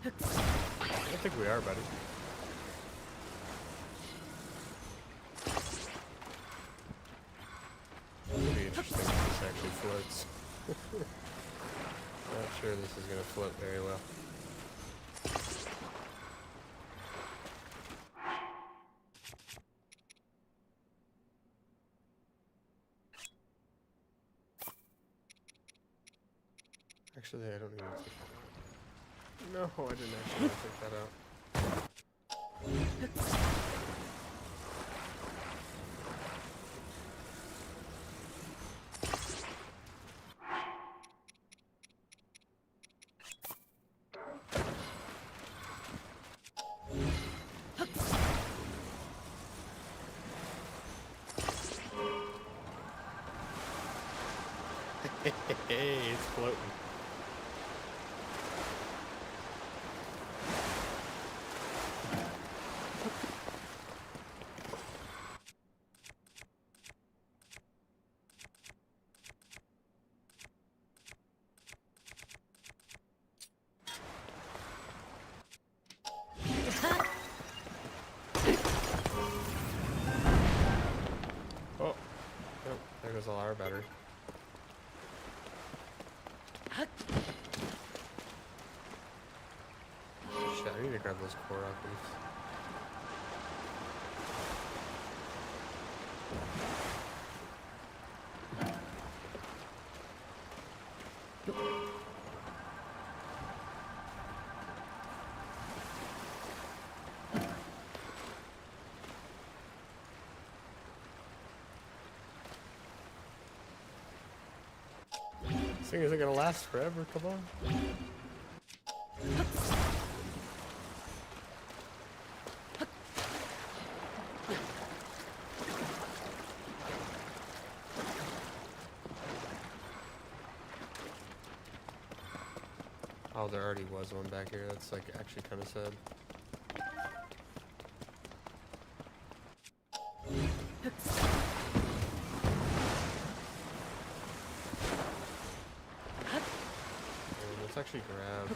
I think we are, buddy. It'll be interesting if this actually floats. Not sure this is going to float very well. Actually, I don't need to take that out. No, I didn't actually want to take that out. Hey, it's floating. Oh, there goes all our battery. Shit, I need to grab those core rock leaves. This thing isn't gonna last forever, come on. Oh, there already was one back here. That's like actually kind of sad. Let's actually grab.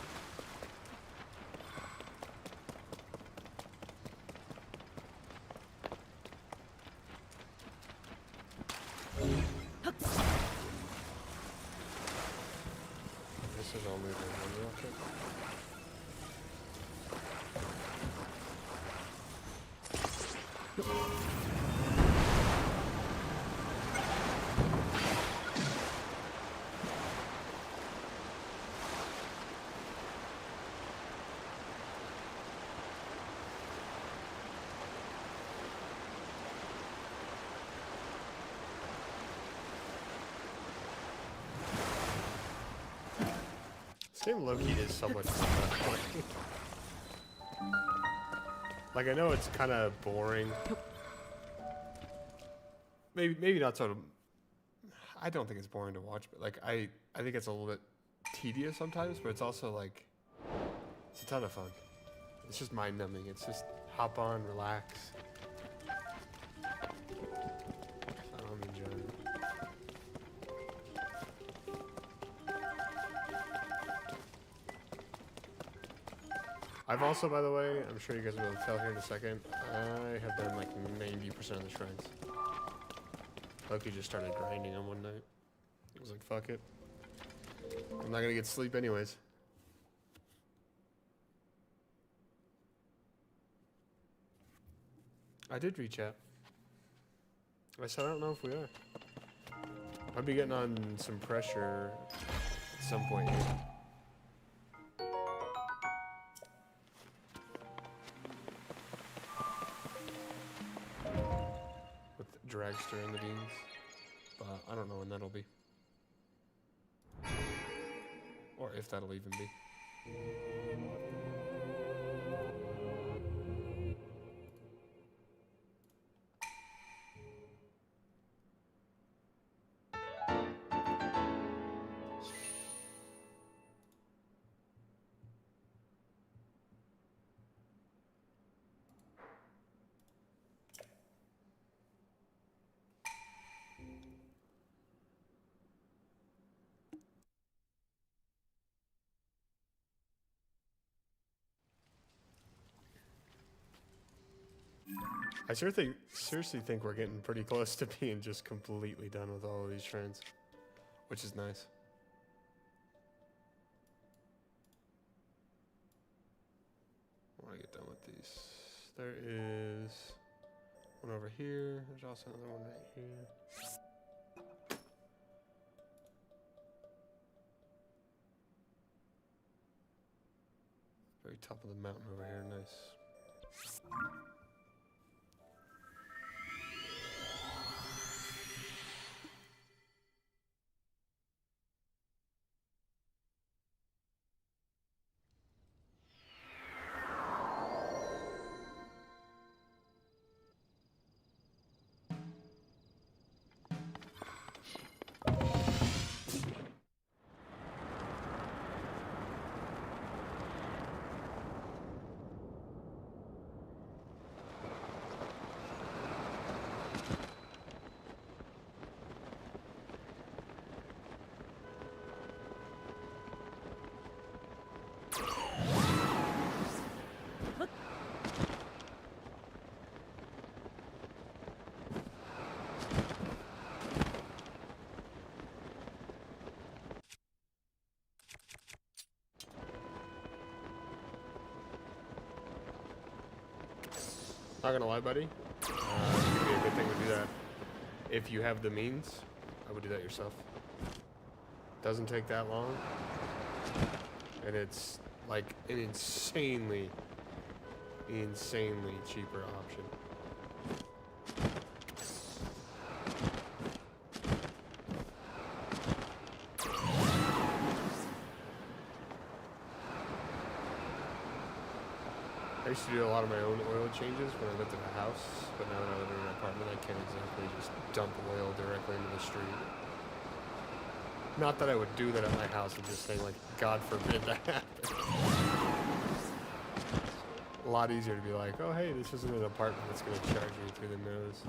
This is all moving one rocket. This game low-key is so much fun. Like, I know it's kind of boring. Maybe not so. I don't think it's boring to watch, but like I think it's a little bit tedious sometimes. But it's also like it's a ton of fun. It's just mind-numbing. It's just hop on, relax. I'm enjoying I've also, by the way, I'm sure you guys will tell here in a second, I have done like 90% of the shrines. Loki just started grinding on one night. I was like, fuck it. I'm not gonna get sleep anyways. I did reach out. I said I don't know if we are. I'll be getting on some pressure at some point here. With Dragster and the beans. But I don't know when that'll be. Or if that'll even be. I seriously think we're getting pretty close to being just completely done with all of these shrines, which is nice. I want to get done with these. There is one over here. There's also another one right here. Very top of the mountain over here. Nice. Not gonna lie, buddy. It would be a good thing to do that. If you have the means, I would do that yourself. Doesn't take that long. And it's like an insanely cheaper option. I used to do a lot of my own oil changes when I lived in a house, but now that I live in an apartment, I can't exactly just dump oil directly into the street. Not that I would do that at my house, I'm just saying, like, God forbid that happen. A lot easier to be like, oh hey, this isn't an apartment that's gonna charge me through the nose.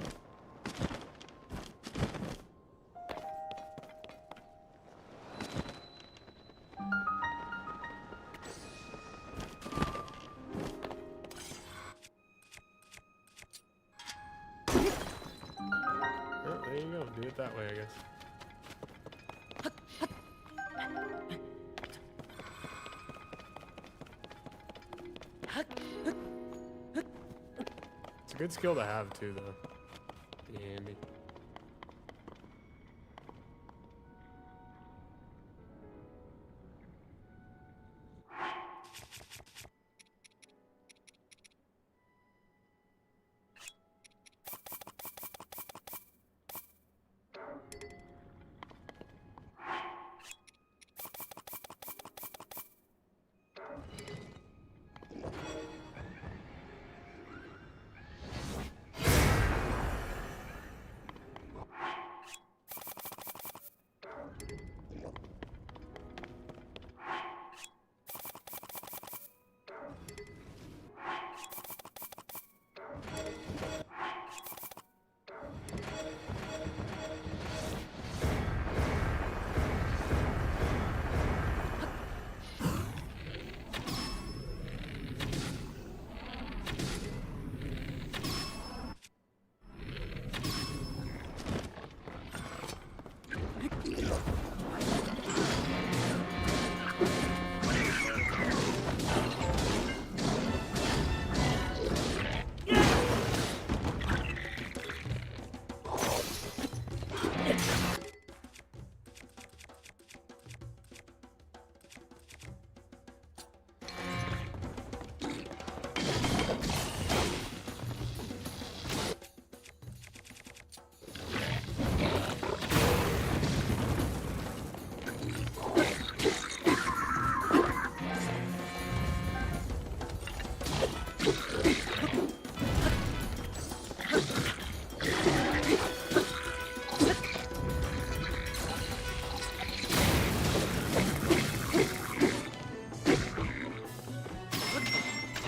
There you go, do it that way, I guess. It's a good skill to have too, though. Be handy.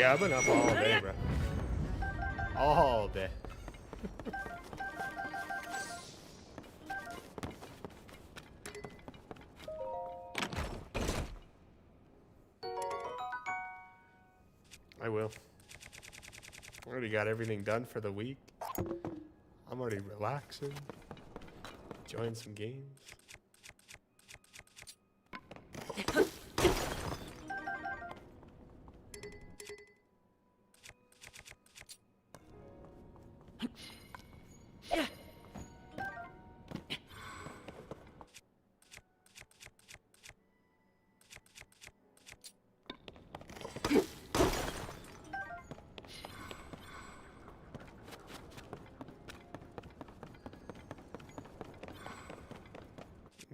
Yeah, I've been up all day, bro. All day. I will. I already got everything done for the week. I'm already relaxing. Enjoying some games.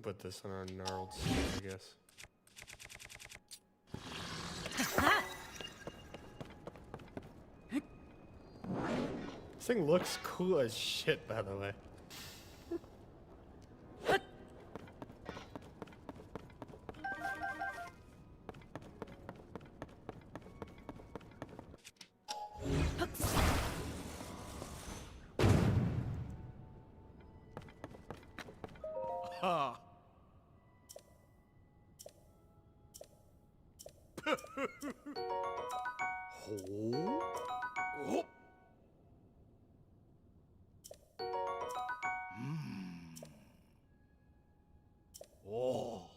Put this on our gnarled stick, I guess. This thing looks cool as shit, by the way. Ha! Oh. Oh. Oh.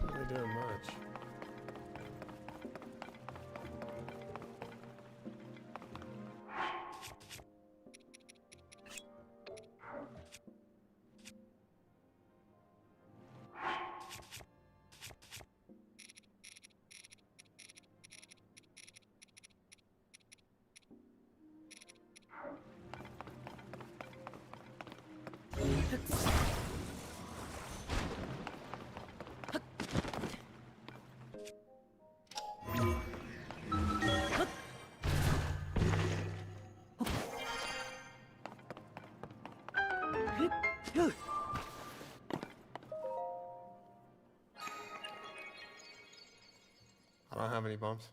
Not really doing much. I don't have any bumps.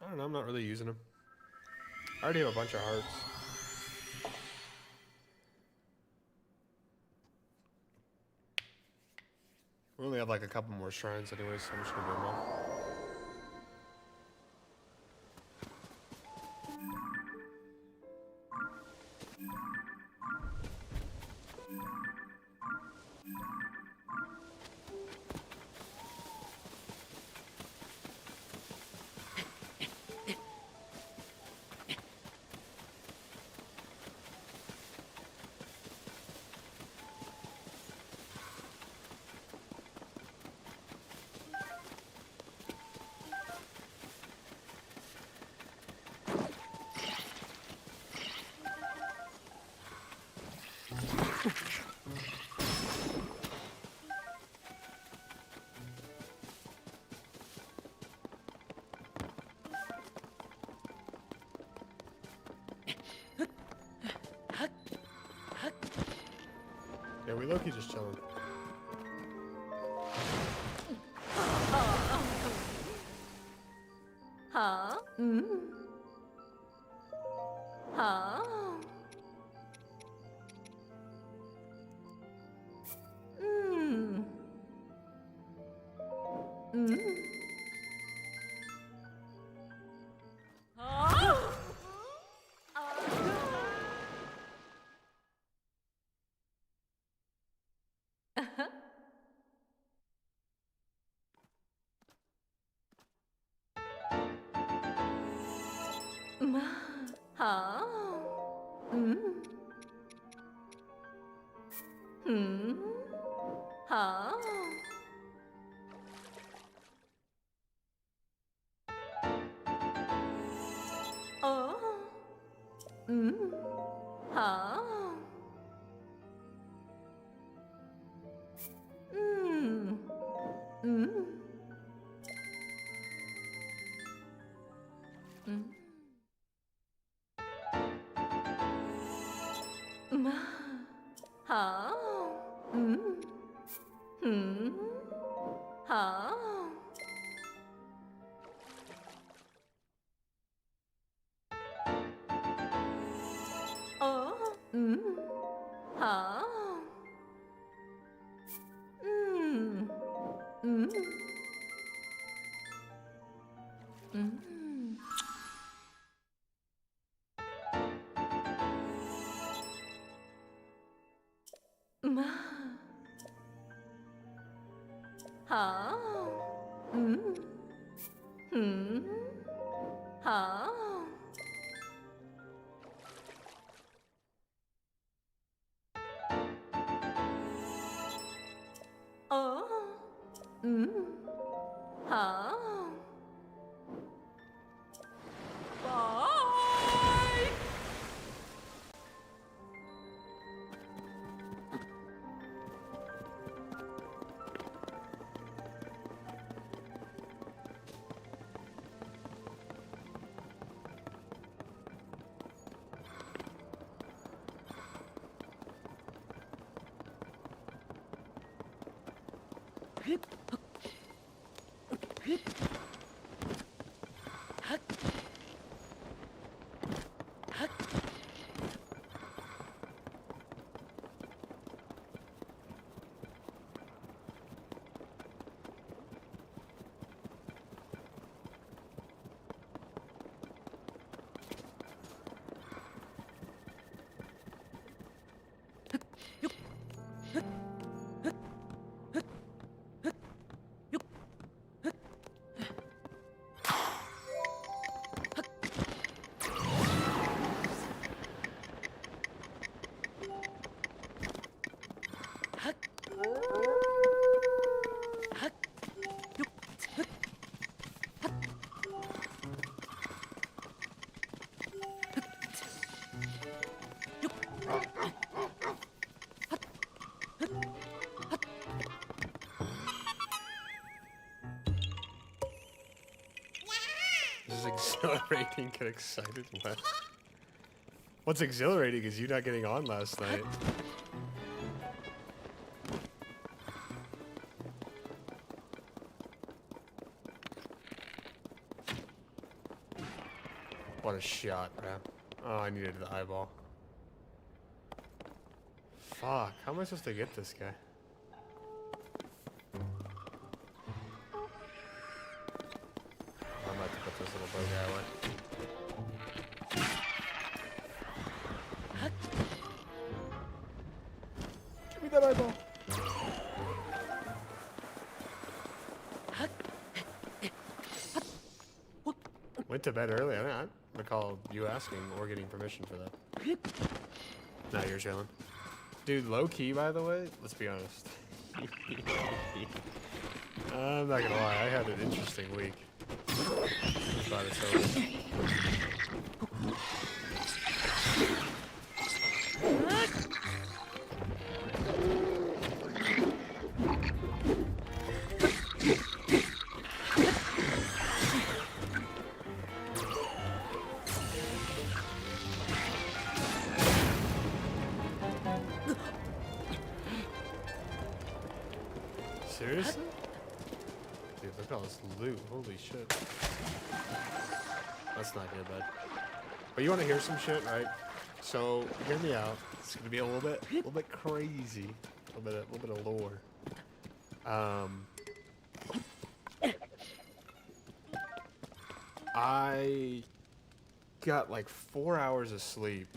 I don't know, I'm not really using them. I already have a bunch of hearts. We only have like a couple more shrines anyway, so I'm just gonna do them all. Yeah, we low-key just chilling. Hả? Ừ. Hả? Ừ. Ừ. Hả? Hả? Ừ. Ừ. Hả? Ờ. Ừ. Hả? Ừ. Ừ. Ừ. Hả? Ừ. Ừ. Hả? Ờ. Ừ. Hả? Ừ. Ừ. Ma. Hả? Hử? Hả? Ờ. Hả? Bye. This is exhilarating. Get excited. What? What's exhilarating is you not getting on last night. What a shot, bro. Oh, I needed the eyeball. Fuck, how am I supposed to get this guy? I'm about to put this little bow guy away. Give me that eyeball. Went to bed early. I don't recall you asking or getting permission for that. Now you're chilling. Dude, low key, by the way, let's be honest. I'm not gonna lie, I had an interesting week. Glad it's over. Seriously? Dude, look at all this loot. Holy shit. That's not good, bud. But you want to hear some shit, right? So, hear me out. It's gonna be a little bit crazy. A little bit of lore. I got like 4 hours of sleep.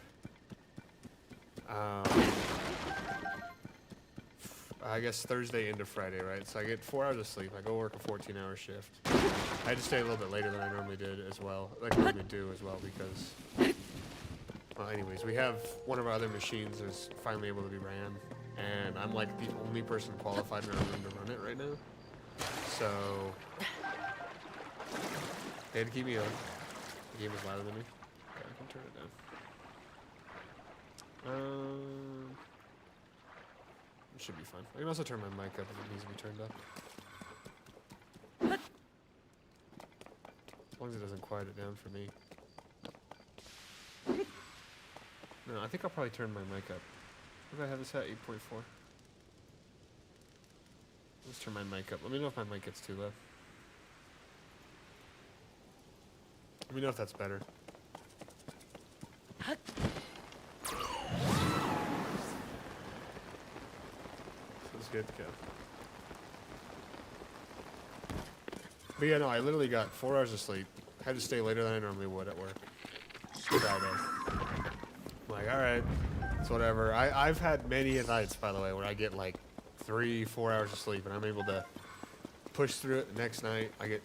I guess Thursday into Friday, right? So I get 4 hours of sleep. I go work a 14-hour shift. I had to stay a little bit later than I normally did as well. Like I normally do as well because, well, anyways, we have one of our other machines is finally able to be ran, and I'm like the only person qualified in our room to run it right now. So they had to keep me on. The game is louder than me. Okay, I can turn it down. It should be fine. I can also turn my mic up if it needs to be turned up. As long as it doesn't quiet it down for me. No, I think I'll probably turn my mic up. What if I have this at 8.4? Let's turn my mic up. Let me know if my mic gets too low. Let me know if that's better. Feels good, go. But yeah, no, I literally got 4 hours of sleep. had to stay later than I normally would at work. Friday. I'm like, all right, it's whatever. I've had many nights, by the way, where I get like 3-4 hours of sleep, and I'm able to push through it. The next night, I get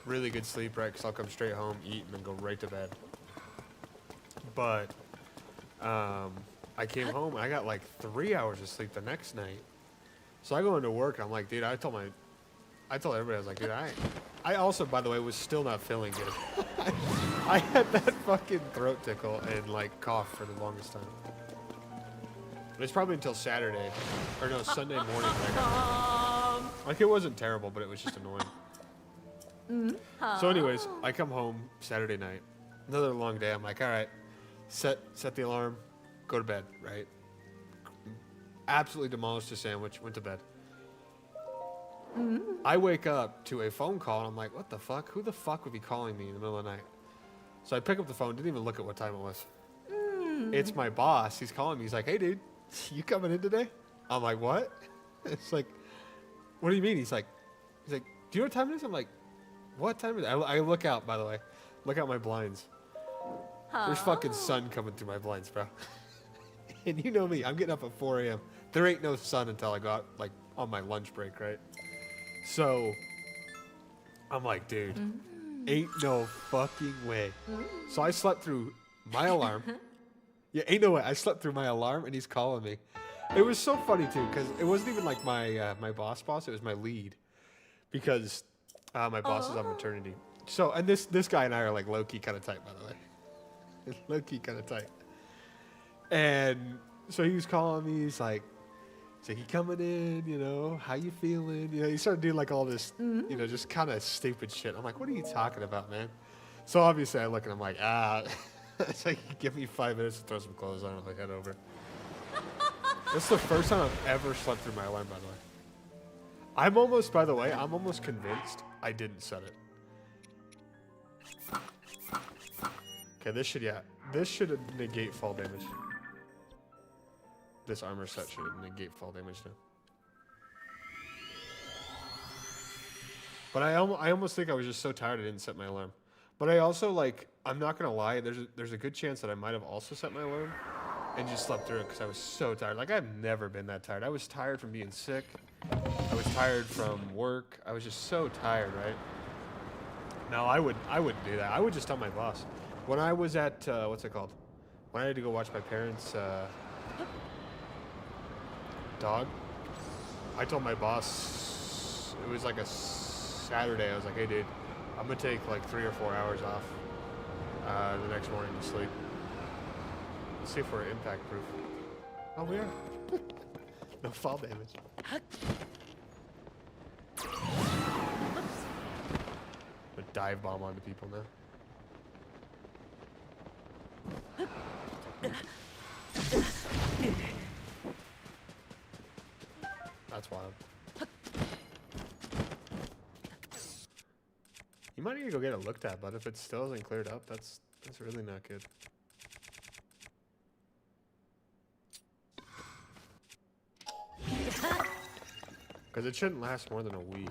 really good sleep, right? Because I'll come straight home, eat, and then go right to bed. But I came home, and I got like 3 hours of sleep the next night. So I go into work, I'm like, dude, I told everybody, I was like, dude, I also, by the way, was still not feeling good. I had that fucking throat tickle and like cough for the longest time. It's probably until Saturday, or no, Sunday morning. That I got, like, it wasn't terrible, but it was just annoying. So anyways, I come home Saturday night, another long day. I'm like, all right, set the alarm, go to bed, right? Absolutely demolished a sandwich, went to bed. I wake up to a phone call, and I'm like, what the fuck? Who the fuck would be calling me in the middle of the night? So I pick up the phone, didn't even look at what time it was. It's my boss. He's calling me. He's like, hey, dude, you coming in today? I'm like, what? It's like, what do you mean? He's like, do you know what time it is? I'm like, what time is it? I look out, by the way. Look out my blinds. There's fucking sun coming through my blinds, bro. And you know me, I'm getting up at 4 a.m. There ain't no sun until I got, like, on my lunch break, right? So, I'm like, dude, ain't no fucking way. So I slept through my alarm. Yeah, ain't no way. I slept through my alarm, and he's calling me. It was so funny, too, because it wasn't even like my boss. It was my lead. Because my boss is on maternity. So, and this guy and I are like low-key kind of tight, by the way. Low-key kind of tight. And so he was calling me. He's like, you coming in, you know, how you feeling? You know, he started doing like all this, you know, just kind of stupid shit. I'm like, what are you talking about, man? So obviously I look and I'm like, it's like, give me 5 minutes to throw some clothes on and like head over. That's the first time I've ever slept through my alarm, by the way. I'm almost convinced I didn't set it. Okay, this should negate fall damage. This armor set should negate fall damage now. But I almost think I was just so tired I didn't set my alarm. But I also, like, I'm not gonna lie, there's a good chance that I might have also set my alarm and just slept through it because I was so tired. Like, I've never been that tired. I was tired from being sick. I was tired from work. I was just so tired, right? No, I wouldn't do that. I would just tell my boss. When I was at what's it called? When I had to go watch my parents' dog, I told my boss, it was like a Saturday, I was like, hey dude, I'm gonna take like 3 or 4 hours off the next morning to sleep. Let's see if we're impact proof. Oh, we are. No fall damage. A dive bomb onto people now. That's wild. You might need to go get it looked at, but if it still isn't cleared up, that's really not good. Because it shouldn't last more than a week.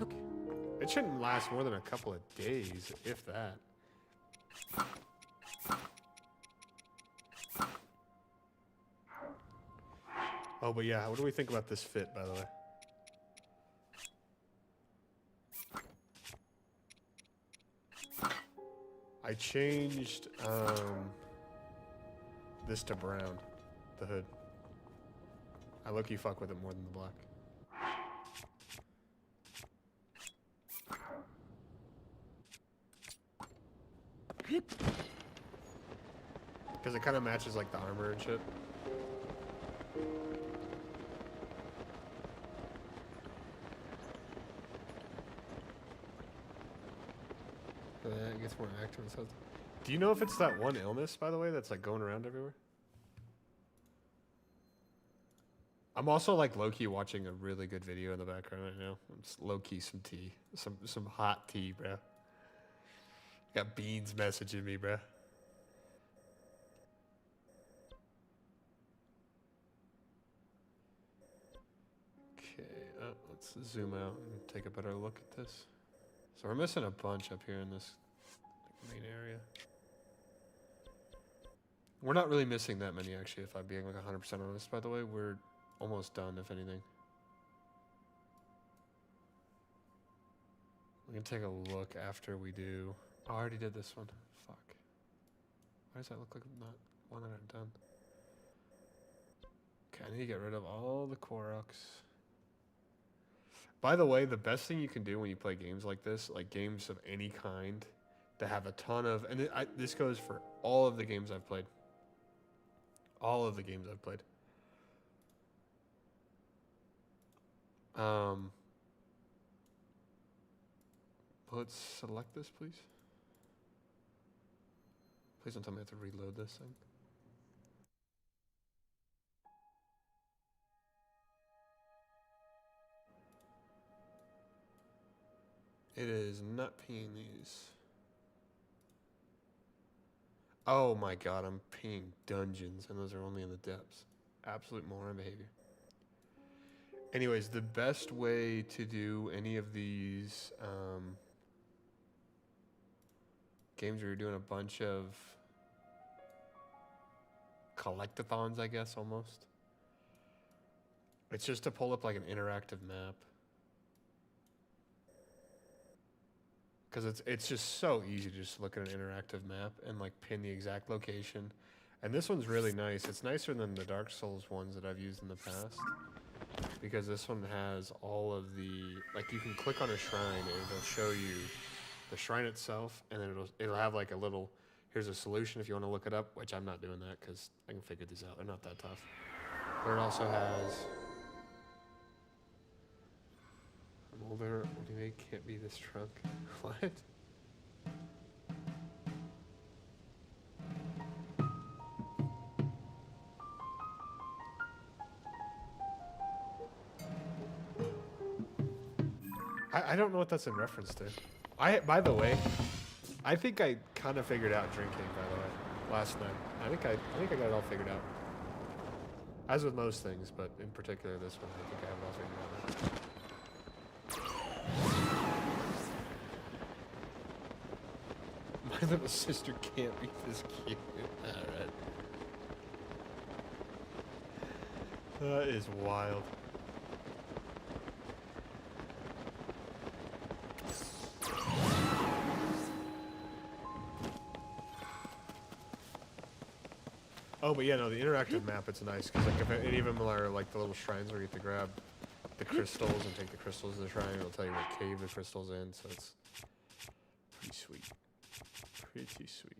It shouldn't last more than a couple of days, if that. Oh, but yeah, what do we think about this fit, by the way? I changed this to brown, the hood. I low-key fuck with it more than the black. Because it kind of matches like the armor and shit. It gets more active and stuff. Do you know if it's that one illness, by the way, that's like going around everywhere? I'm also like low-key watching a really good video in the background right now. It's low-key some tea. Some hot tea, bro. Got Beans messaging me, bro. Okay, let's zoom out and take a better look at this. So we're missing a bunch up here in this main area. We're not really missing that many, actually, if I'm being like 100% honest, by the way. We're almost done, if anything. We can take a look after we do. Oh, I already did this one. Fuck. Why does that look like not one that I've done? Okay, I need to get rid of all the Koroks. By the way, the best thing you can do when you play games like this, like games of any kind, to have a ton of, and this goes for all of the games I've played. All of the games I've played. Let's select this, please. Please don't tell me I have to reload this thing. It is not peonies. Oh my god, I'm peeing dungeons, and those are only in the depths. Absolute moron behavior. Anyways, the best way to do any of these games where you're doing a bunch of collectathons, I guess, almost. It's just to pull up like an interactive map. Because it's just so easy to just look at an interactive map and like pin the exact location. And this one's really nice. It's nicer than the Dark Souls ones that I've used in the past. Because this one has all of the, like you can click on a shrine and it'll show you the shrine itself, and then it'll have like a little, here's a solution if you want to look it up, which I'm not doing that because I can figure these out. They're not that tough. But it also has older, they can't be this trunk. What? I don't know what that's in reference to. By the way, I think I kind of figured out drinking, by the way, last night. I think I got it all figured out. As with most things, but in particular this one, I think I have it all figured out. My little sister can't be this cute. Alright. That is wild. Oh, but yeah, no, the interactive map, it's nice, because like, if any of them are like the little shrines where you have to grab the crystals and take the crystals to the shrine, it'll tell you what cave the crystal's in, so it's pretty sweet. Pretty sweet.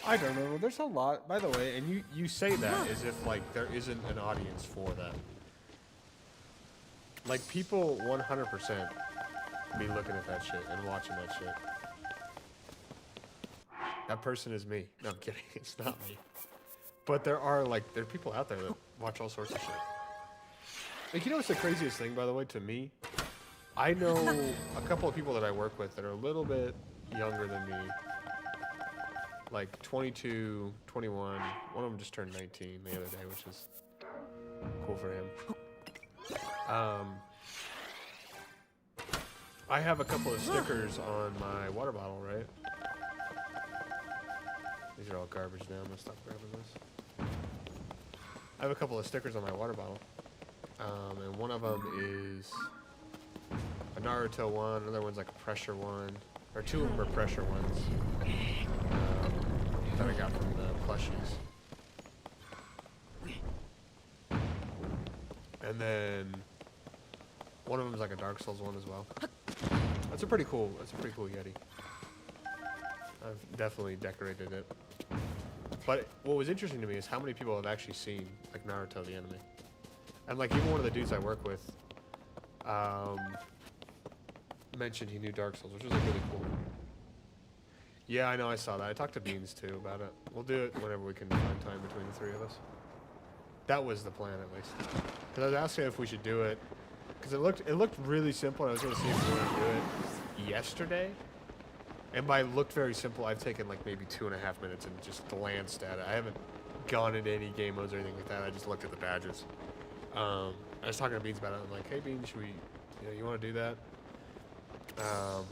I don't know, there's a lot, by the way, and you say that as if like there isn't an audience for that. Like, people 100% be looking at that shit and watching that shit. That person is me. No, I'm kidding. It's not me. But there are people out there that watch all sorts of shit. Like, you know what's the craziest thing, by the way, to me? I know a couple of people that I work with that are a little bit younger than me. Like, 22, 21. One of them just turned 19 the other day, which is cool for him. I have a couple of stickers on my water bottle, right? These are all garbage now. I'm gonna stop grabbing this. I have a couple of stickers on my water bottle. And one of them is a Naruto one, another one's like a pressure one. Or two of them are pressure ones. That I got from the plushies. And then one of them is like a Dark Souls one as well. That's a pretty cool Yeti. I've definitely decorated it. But what was interesting to me is how many people have actually seen like Naruto the anime. And like even one of the dudes I work with mentioned he knew Dark Souls, which was like really cool. Yeah, I know, I saw that. I talked to Beans too about it. We'll do it whenever we can find time between the three of us. That was the plan, at least. Because I was asking if we should do it, because it looked really simple, and I was going to see if we wanted to do it yesterday. And by looked very simple, I've taken like maybe 2.5 minutes and just glanced at it. I haven't gone into any game modes or anything like that. I just looked at the badges. I was talking to Beans about it. I'm like, hey Beans, should we, you want to do that? And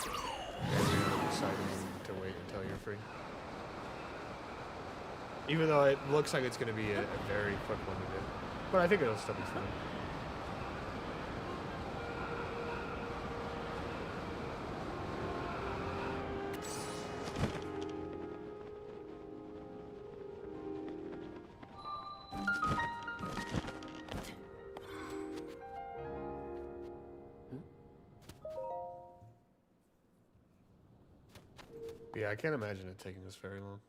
we decided to wait until you're free. Even though it looks like it's going to be a very quick one to do. But I think it'll still be fun. Yeah, I can't imagine it taking us very long.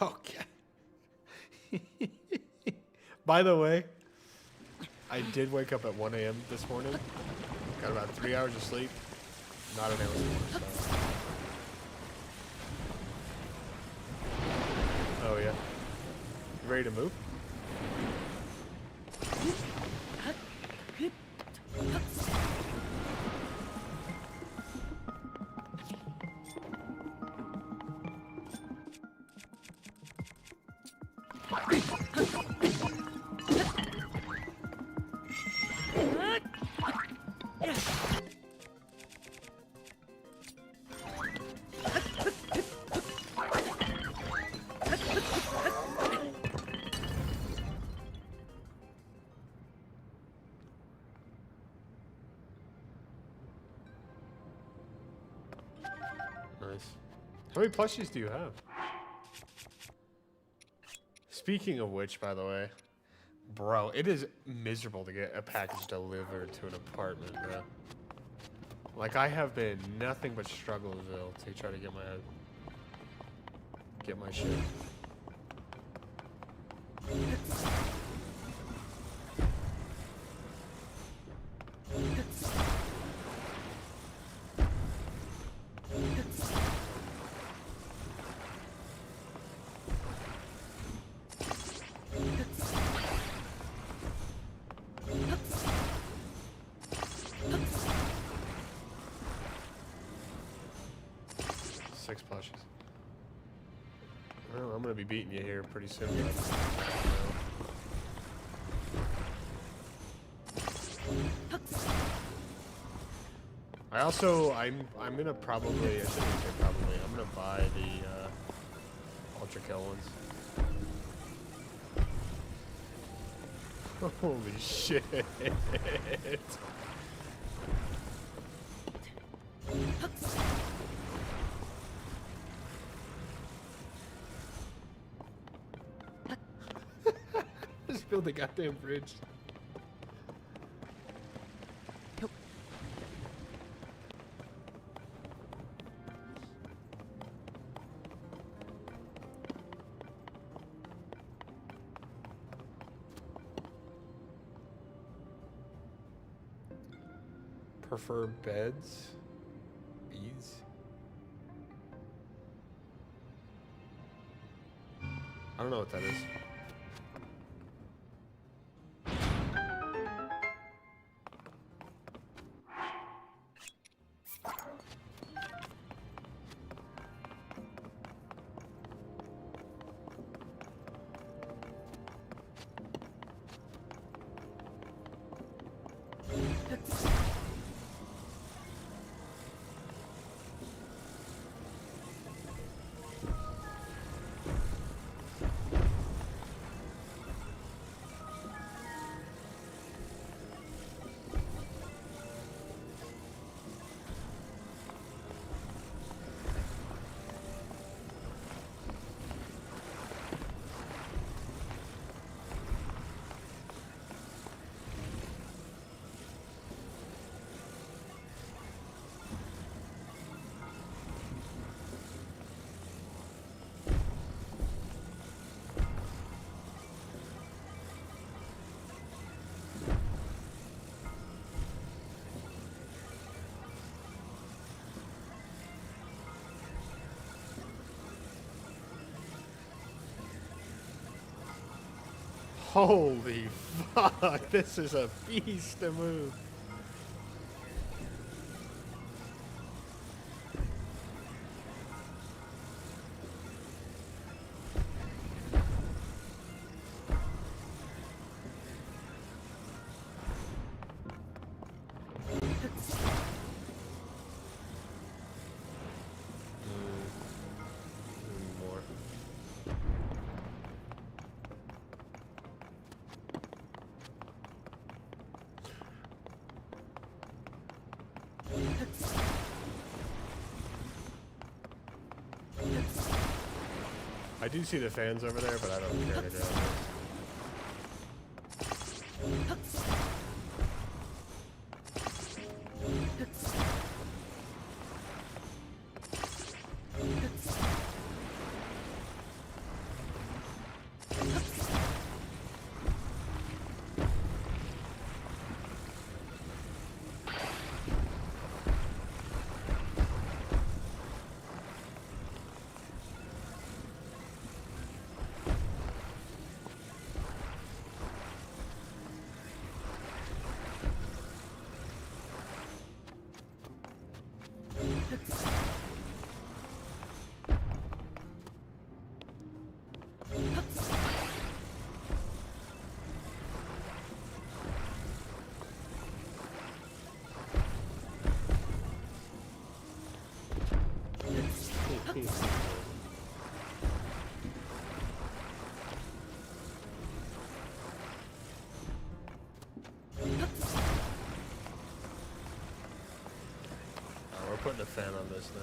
Okay. By the way, I did wake up at 1 a.m. this morning. Got about 3 hours of sleep. Not an hour more, so. Oh, yeah. You ready to move? Nice. How many plushies do you have? Speaking of which, by the way, bro, it is miserable to get a package delivered to an apartment, bro. Like, I have been nothing but strugglesville to try to get my shit. Six plushies. Well, I'm gonna be beating you here pretty soon. I'm gonna probably, I shouldn't say probably, I'm gonna buy the Ultra Kill ones. Holy shit. Just build the goddamn bridge. Prefer beds? Bees? I don't know what that is. Holy fuck, this is a beast to move. More. I do see the fans over there, but I don't care to go. We're putting a fan on this now.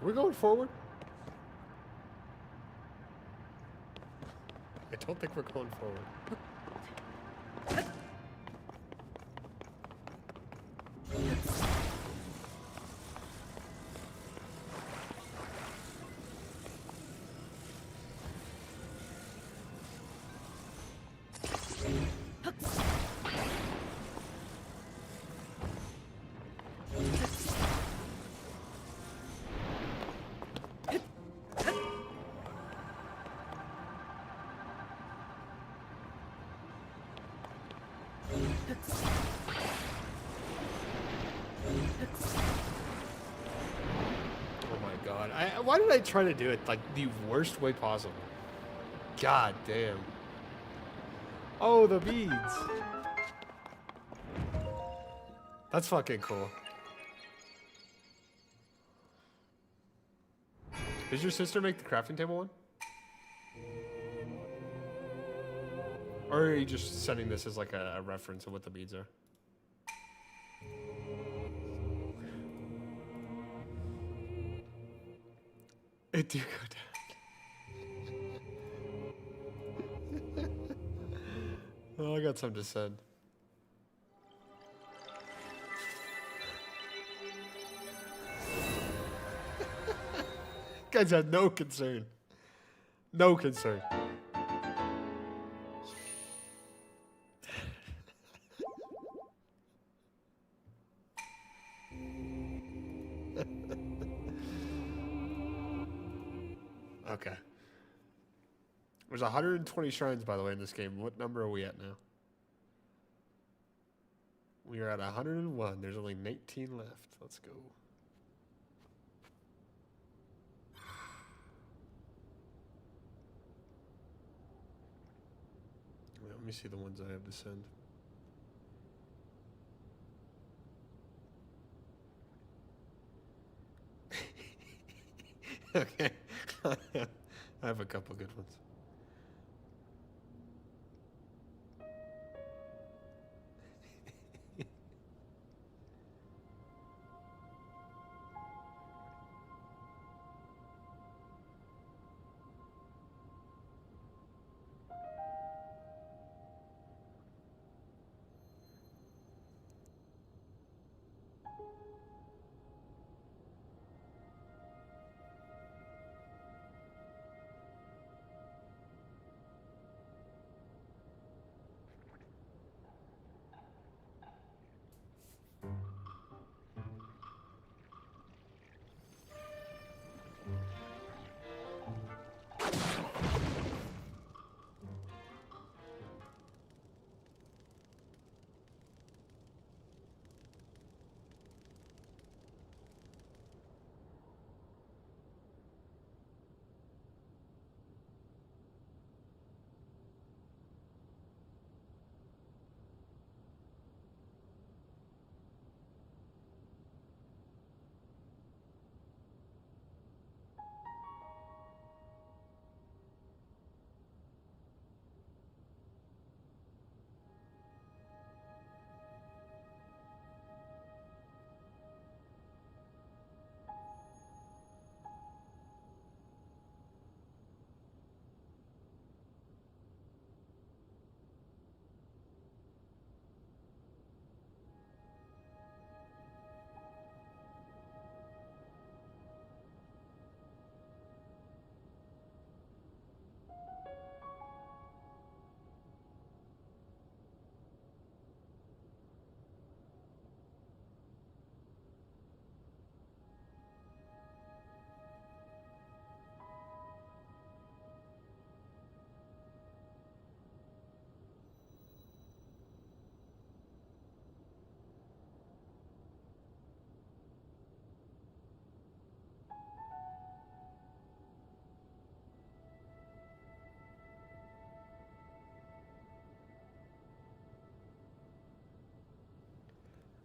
Are we going forward? I don't think we're going forward. Oh my god. Why did I try to do it like the worst way possible? God damn. Oh, the beads. That's fucking cool. Did your sister make the crafting table one? Or are you just setting this as like a reference of what the beads are? It do go down. Oh, I got something to send. Guys have no concern. No concern. Okay. There's 120 shrines, by the way, in this game. What number are we at now? We are at 101. There's only 19 left. Let's go. Wait, let me see the ones I have to send. Okay. I have a couple good ones.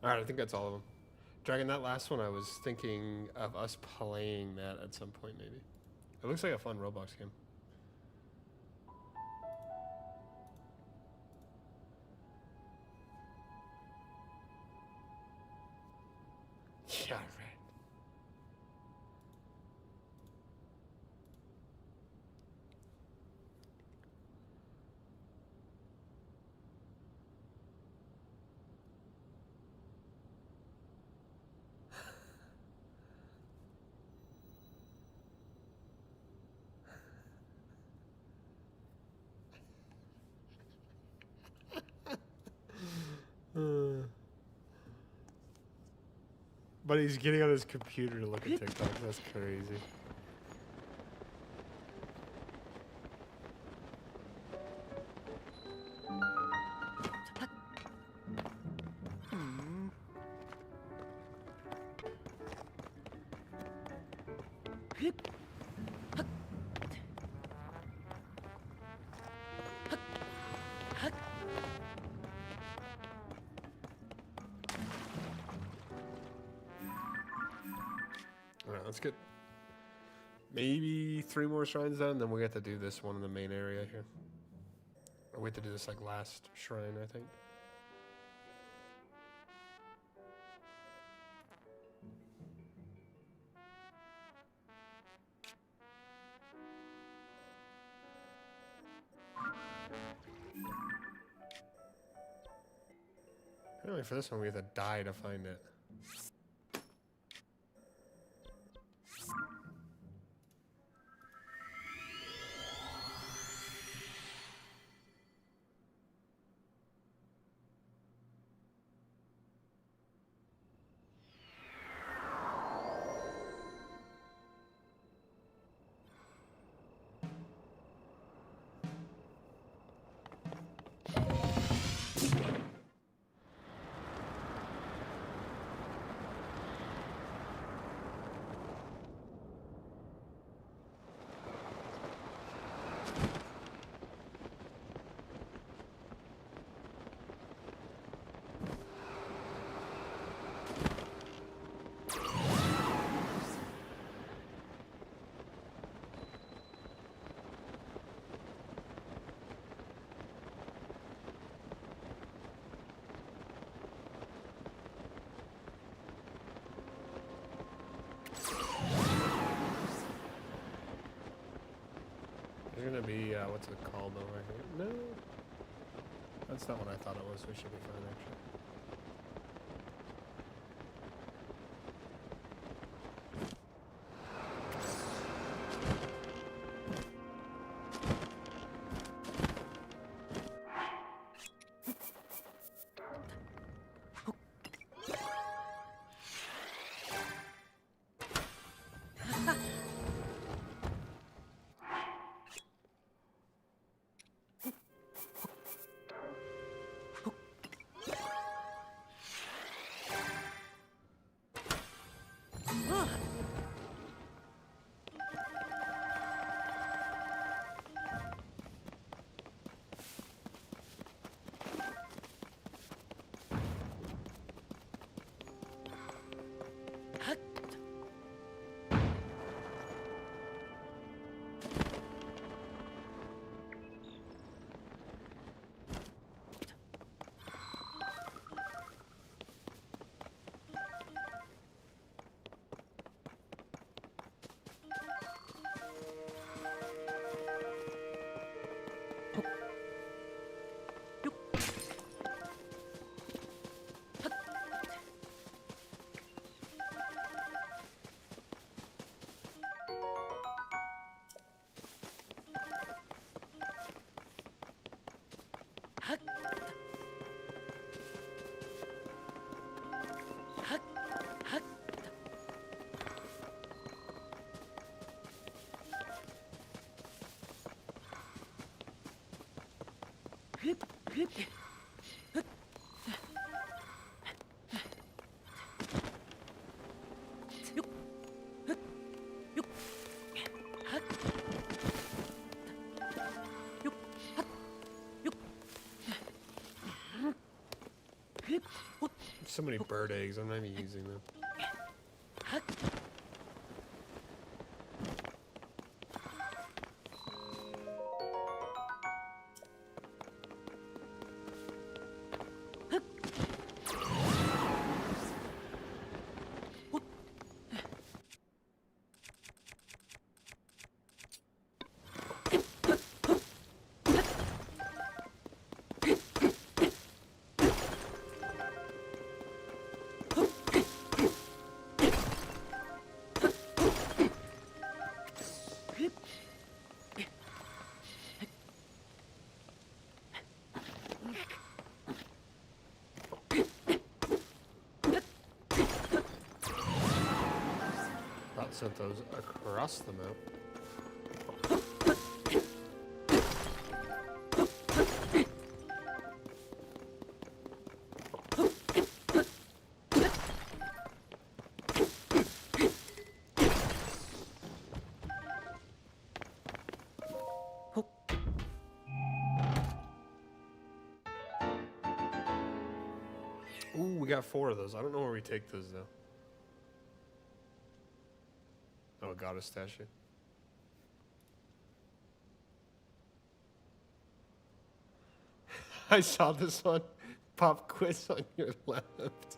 All right, I think that's all of them. Dragon, that last one, I was thinking of us playing that at some point, maybe. It looks like a fun Roblox game. Yeah, right. But he's getting on his computer to look at TikTok. That's crazy. Alright, let's get maybe 3 more shrines done, then we get to do this one in the main area here. Or we have to do this like last shrine, I think. Apparently for this one we have to die to find it. gonna be, what's it called over here? No. That's not what I thought it was. We should be fine, actually. So many bird eggs, I'm not even using them. Sent those across the map. Ooh, we got 4 of those. I don't know where we take those though. Oh, got a statue. I saw this one. Pop quiz on your left.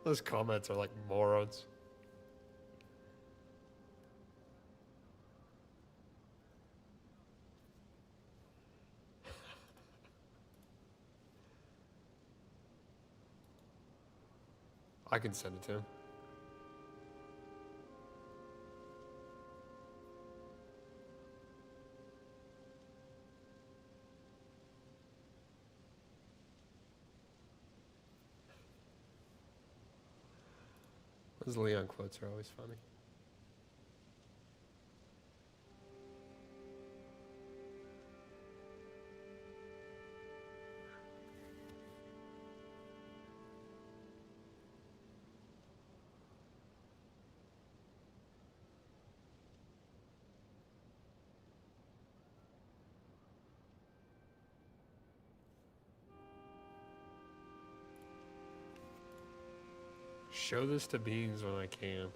Those comments are like morons. I can send it to him. Those Leon quotes are always funny. show this to Beans when I can.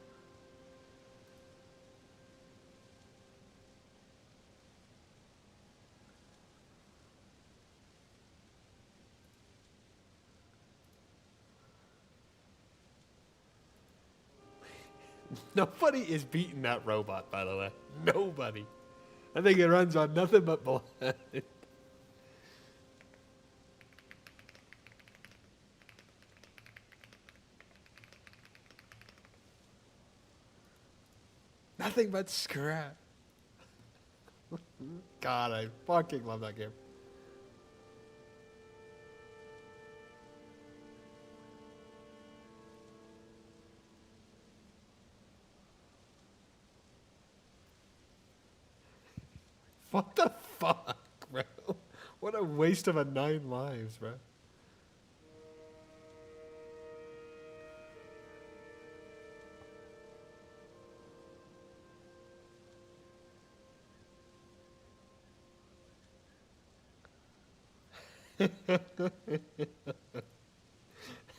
Nobody is beating that robot, by the way. Nobody. I think it runs on nothing but blood. Nothing but scrap. God, I fucking love that game. What the fuck, bro? What a waste of a 9 lives, bro.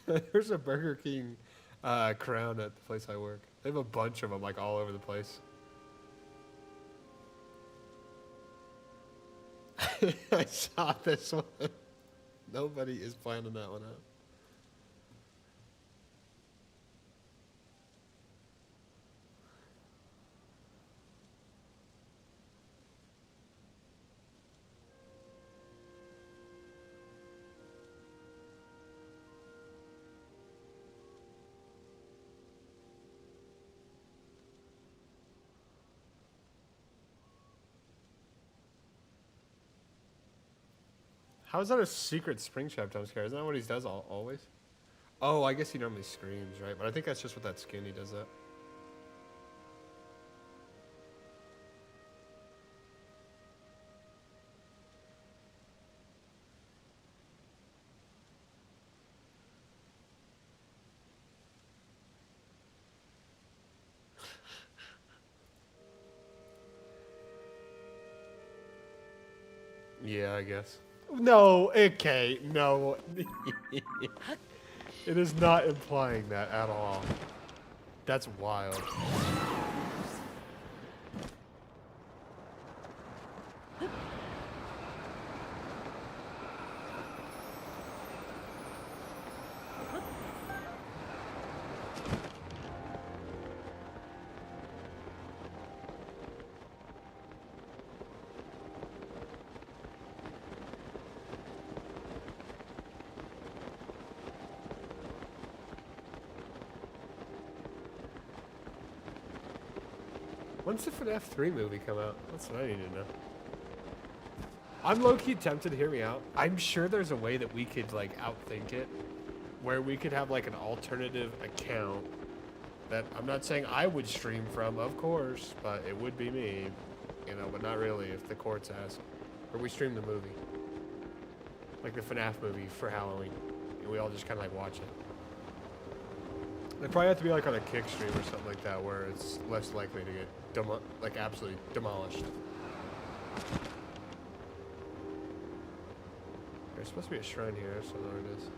There's a Burger King crown at the place I work. They have a bunch of them, like, all over the place. I saw this one. Nobody is planning that one out. How is that a secret Springtrap jump scare? Isn't that what he does always? Oh, I guess he normally screams, right? But I think that's just with that skin he does that. Yeah, I guess. No, okay, no. It is not implying that at all. That's wild. When's the FNAF 3 movie come out? That's what I need to know. I'm low-key tempted, hear me out. I'm sure there's a way that we could, like, outthink it. Where we could have, like, an alternative account that I'm not saying I would stream from, of course, but it would be me. You know, but not really if the courts ask. Or we stream the movie. Like the FNAF movie for Halloween. And we all just kind of, like, watch it. It probably have to be like on a kick stream or something like that, where it's less likely to get like absolutely demolished. There's supposed to be a shrine here, so there it is.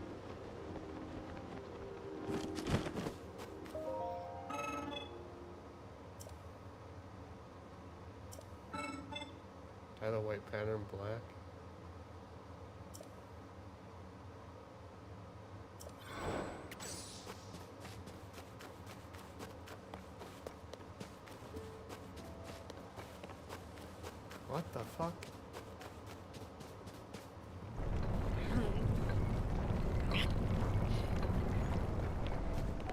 Tie the white pattern black. What the fuck?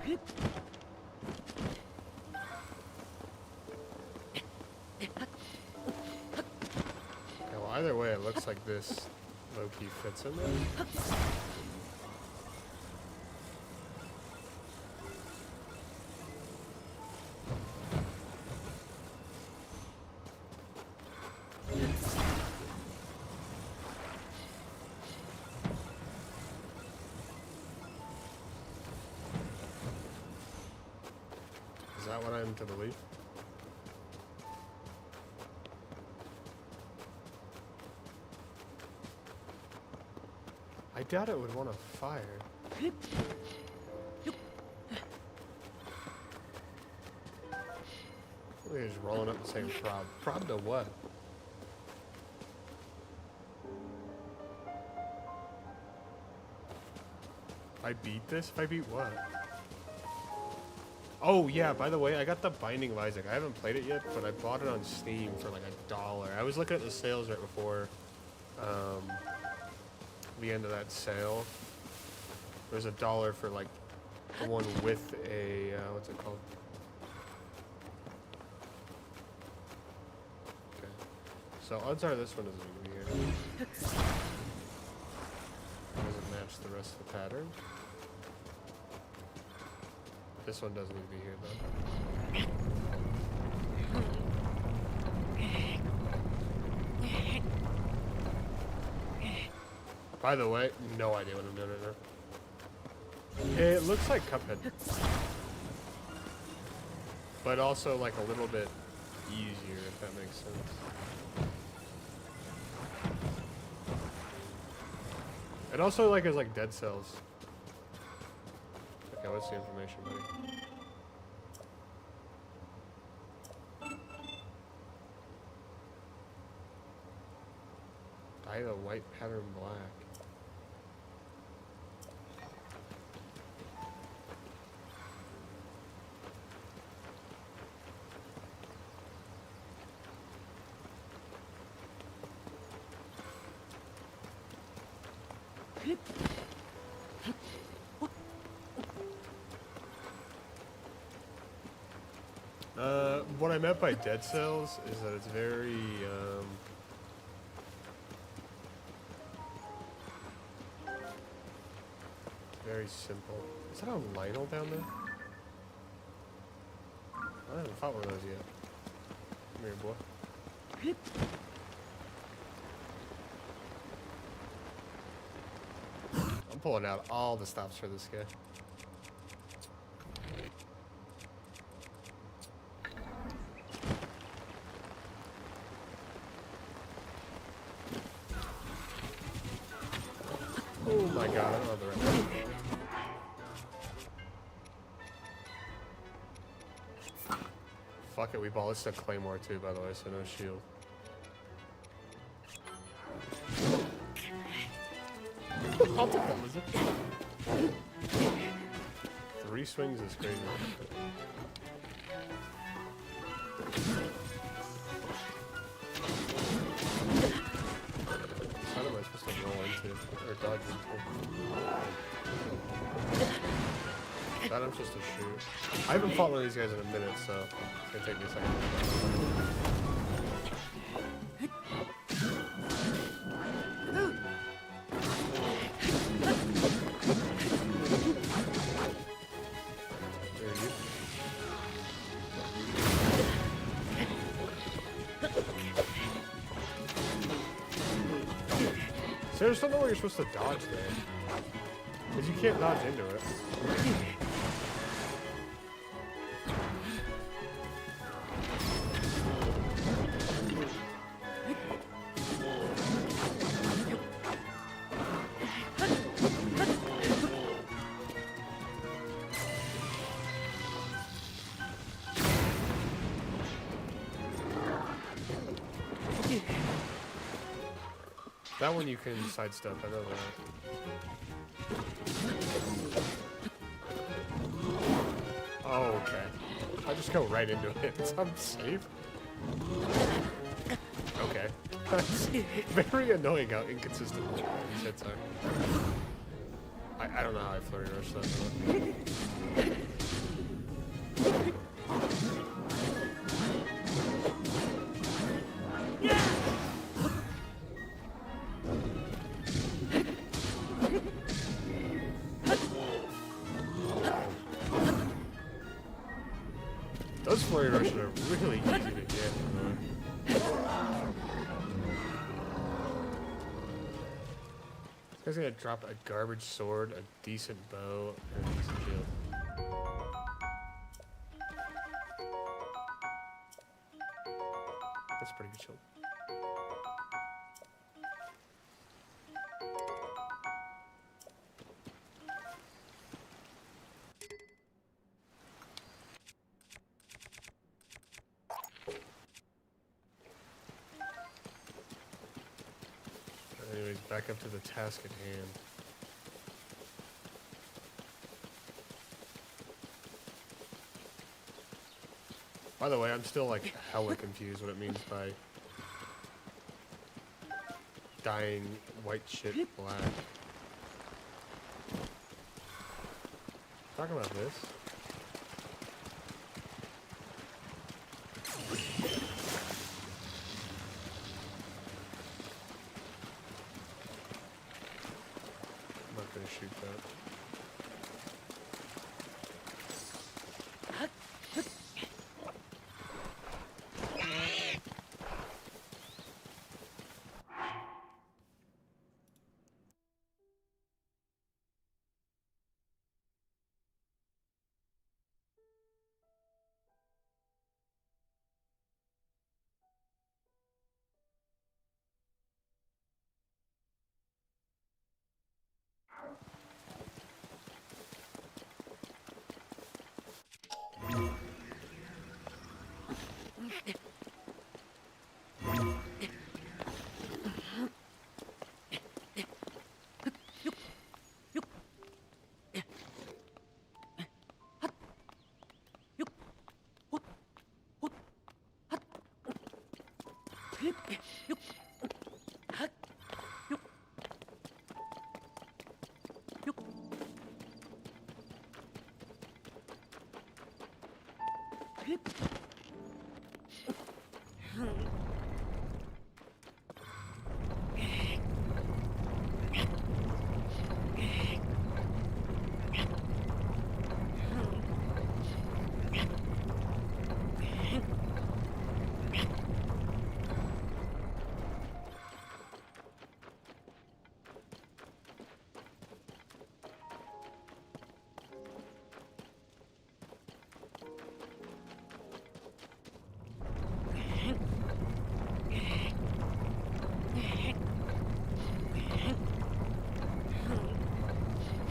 Yeah, well, either way, it looks like this low-key fits in there. Is that what I'm to believe? I doubt it would want to fire. rolling up and saying prob. Prob to what? If I beat this? If I beat what? Oh yeah, by the way, I got the Binding of Isaac. I haven't played it yet, but I bought it on Steam for like $1. I was looking at the sales right before the end of that sale. There's $1 for like the one with a, what's it called? Okay. So odds are this one isn't going to be here. Doesn't match the rest of the pattern. This one doesn't need to be here though. By the way, no idea what I'm doing right now. It looks like Cuphead. But also like a little bit easier, if that makes sense. It also like is like Dead Cells. Okay, what's the information, buddy? Dye the white pattern black. What I meant by Dead Cells is that it's very, very simple. Is that a Lionel down there? I haven't fought one of those yet. Come here, boy. I'm pulling out all the stops for this guy. Oh my god, I don't know the right one. Fuck it, we ballisted Claymore too, by the way, so no shield. I'll take that, Lizard. 3 swings is crazy. What am I supposed to roll into? Or dodge into? That I'm supposed to shoot. I haven't fought one of these guys in a minute, so it's gonna take me a second. I just don't know where you're supposed to dodge there. Because you can't dodge into it. That one you can sidestep, I know that. Oh, okay. I just go right into it. I'm safe. Okay. That's very annoying how inconsistent these hits are. I don't know how I flurry rush that one. Those flurry rushes are really easy to get. This guy's gonna drop a garbage sword, a decent bow, and a decent shield. That's a pretty good shield. Anyways, back up to the task at hand. By the way, I'm still like hella confused what it means by dyeing white shit black. Talking about this. I'm not gonna shoot that.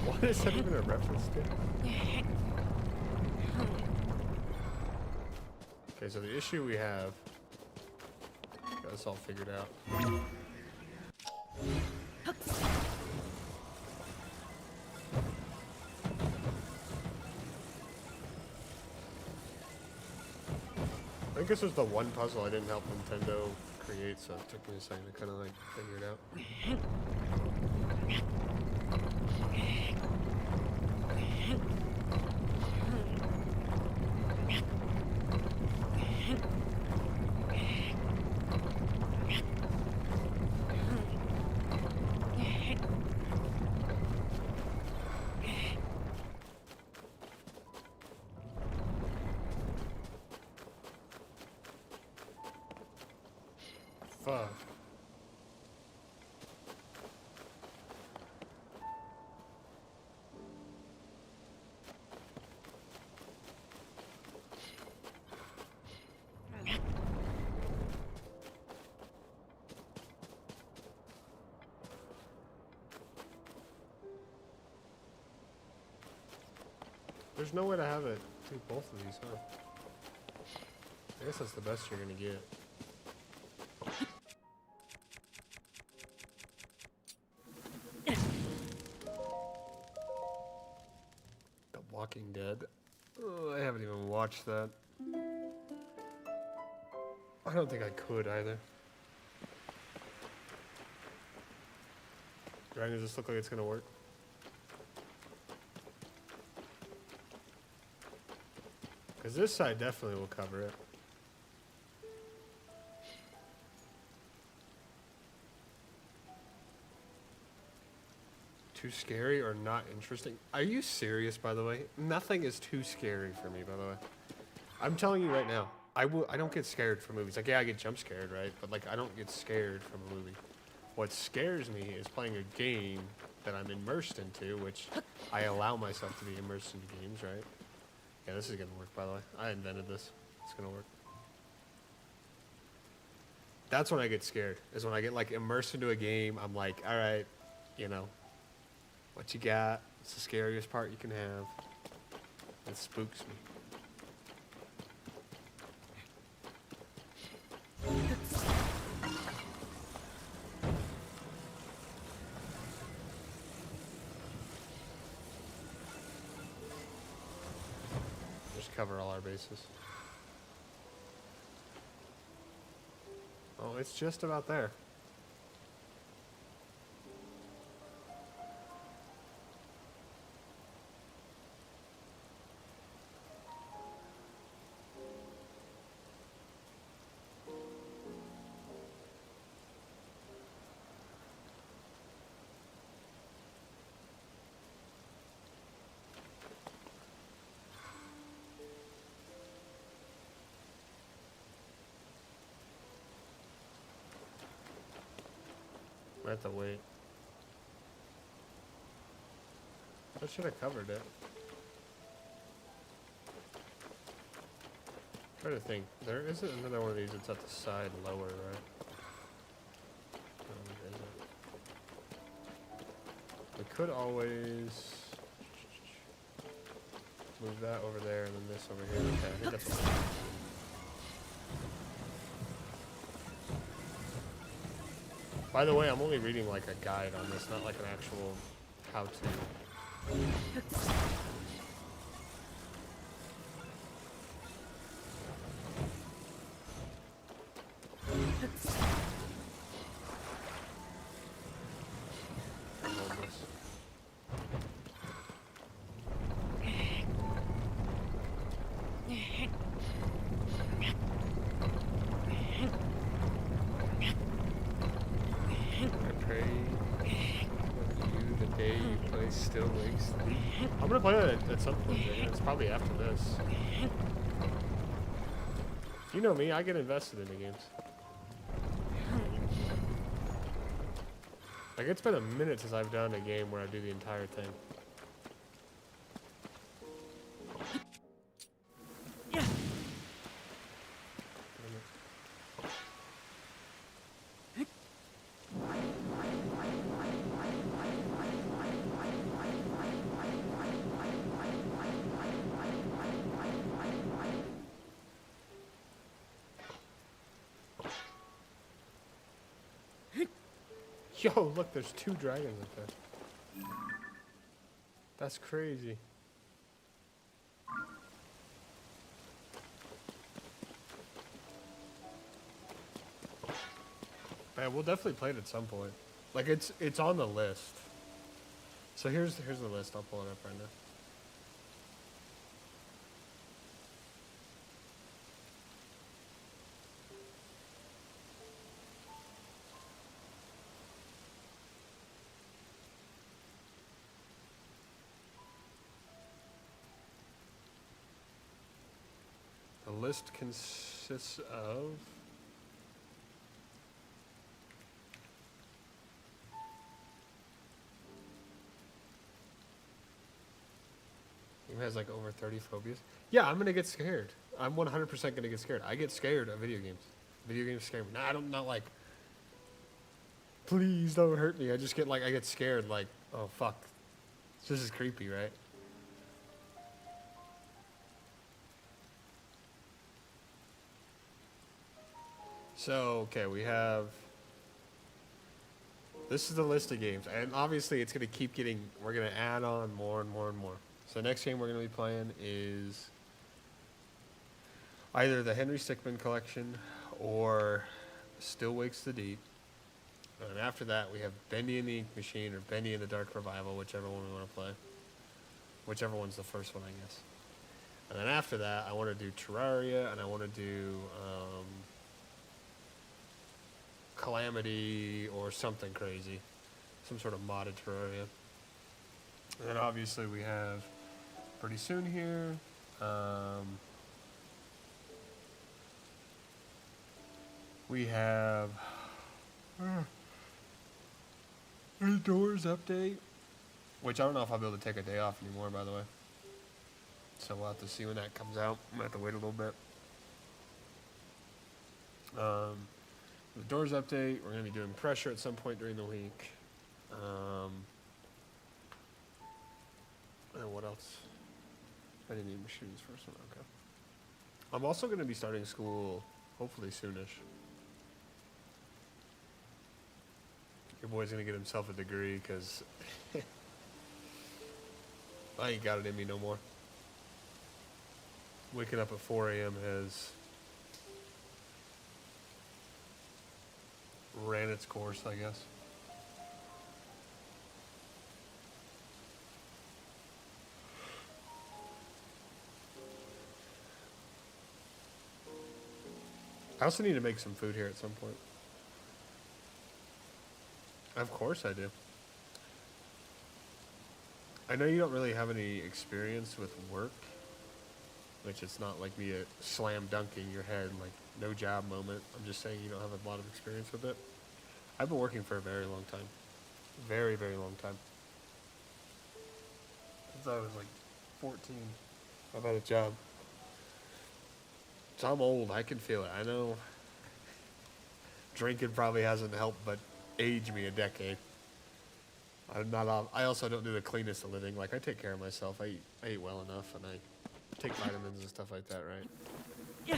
What is that even a reference to? Okay, so the issue we have, got this all figured out. I think this was the one puzzle I didn't help Nintendo create, so it took me a second to kind of like figure it out. Fuck. There's no way to have it do both of these, huh? I guess that's the best you're gonna get. The Walking Dead. Oh, I haven't even watched that. I don't think I could either. Ryan, does this look like it's gonna work? Because this side definitely will cover it. Too scary or not interesting? Are you serious, by the way? Nothing is too scary for me, by the way. I'm telling you right now, I don't get scared from movies. Like, yeah, I get jump scared, right? But like, I don't get scared from a movie. What scares me is playing a game that I'm immersed into, which I allow myself to be immersed into games, right? Yeah, this is gonna work, by the way. I invented this. It's gonna work. That's when I get scared, is when I get like immersed into a game. I'm like, all right, you know, what you got? It's the scariest part you can have. It spooks me. should cover all our bases. Oh, it's just about there. I have to wait. I should have covered it. Try to think. There isn't another one of these that's at the side lower, right? No, it isn't. We could always move that over there and then this over here. Okay, I think that's what By the way, I'm only reading like a guide on this, not like an actual how-to. Still Wakes. I'm gonna play that at some point. It's probably after this. You know me, I get invested in the games. Like, it's been a minute since I've done a game where I do the entire thing. Yo, look, there's 2 dragons up there. That's crazy. Man, we'll definitely play it at some point. Like, it's on the list. So here's the list. I'll pull it up right now. The list consists of who has like over 30 phobias. Yeah, I'm gonna get scared. I'm 100% gonna get scared. I get scared of video games. Video games scare me. Nah, I don't not like. Please don't hurt me. I just get like I get scared. Like, oh fuck, this is creepy, right? So, okay, we have, this is the list of games, and obviously it's going to keep getting, we're going to add on more and more and more. So the next game we're going to be playing is either the Henry Stickmin collection or Still Wakes the Deep. And after that we have Bendy and the Ink Machine or Bendy and the Dark Revival, whichever one we want to play. Whichever one's the first one, I guess. And then after that I want to do Terraria, and I want to do Calamity or something crazy, some sort of modded Terraria. And then obviously we have pretty soon here we have a Doors update, which I don't know if I'll be able to take a day off anymore, by the way, so we'll have to see when that comes out. I'm gonna have to wait a little bit. The Doors update, we're going to be doing Pressure at some point during the week. And what else? I didn't need Machines first one, okay. I'm also going to be starting school, hopefully soonish. Your boy's going to get himself a degree, because I ain't got it in me no more. waking up at 4 a.m. has ran its course, I guess. I also need to make some food here at some point. Of course I do. I know you don't really have any experience with work, which it's not like me slam dunking your head, like no job moment. I'm just saying you don't have a lot of experience with it. I've been working for a very long time. Very, very long time. Since I was like 14. I've had a job. So I'm old. I can feel it. I know drinking probably hasn't helped but age me a decade. I also don't do the cleanest of living. Like, I take care of myself. I eat well enough, and I take vitamins and stuff like that, right? Yeah.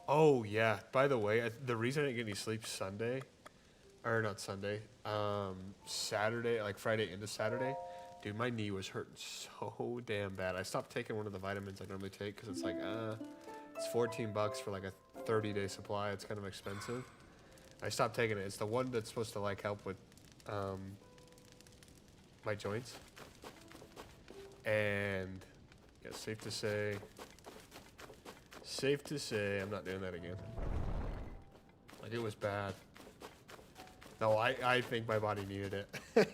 Oh, yeah. By the way, the reason I didn't get any sleep Sunday, or not Sunday, Saturday, like Friday into Saturday, dude, my knee was hurting so damn bad. I stopped taking one of the vitamins I normally take because it's like, it's $14 for like a 30-day supply. It's kind of expensive. I stopped taking it. It's the one that's supposed to like help with my joints. And yeah, safe to say, I'm not doing that again. Like, it was bad. No, I think my body needed it.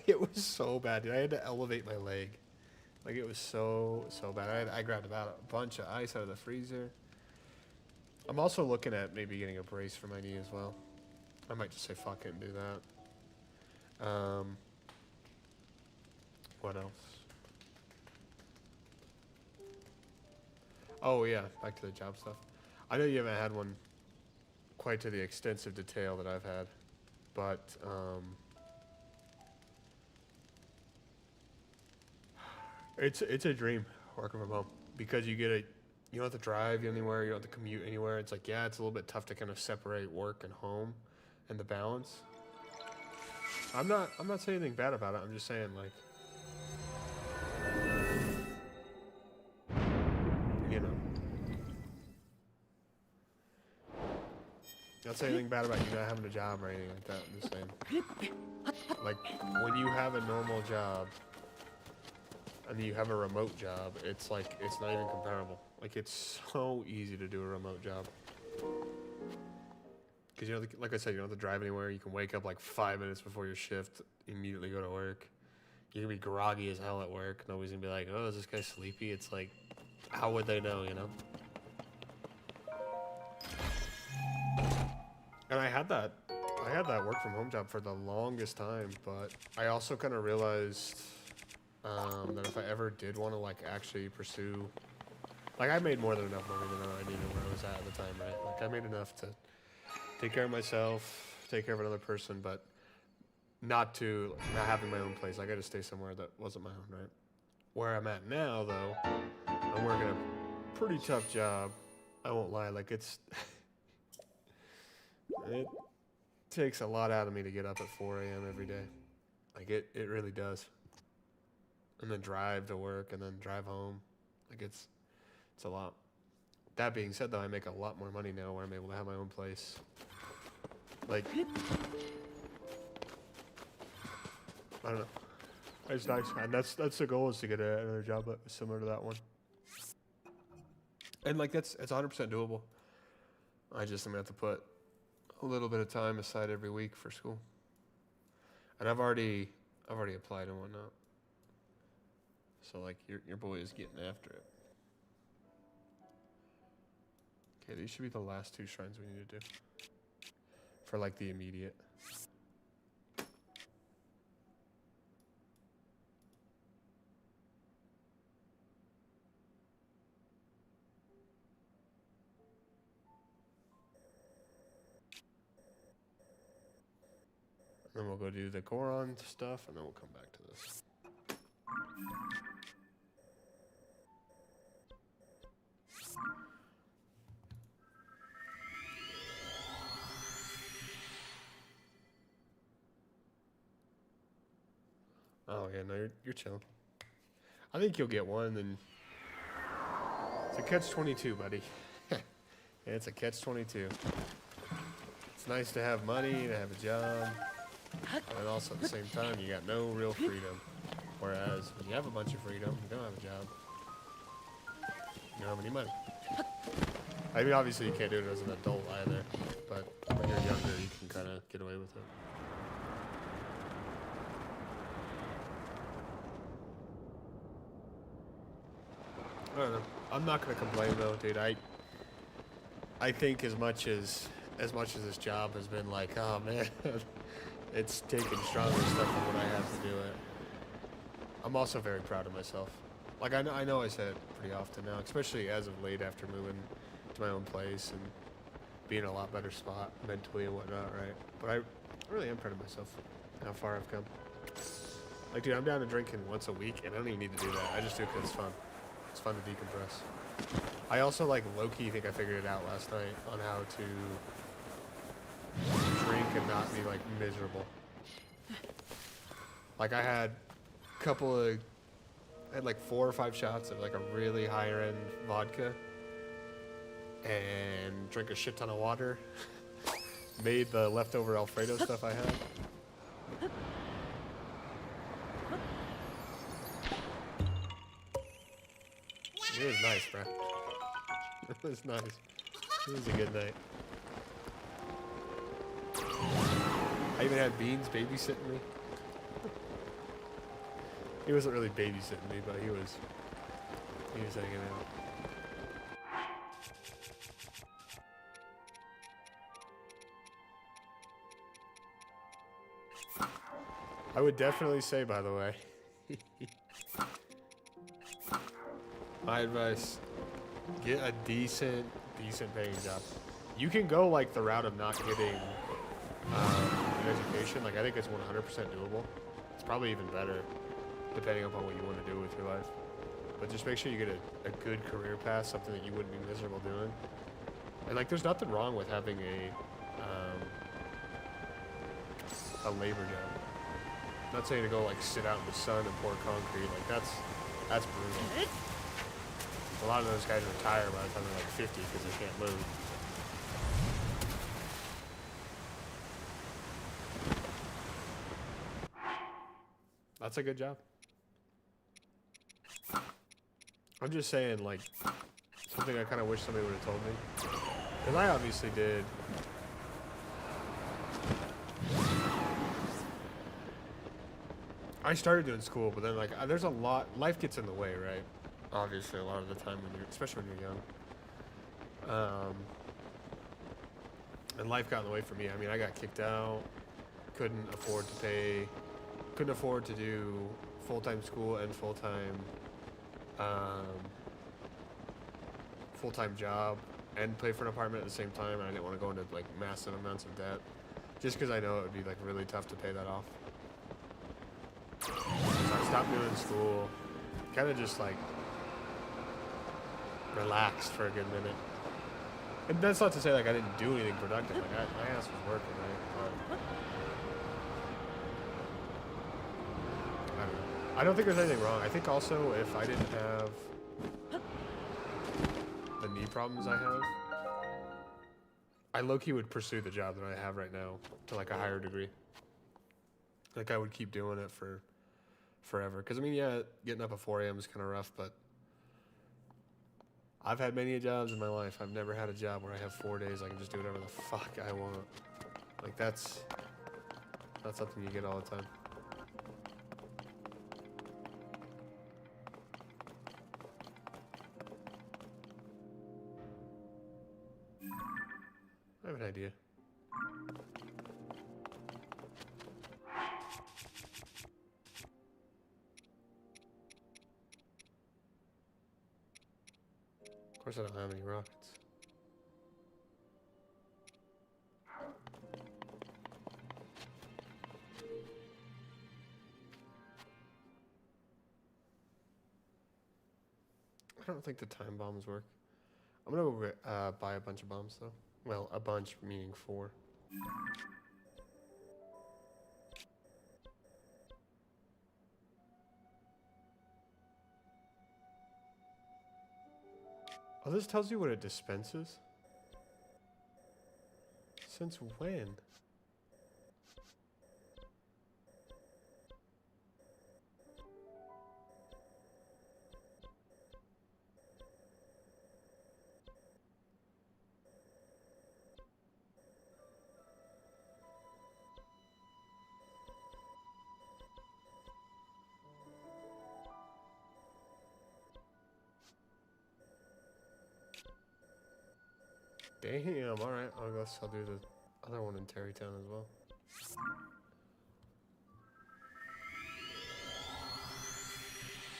It was so bad, dude. I had to elevate my leg. Like, it was so bad. I grabbed about a bunch of ice out of the freezer. I'm also looking at maybe getting a brace for my knee as well. I might just say fuck it and do that. What else? Oh yeah, back to the job stuff. I know you haven't had one quite to the extensive detail that I've had, but it's a dream working from home because you don't have to drive anywhere, you don't have to commute anywhere. It's like, yeah, it's a little bit tough to kind of separate work and home and the balance. I'm not saying anything bad about it. I'm just saying, like, you know, not saying anything bad about you not having a job or anything like that. I'm just saying, like, when you have a normal job and you have a remote job, it's like, it's not even comparable. Like, it's so easy to do a remote job. Because, you know, like I said, you don't have to drive anywhere. You can wake up like 5 minutes before your shift, immediately go to work. You can be groggy as hell at work. Nobody's going to be like, oh, is this guy sleepy? It's like, how would they know, you know? And I had that work from home job for the longest time, but I also kind of realized that if I ever did want to, like, actually pursue, like, I made more than enough money than I needed where I was at the time, right? Like, I made enough to take care of myself, take care of another person, but not having my own place. I got to stay somewhere that wasn't my own, right? Where I'm at now, though, I'm working a pretty tough job. I won't lie. Like, it takes a lot out of me to get up at 4 a.m. every day. Like, it really does. And then drive to work and then drive home. Like, it's a lot. That being said, though, I make a lot more money now where I'm able to have my own place. Like, I don't know. It's nice. And that's the goal, is to get another job similar to that one. And, like, it's 100% doable. I'm going to have to put a little bit of time aside every week for school. And I've already applied and whatnot. So, like, your boy is getting after it. Okay, these should be the last 2 shrines we need to do. For, like, the immediate. And then we'll go do the Goron stuff, and then we'll come back to this. Oh yeah, no, you're chilling. I think you'll get one, and It's a catch-22, buddy. It's a catch-22. It's nice to have money, to have a job, and also at the same time, you got no real freedom. Whereas when you have a bunch of freedom, you don't have a job, you don't have any money. I mean, obviously you can't do it as an adult either, but when you're younger, you can kind of get away with it. I don't know. I'm not gonna complain though, dude. I think as much as this job has been like, oh man, it's taken stronger stuff than what I have to do it. I'm also very proud of myself. Like I know I say it pretty often now, especially as of late after moving to my own place and being in a lot better spot mentally and whatnot, right? But I really am proud of myself, how far I've come. Like, dude, I'm down to drinking once a week, and I don't even need to do that. I just do it because it's fun. It's fun to decompress. I also, like, low-key think I figured it out last night on how to drink and not be, like, miserable. Like, I had like 4 or 5 shots of, like, a really higher-end vodka and drank a shit ton of water. Made the leftover Alfredo stuff I had. It was nice, bro. It was nice. It was a good night. I even had Beans babysitting me. He wasn't really babysitting me, but he was hanging out. I would definitely say, by the way, my advice, get a decent paying job. You can go like the route of not getting an education. Like I think it's 100% doable. It's probably even better depending upon what you want to do with your life. But just make sure you get a good career path, something that you wouldn't be miserable doing. And like there's nothing wrong with having a labor job. I'm not saying to go like sit out in the sun and pour concrete. Like that's brutal. A lot of those guys retire by the time they're like 50 because they can't move. That's a good job. I'm just saying, like, something I kind of wish somebody would have told me. Because I obviously did. I started doing school, but then, like, there's a lot. Life gets in the way, right? Obviously, a lot of the time when you're, especially when you're young. And life got in the way for me. I mean, I got kicked out. Couldn't afford to do full-time school and full-time job and pay for an apartment at the same time, and I didn't want to go into like massive amounts of debt just because I know it would be like really tough to pay that off. So I stopped doing school, kind of just like relaxed for a good minute. And that's not to say like I didn't do anything productive. Like my ass was working, right? But I don't know. I don't think there's anything wrong. I think also if I didn't have the knee problems I have, I low-key would pursue the job that I have right now to like a higher degree. Like I would keep doing it for forever. Because I mean, yeah, getting up at 4 a.m. is kind of rough, but I've had many jobs in my life. I've never had a job where I have 4 days I can just do whatever the fuck I want. Like that's not something you get all the time. I have an idea. Of course I don't have any rockets. I don't think the time bombs work. I'm gonna go buy a bunch of bombs though. Well, a bunch meaning 4. Oh, this tells you what it dispenses? Since when? Damn, alright. I guess I'll do the other one in Terrytown as well.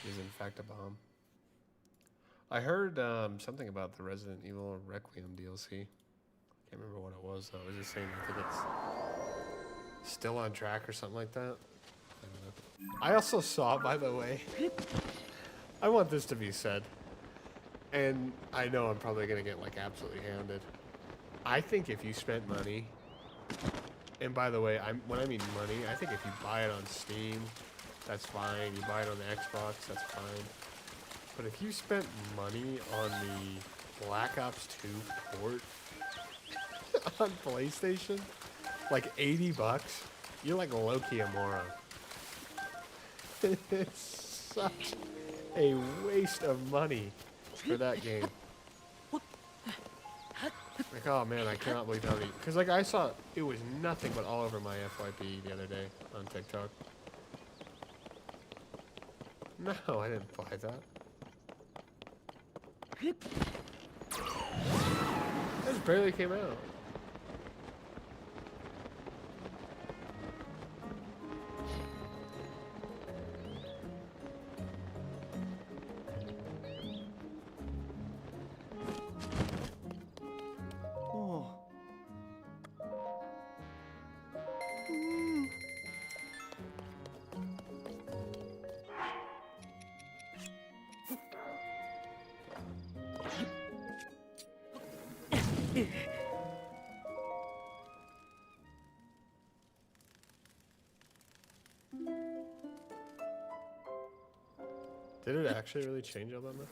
Is in fact a bomb. I heard something about the Resident Evil Requiem DLC. Can't remember what it was though. It was just saying I think it's still on track or something like that. I don't know. I also saw, by the way, I want this to be said, and I know I'm probably gonna get like absolutely hounded. I think if you spent money, and by the way, when I mean money, I think if you buy it on Steam, that's fine. You buy it on the Xbox, that's fine. But if you spent money on the Black Ops 2 port on PlayStation, like $80, you're like low-key a moron. It's such a waste of money for that game. Like, oh man, I cannot believe how many. Because, like, I saw it was nothing but all over my FYP the other day on TikTok. No, I didn't buy that. It just barely came out. Oh. Did it actually really change all that much?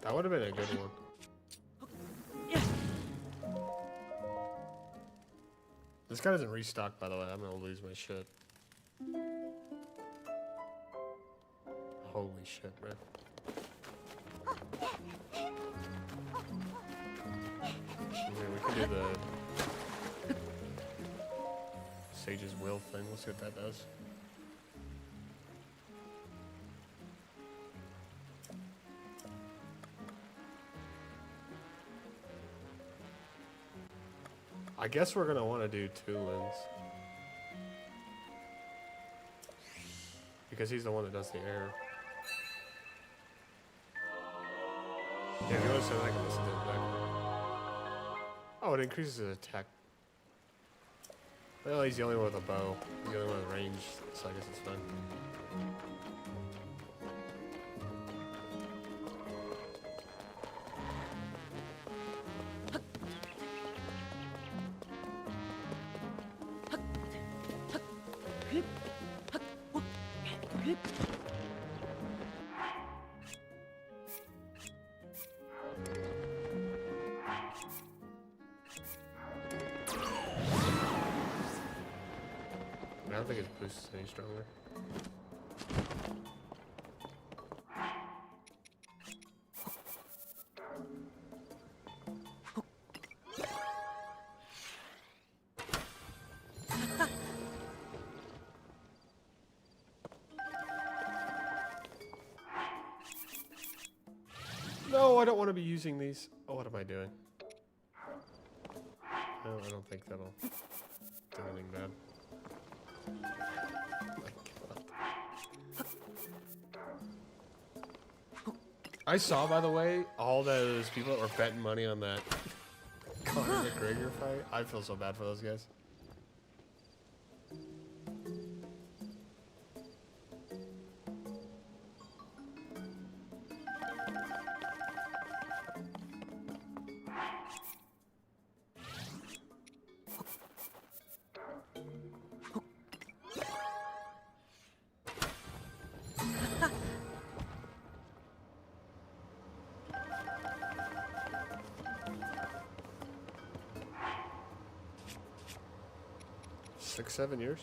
That would have been a good one. This guy doesn't restock, by the way. I'm gonna lose my shit. Holy shit, man. Okay, we can do the Sage's Will thing. Let's see what that does. I guess we're gonna want to do Tulins. Because he's the one that does the air. Yeah, if you want to say that, I can listen to it back. Oh, it increases his attack. Well, he's the only one with a bow. He's the only one with range, so I guess it's fine. I don't think his boost is any stronger. No, I don't want to be using these. Oh, what am I doing? No, I don't think that'll do anything bad. Oh my God. I saw, by the way, all those people that were betting money on that Conor McGregor fight. I feel so bad for those guys. Six, 7 years?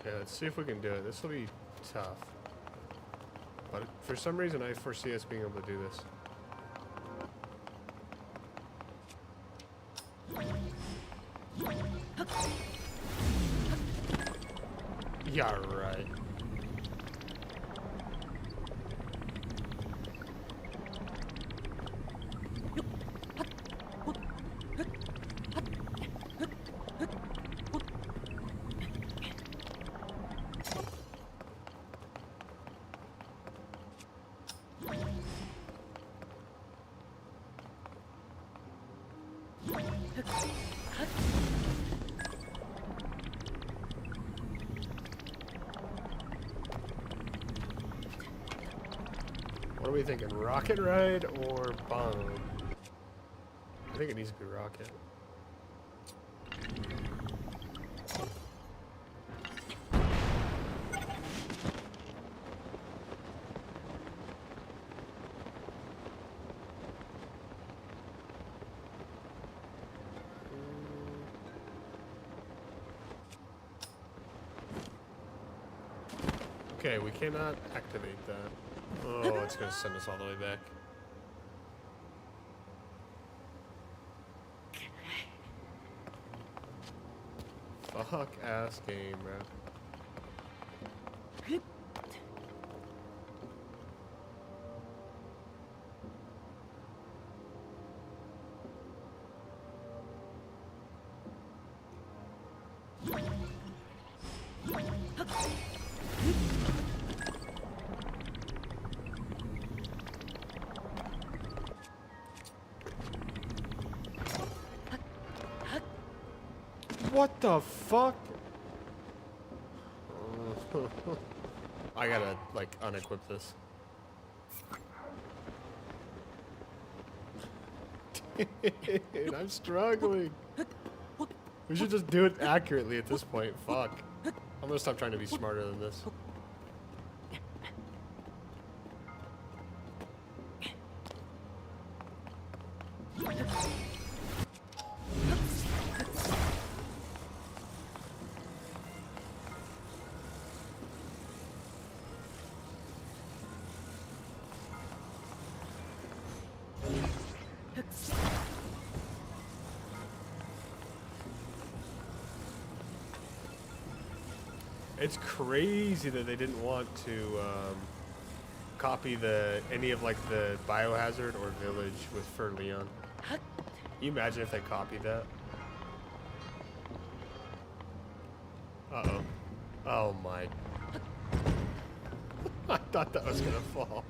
Okay, let's see if we can do it. This will be tough. But for some reason, I foresee us being able to do this. Yeah, right. What are we thinking? Rocket ride or bomb? I think it needs to be rocket. Okay, we cannot activate that. Oh, it's gonna send us all the way back. Fuck ass game, bro. What the fuck? I gotta, like, unequip this. Dude, I'm struggling. We should just do it accurately at this point. Fuck. I'm gonna stop trying to be smarter than this. It's crazy that they didn't want to copy any of like the Biohazard or Village with Fur Leon. Can you imagine if they copied that? Uh-oh. Oh my. I thought that was gonna fall.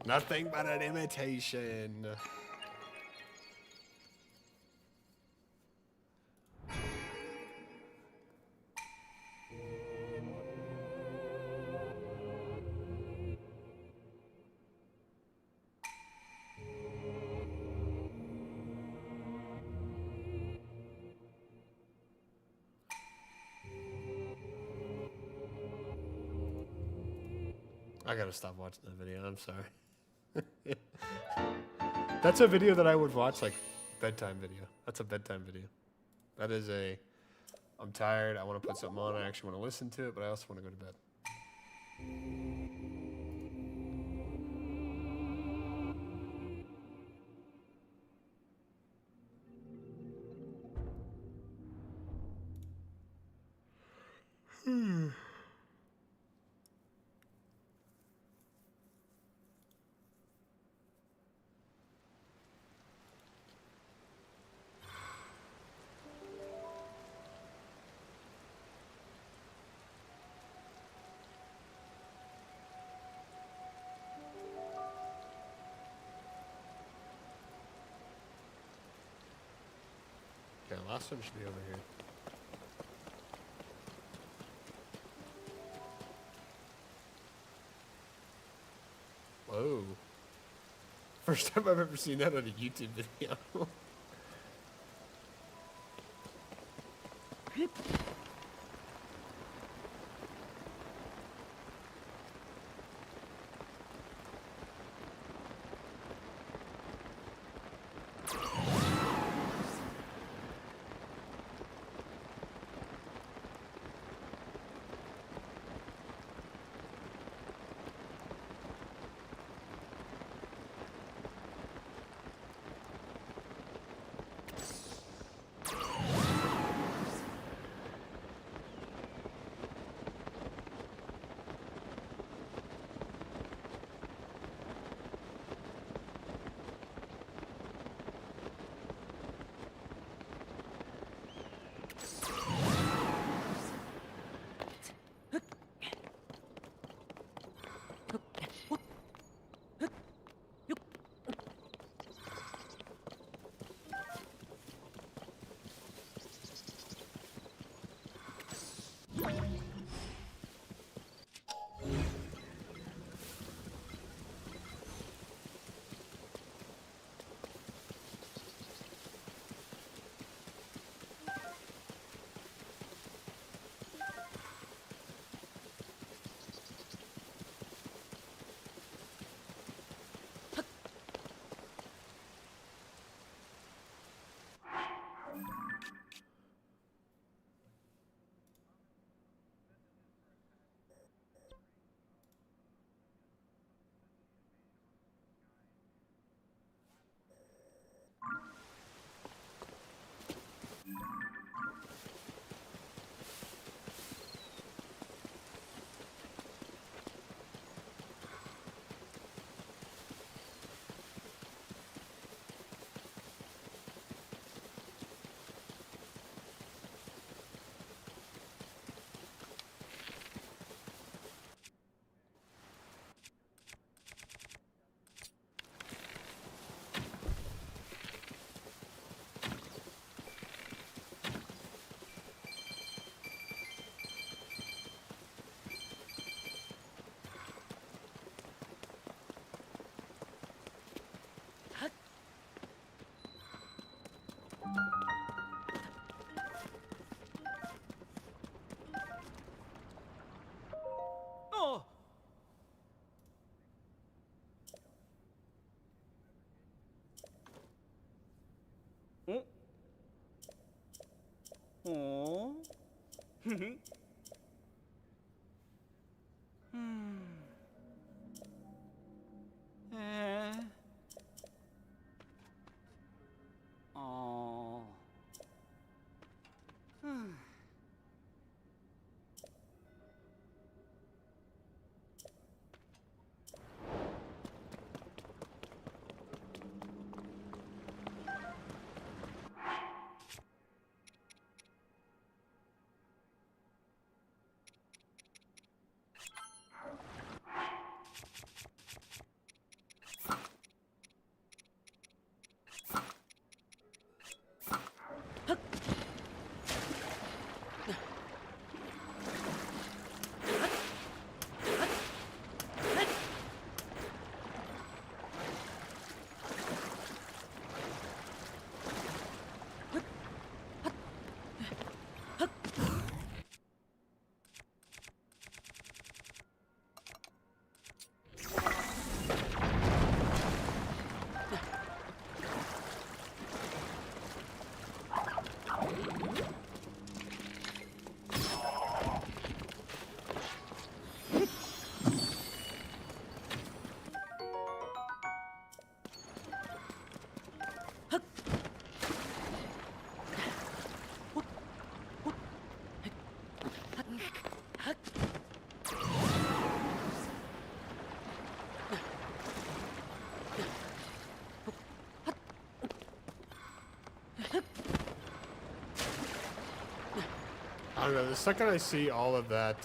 Nothing but an imitation. I gotta stop watching that video. I'm sorry. That's a video that I would watch, like bedtime video. That's a bedtime video. That is a. I'm tired. I want to put something on. I actually want to listen to it, but I also want to go to bed. Okay, last one should be over here. Whoa. First time I've ever seen that on a YouTube video. 에. 어. I don't know. The second I see all of that,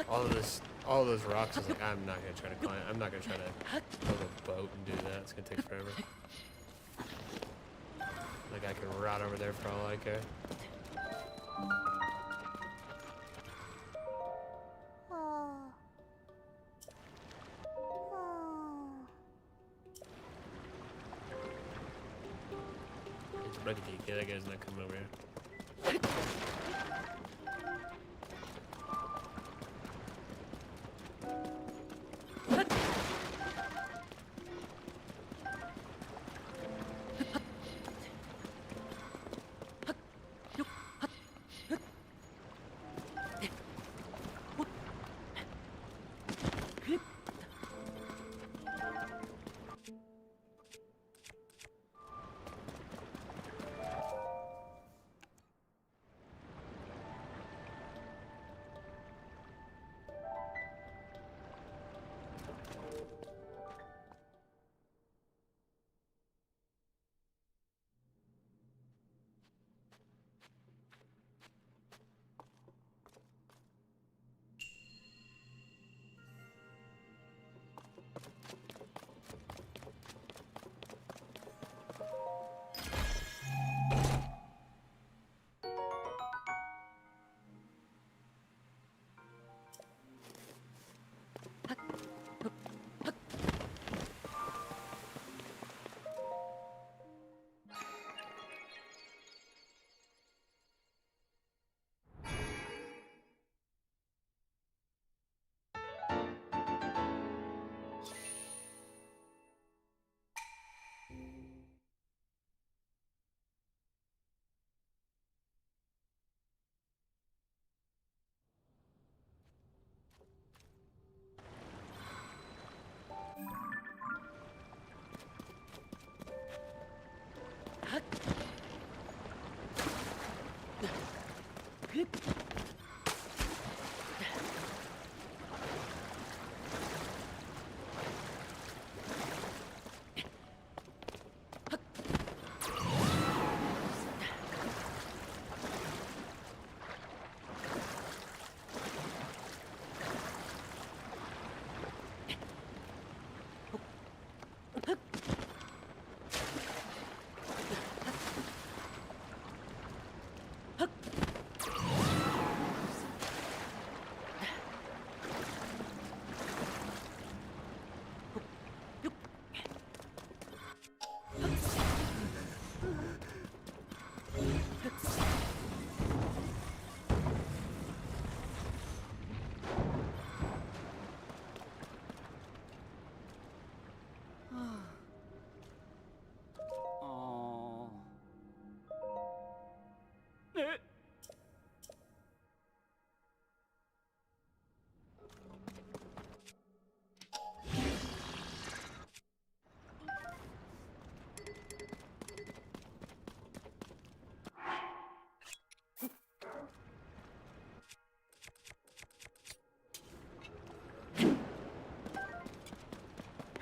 all of those rocks, I was like, I'm not gonna try to climb. I'm not gonna try to build a boat and do that. It's gonna take forever. Like I can rot over there for all I care. It's Bucky DK. That guy's not coming over here.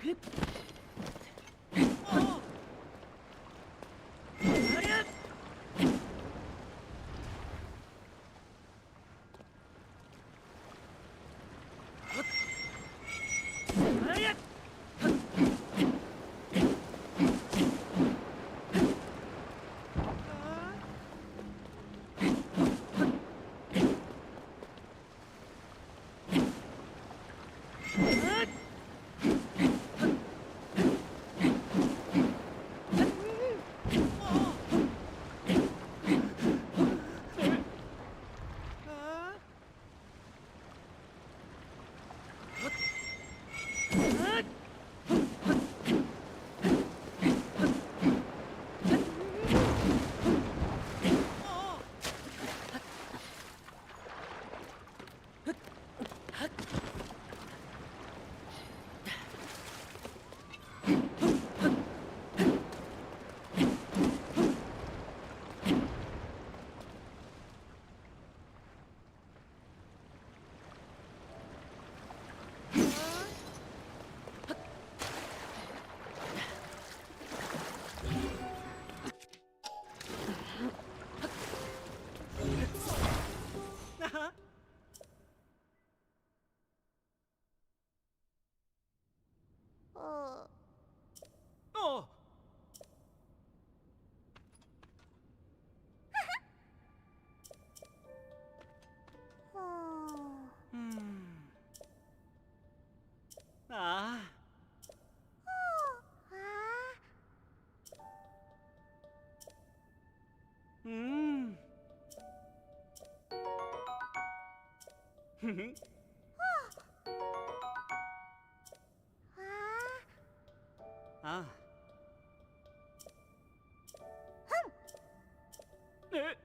Oh! Ah. Hmm. Ah. Eh.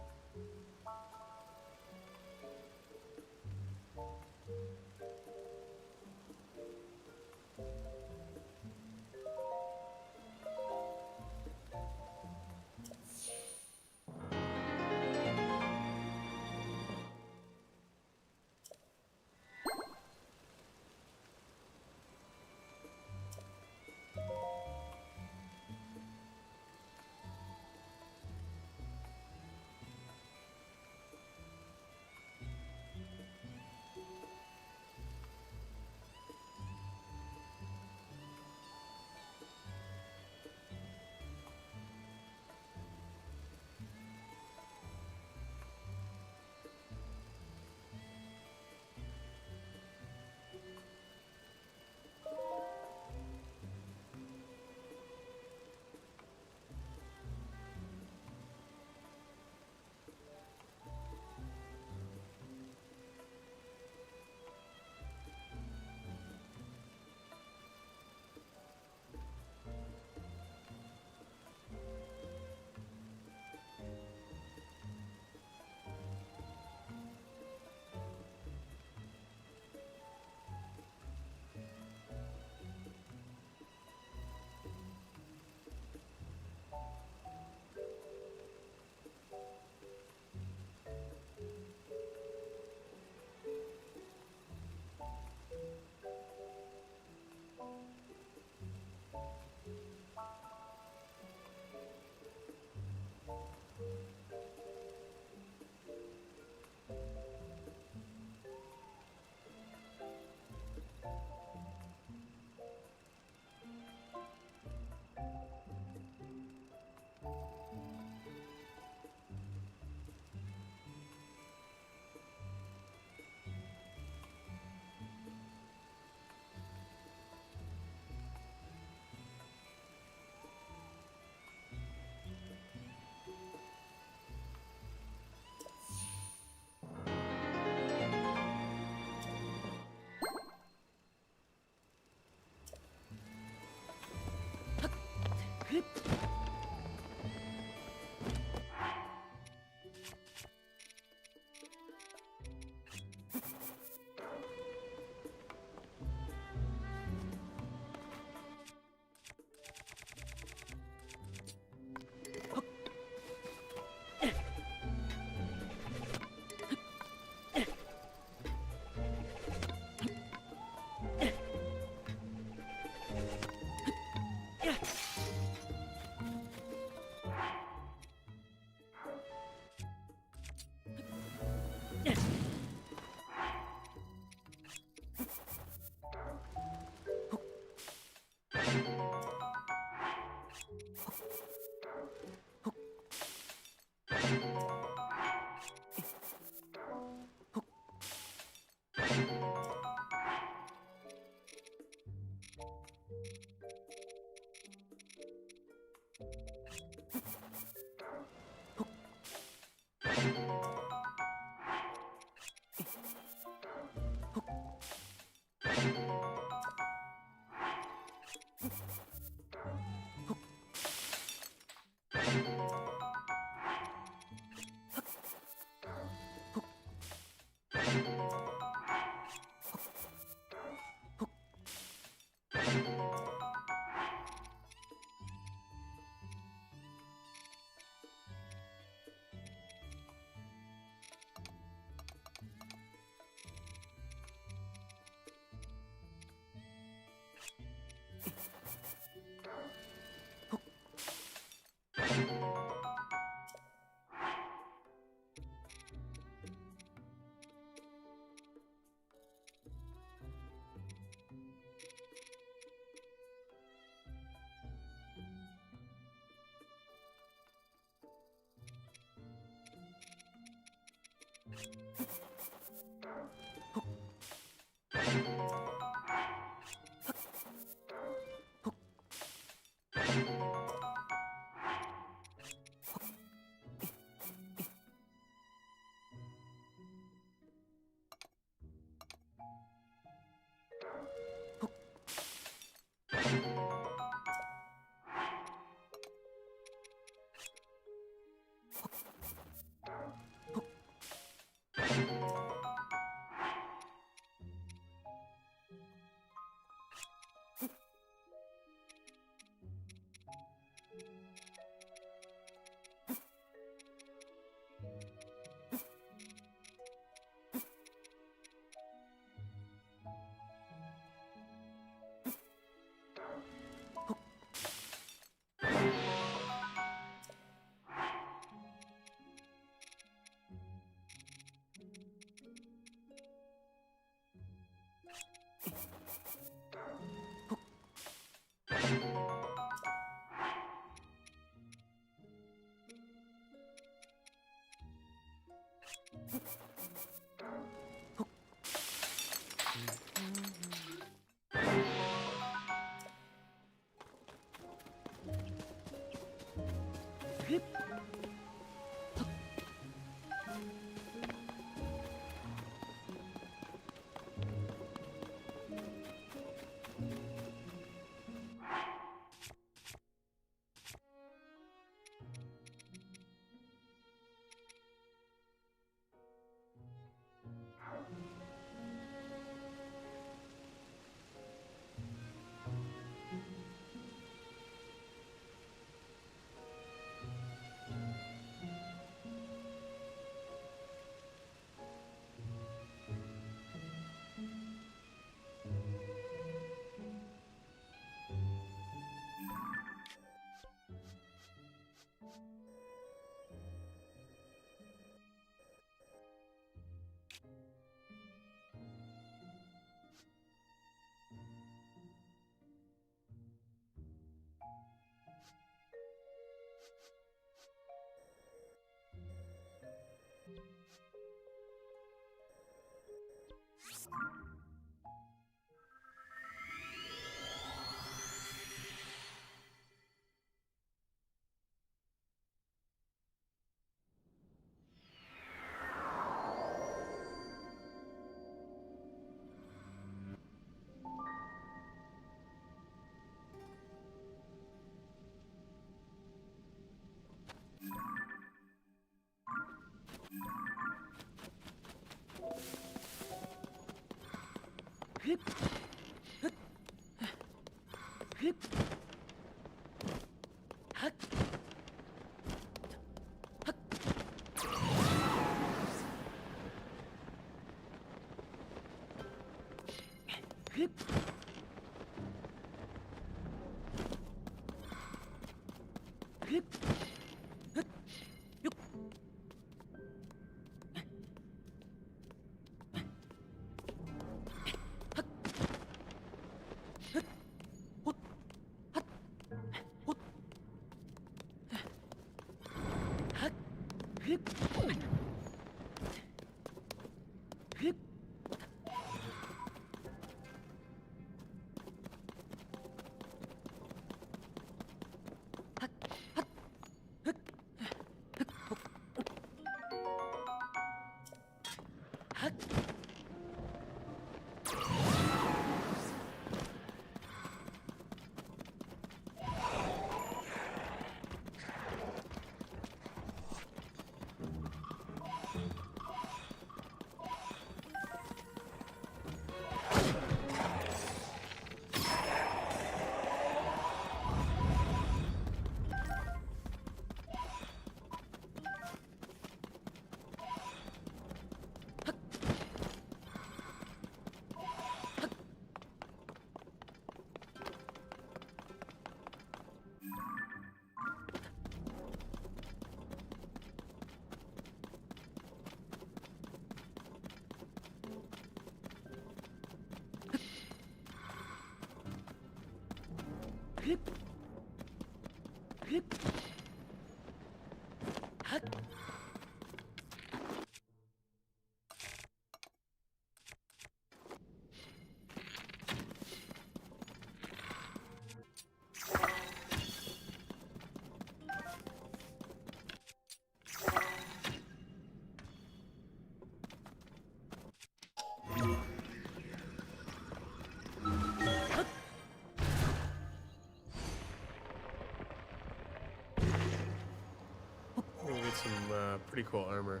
We get some pretty cool armor.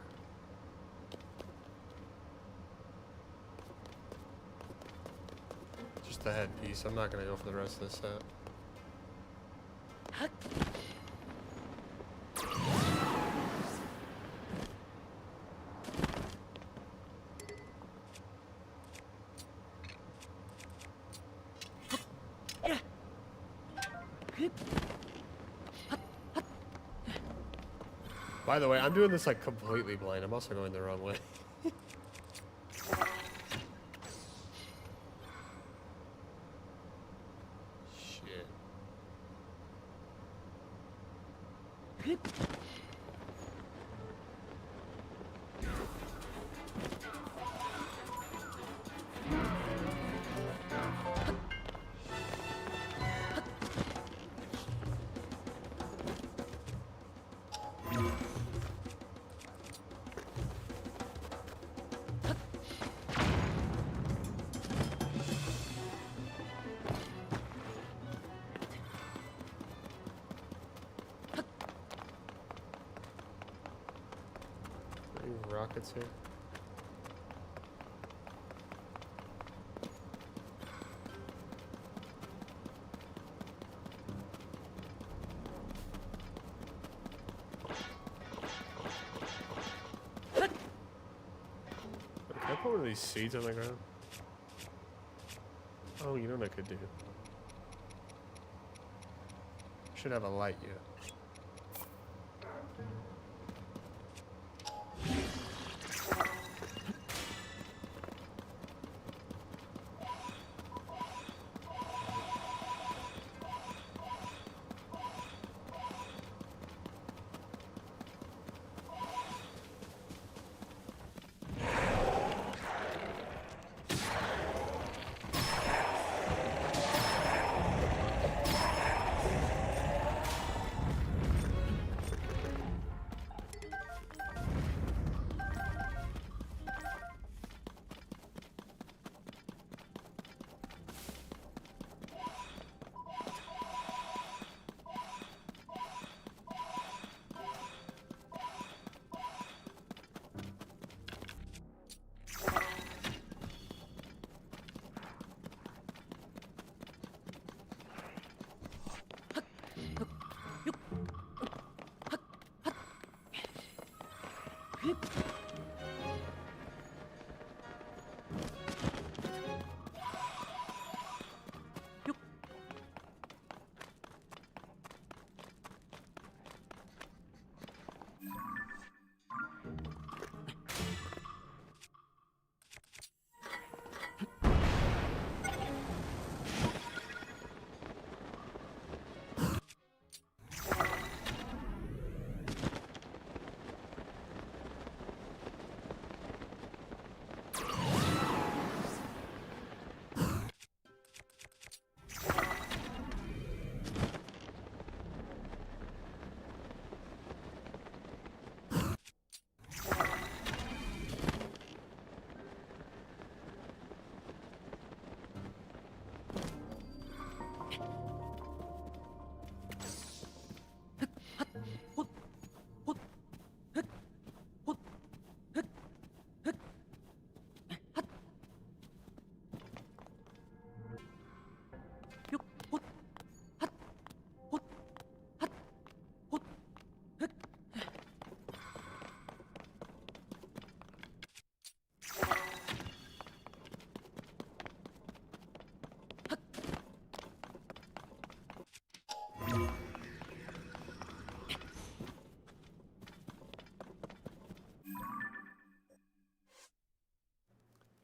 Just the headpiece. I'm not gonna go for the rest of the set. By the way, I'm doing this like completely blind. I'm also going the wrong way. Shit. Any rockets here? Can I put one of these seeds on the ground? Oh, you know what I could do? Should have a light, yeah.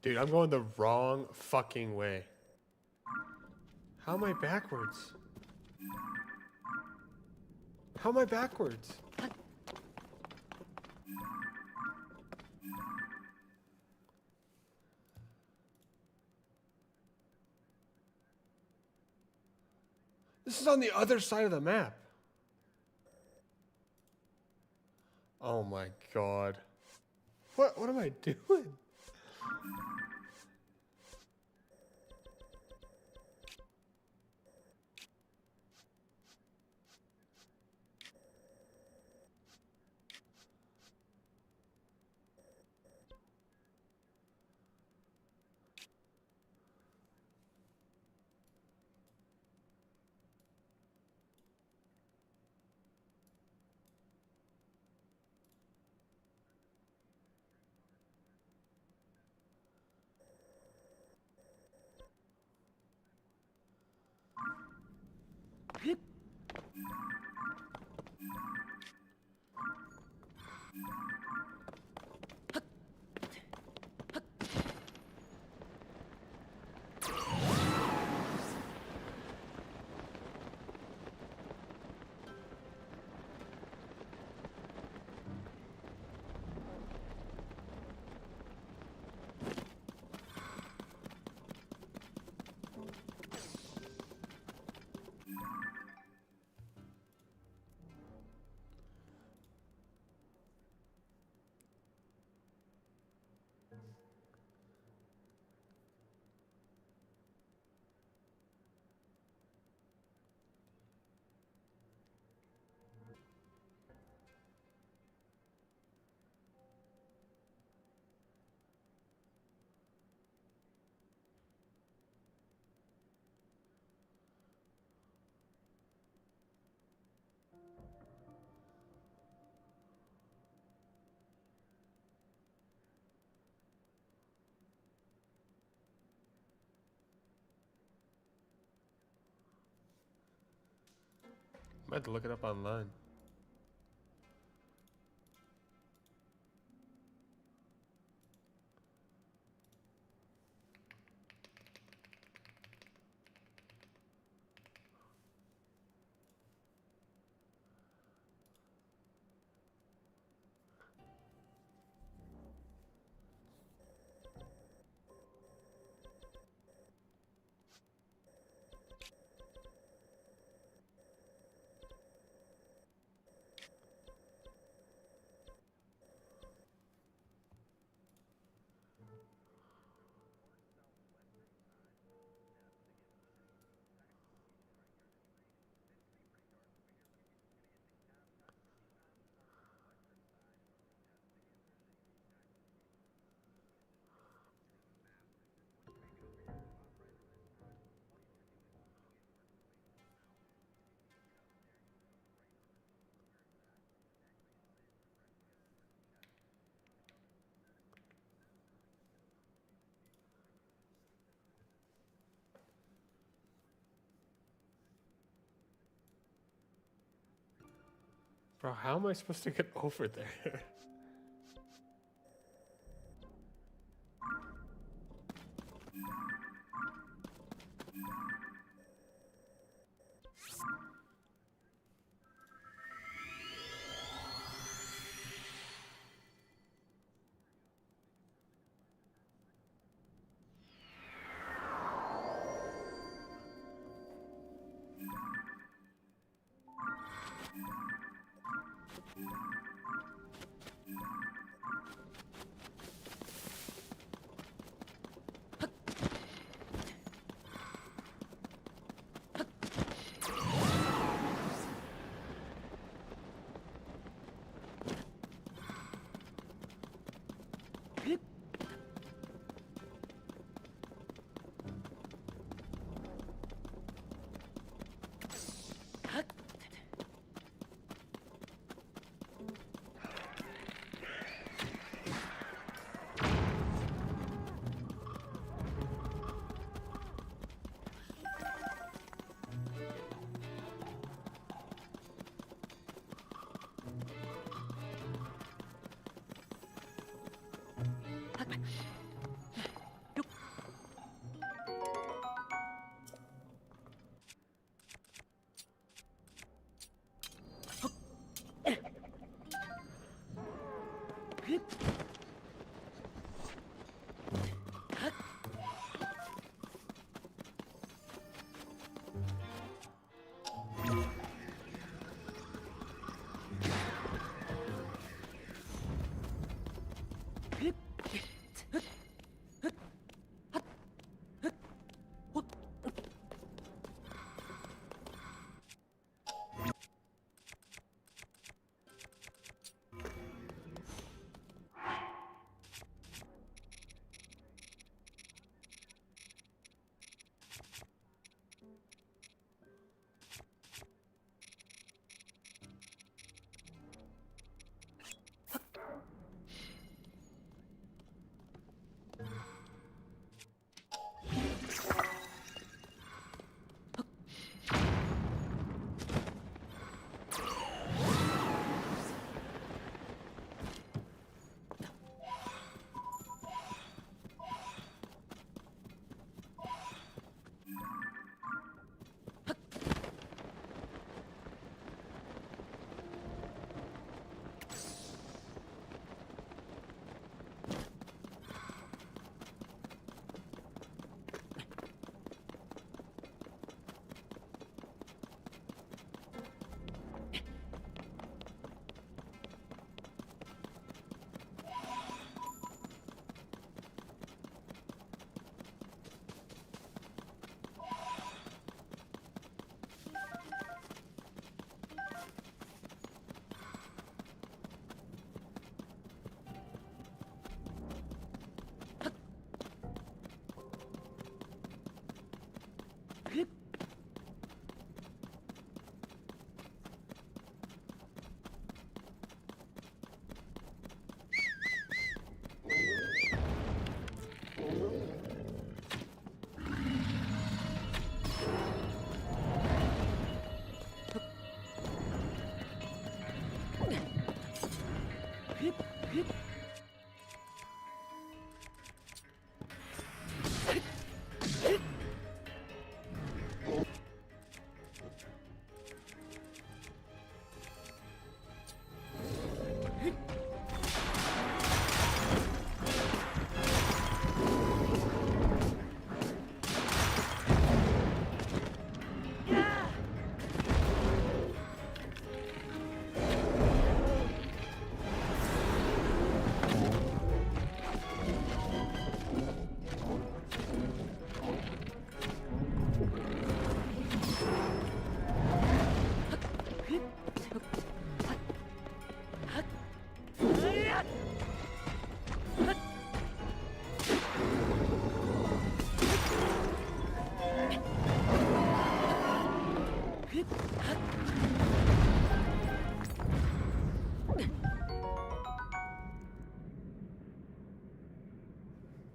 Dude, I'm going the wrong fucking way. How am I backwards? How am I backwards? This is on the other side of the map. Oh my god. What am I doing? I might have to look it up online. Bro, how am I supposed to get over there?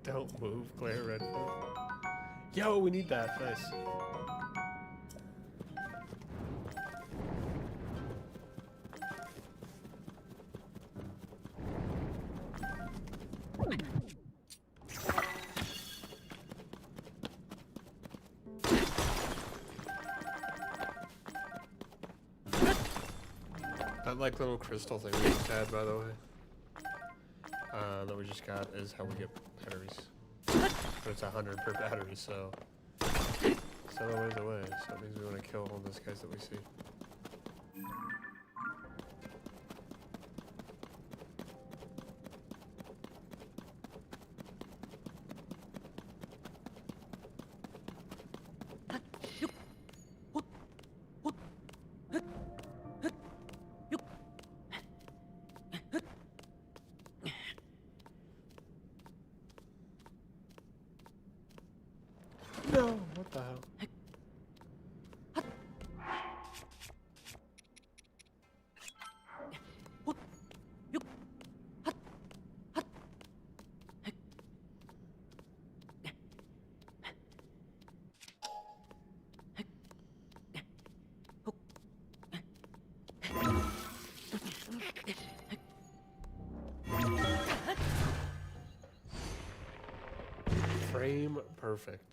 Don't move, Claire Redfield. Yo, we need that. Nice. That like little crystal thing we just had, by the way, that we just got is how we get batteries. But it's 100 per battery, so it's a ways away. So it means we want to kill all those guys that we see. No, what the hell? Frame perfect.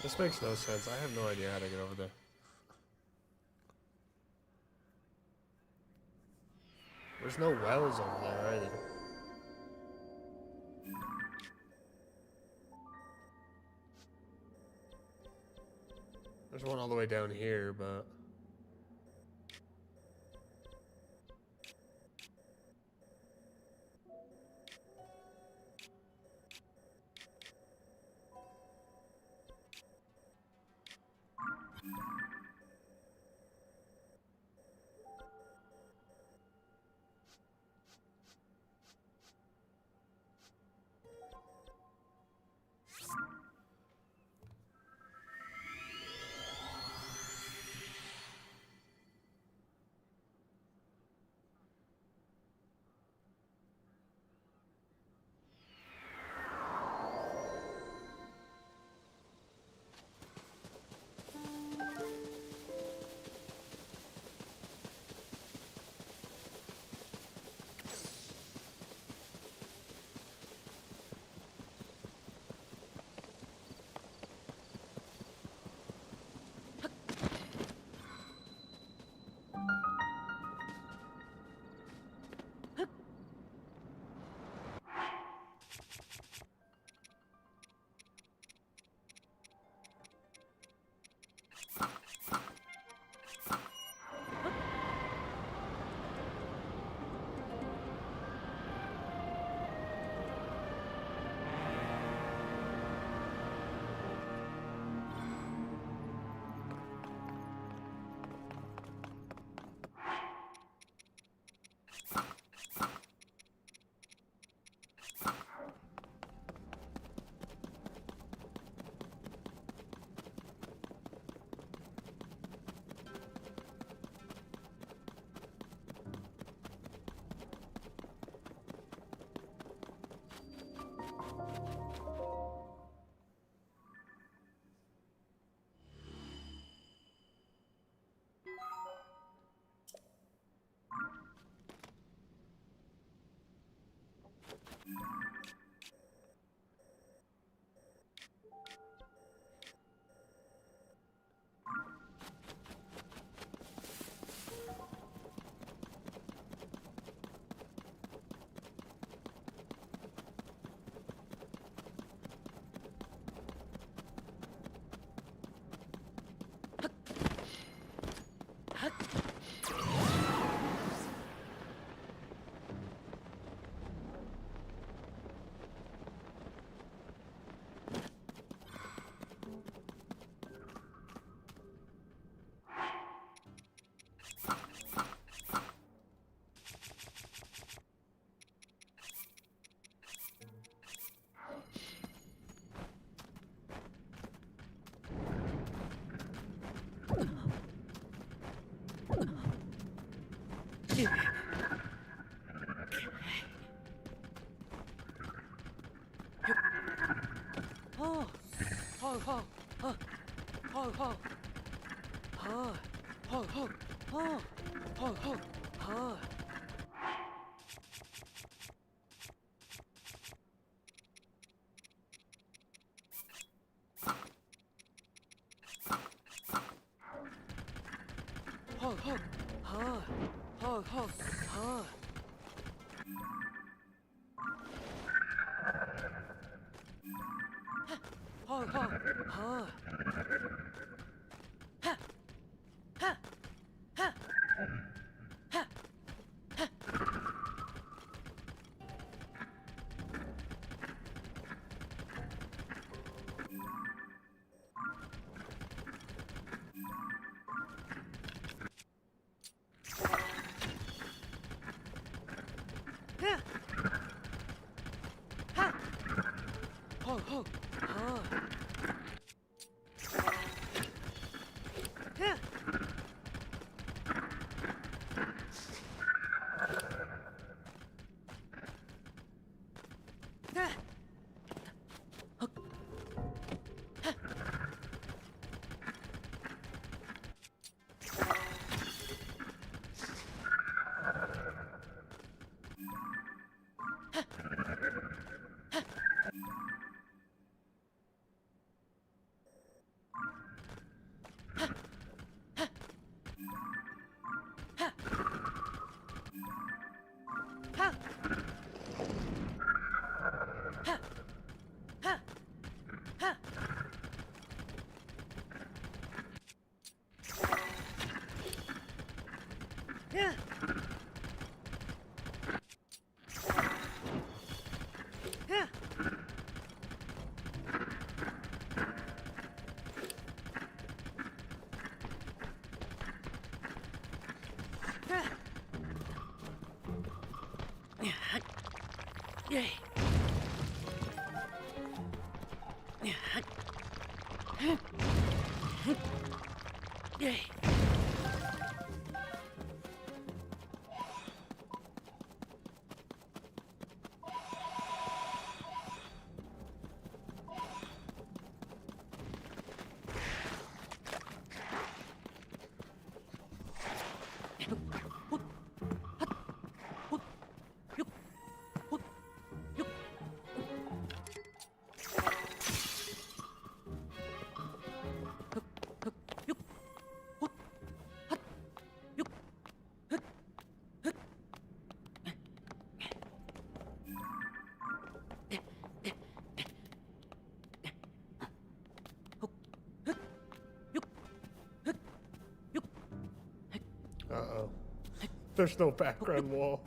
This makes no sense. I have no idea how to get over there. There's no wells over there either. There's one all the way down here, but... Oh. Oh, oh, oh. Oh, oh. Oh. Oh, oh. Oh. Oh, oh. Oh. Ho ho ha ho ho ha ho ho ha ha ha ha ha ha ha ho ho ha ha ha ha ha ha ha yeah yeah Yay. Yay. Uh-oh. There's no background wall.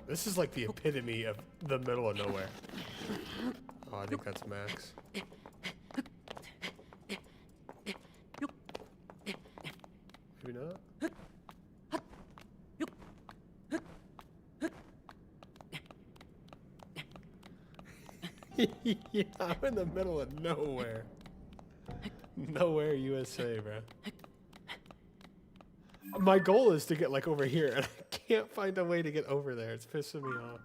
This is like the epitome of the middle of nowhere. Oh, I think that's Max. Maybe not? Yeah, I'm in the middle of nowhere. Nowhere, USA, bro. My goal is to get like over here, and I can't find a way to get over there. It's pissing me off.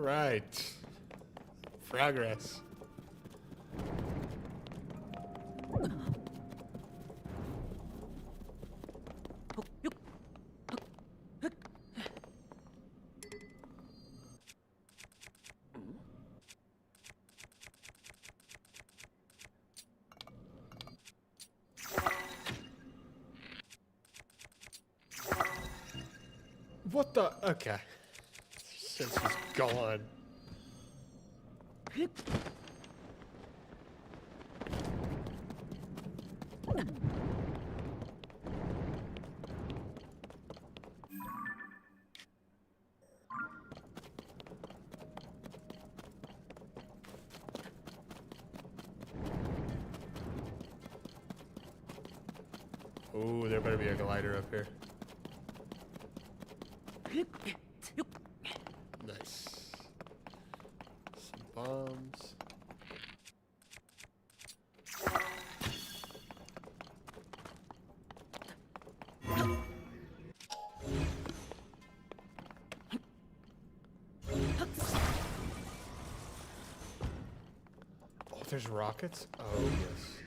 right. Progress. What the? Okay. Since he's gone. Ooh, there better be a glider up here. Nice. Some bombs. Oh, there's rockets? Oh, yes.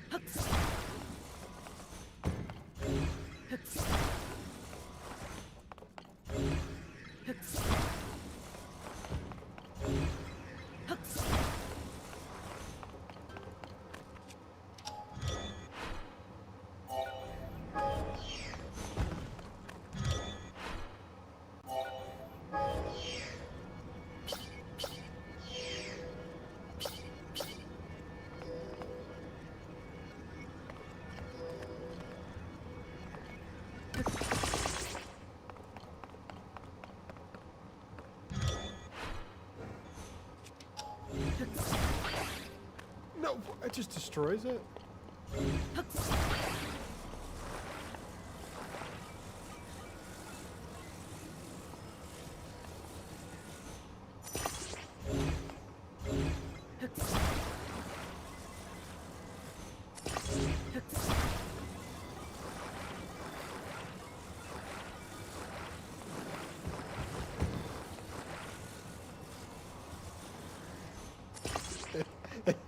No, it just destroys it?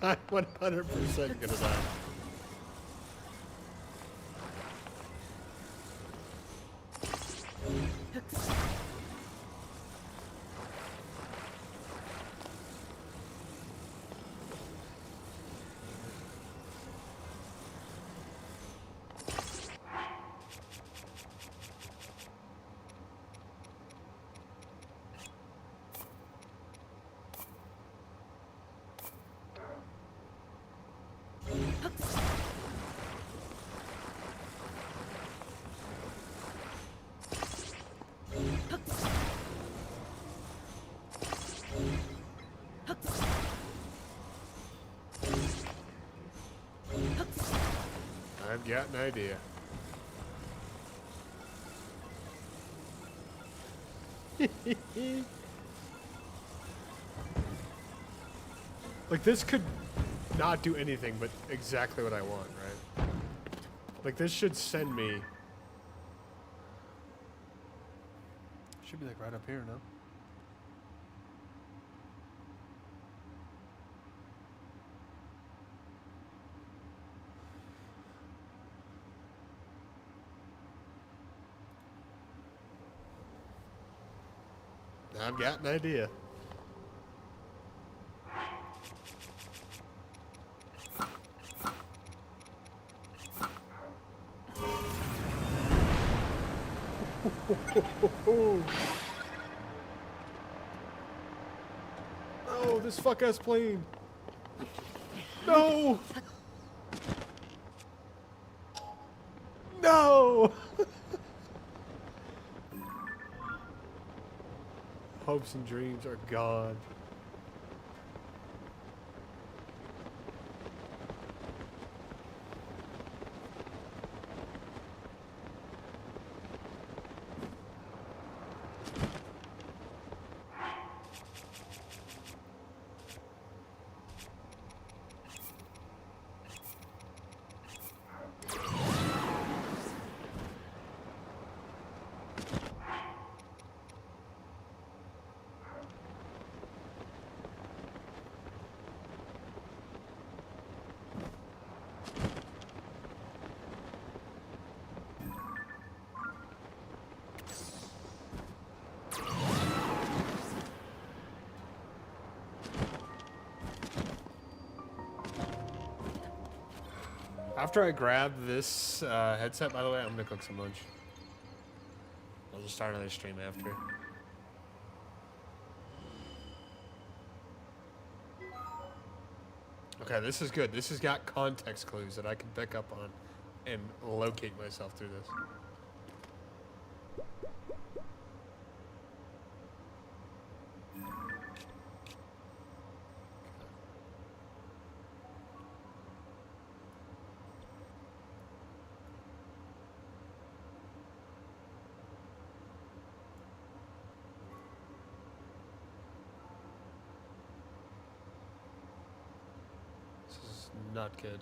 I'm 100% gonna die. I've got an idea. Like, this could not do anything but exactly what I want, right? Like, this should send me... Should be, like, right up here, no? I've got an idea. Oh, this fuck-ass plane. No! No! Hopes and dreams are gone. After I grab this headset, by the way, I'm gonna cook some lunch. I'll just start another stream after. Okay, this is good. This has got context clues that I can pick up on and locate myself through this. Not good.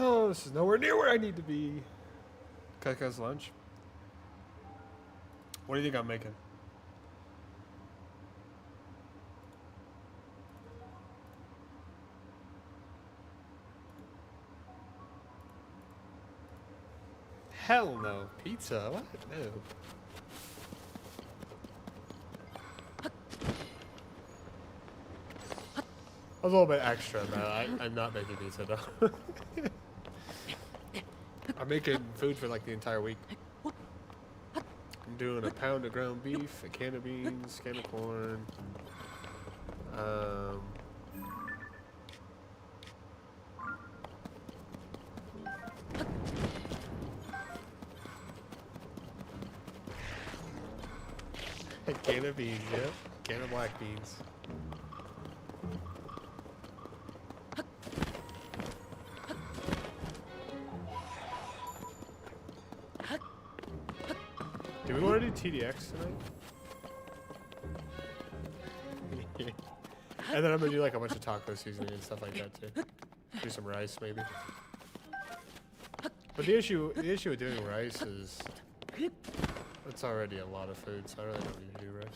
Oh, this is nowhere near where I need to be. Kaka's lunch. What do you think I'm making? Hell no. Pizza? What? No. I was a little bit extra, man. I'm not making pizza, though. I'm making food for like the entire week. I'm doing a pound of ground beef, a can of beans, can of corn. A can of beans, yep. Can of black beans. Do we want to do TDX tonight? And then I'm gonna do like a bunch of taco seasoning and stuff like that too. Do some rice maybe. But the issue with doing rice is it's already a lot of food, so I really don't need to do rice.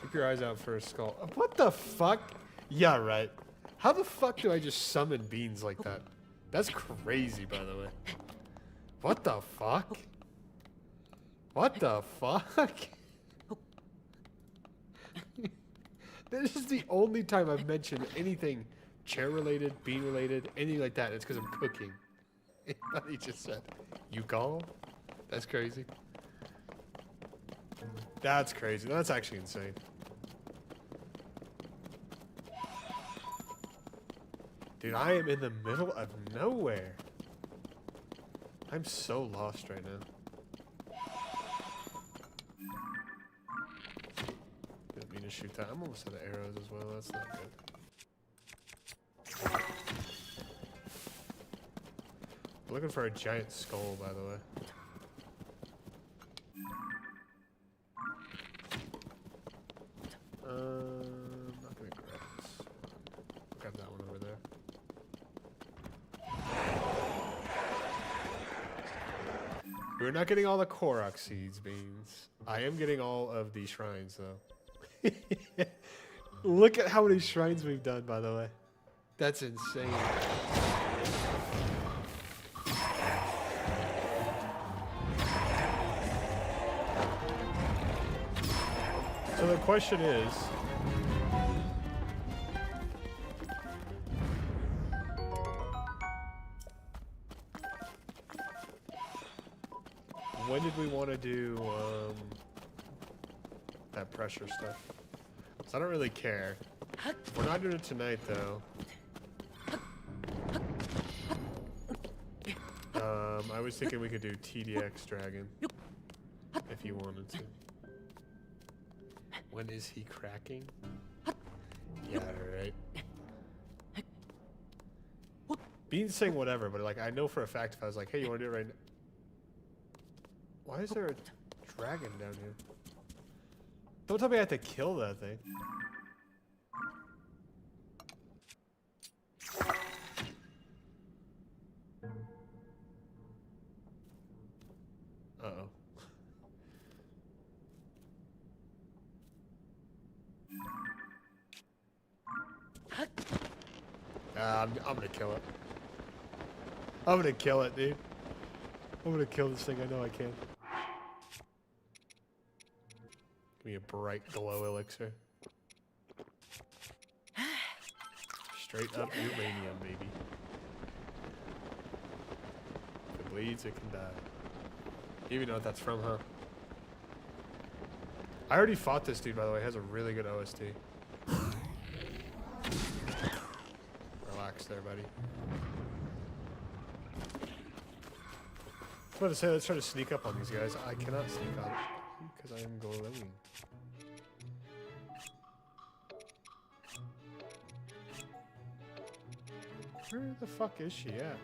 Keep your eyes out for a skull. What the fuck? Yeah, right. How the fuck do I just summon beans like that? That's crazy, by the way. What the fuck? What the fuck? This is the only time I've mentioned anything chair-related, bean-related, anything like that. It's because I'm cooking. He just said, you call? That's crazy. That's crazy. That's actually insane. Dude, I am in the middle of nowhere. I'm so lost right now. Didn't mean to shoot that. I'm almost out of arrows as well. That's not good. Looking for a giant skull, by the way. I'm not gonna grab this. Grab that one over there. We're not getting all the Korok seeds, Beans. I am getting all of the shrines, though. Look at how many shrines we've done, by the way. That's insane. So the question is, would we want to do that pressure stuff? So I don't really care. We're not doing it tonight, though. I was thinking we could do TDX Dragon. If you wanted to. When is he cracking? Yeah, right. Bean's saying whatever, but like I know for a fact if I was like, hey, you want to do it right now? Why is there a dragon down here? Don't tell me I have to kill that thing. Uh-oh. I'm gonna kill it. I'm gonna kill it, dude. I'm gonna kill this thing. I know I can. Give me a bright glow elixir. Straight up uranium, baby. If it bleeds, it can die. You even know what that's from, huh? I already fought this dude, by the way. He has a really good OST. Relax there, buddy. I was about to say, let's try to sneak up on these guys. I cannot sneak up because I am glowing. Where the fuck is she at?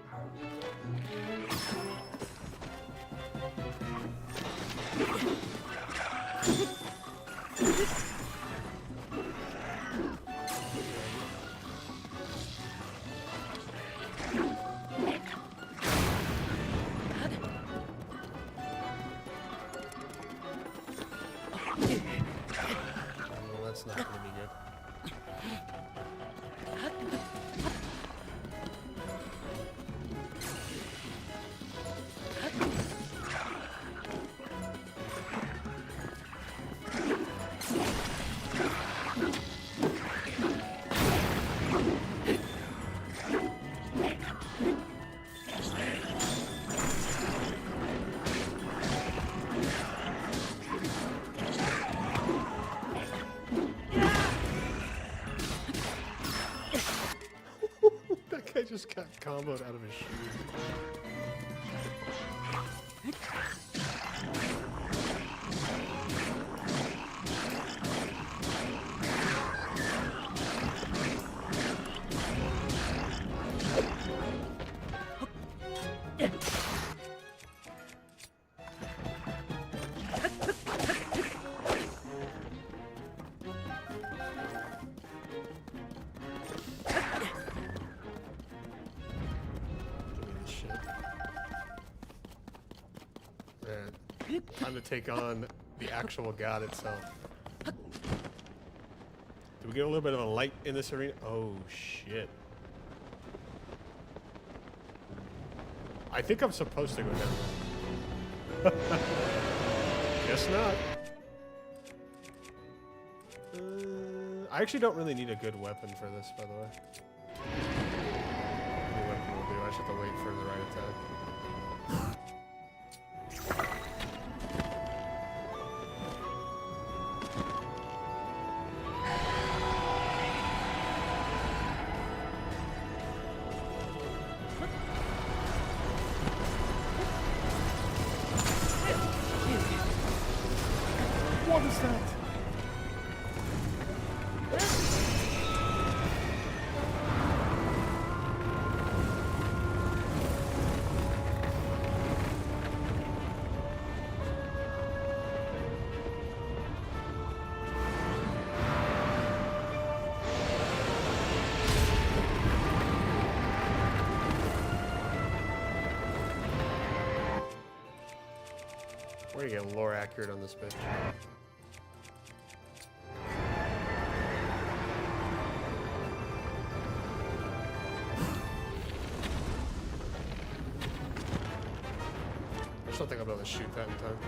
Oh, that's not gonna be good. That guy just got comboed out of his shoes. Time to take on the actual god itself. Did we get a little bit of a light in this arena? Oh shit. I think I'm supposed to go down. Guess not. I actually don't really need a good weapon for this, by the way. Any weapon will do. I just have to wait for the right attack. What is that? We're gonna get lore accurate on this bitch. I just don't think I'll be able to shoot that in time.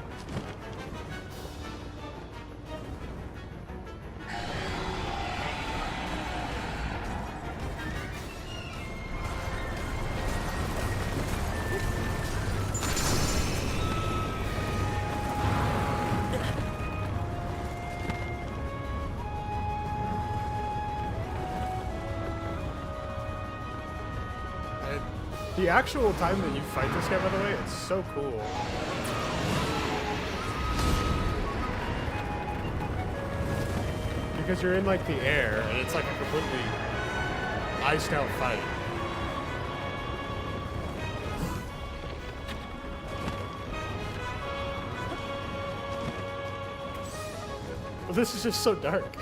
The actual time that you fight this guy, by the way, it's so cool. Because you're in like the air, and it's like a completely iced out fight. But this is just so dark.